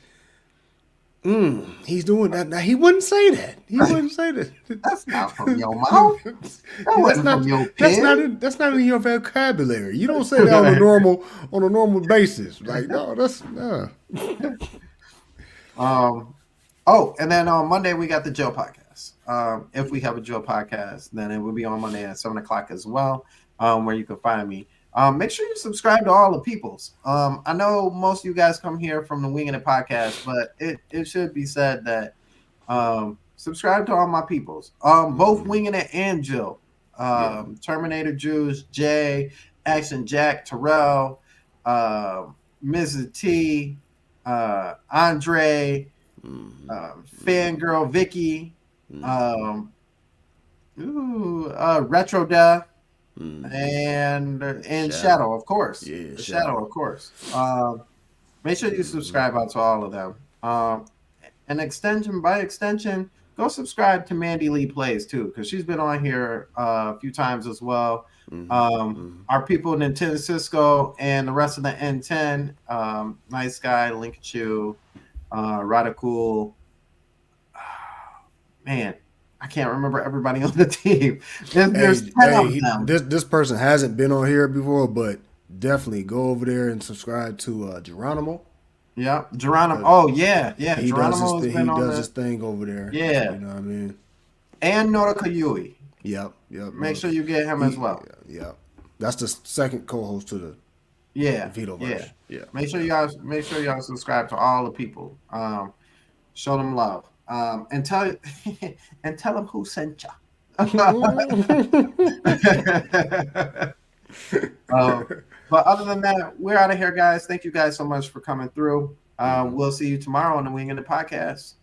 doing that. Now he wouldn't say that. He wouldn't say that. That's not from your mouth. That's not from your pen. That's not in your vocabulary. You don't say that on a normal basis. Like, no, that's no. And then on Monday we got the Joe podcast. If we have a Joe podcast, then it will be on Monday at 7:00 as well, where you can find me. Make sure you subscribe to all the peoples. I know most of you guys come here from the Winging It podcast, but it should be said that subscribe to all my peoples. Both Winging It and Jill. Terminator Juice, Jay, Action Jack, Terrell, Mrs. T, Andre, Fangirl Vicky, Retro Death, and Shadow, of course. Yeah, Shadow, of course. Make sure you subscribe out to all of them. And by extension, go subscribe to Mandy Lee Plays too, because she's been on here a few times as well. Our people, Nintendo Cisco, and the rest of the N10, Nice Guy, Linkachu, Radicool. Man, I can't remember everybody on the team. There's 10 of them. This person hasn't been on here before, but definitely go over there and subscribe to Geronimo. Yeah, Geronimo. Oh yeah. He does his thing over there. Yeah, you know what I mean. And Norika Yui. Yep. Make sure you get him as well. Yeah, that's the second co-host to the Vitoverse. Yeah. Make sure y'all subscribe to all the people. Show them love. And tell them who sent you. But other than that, we're out of here, guys. Thank you guys so much for coming through. We'll see you tomorrow on the Wing and the Podcast.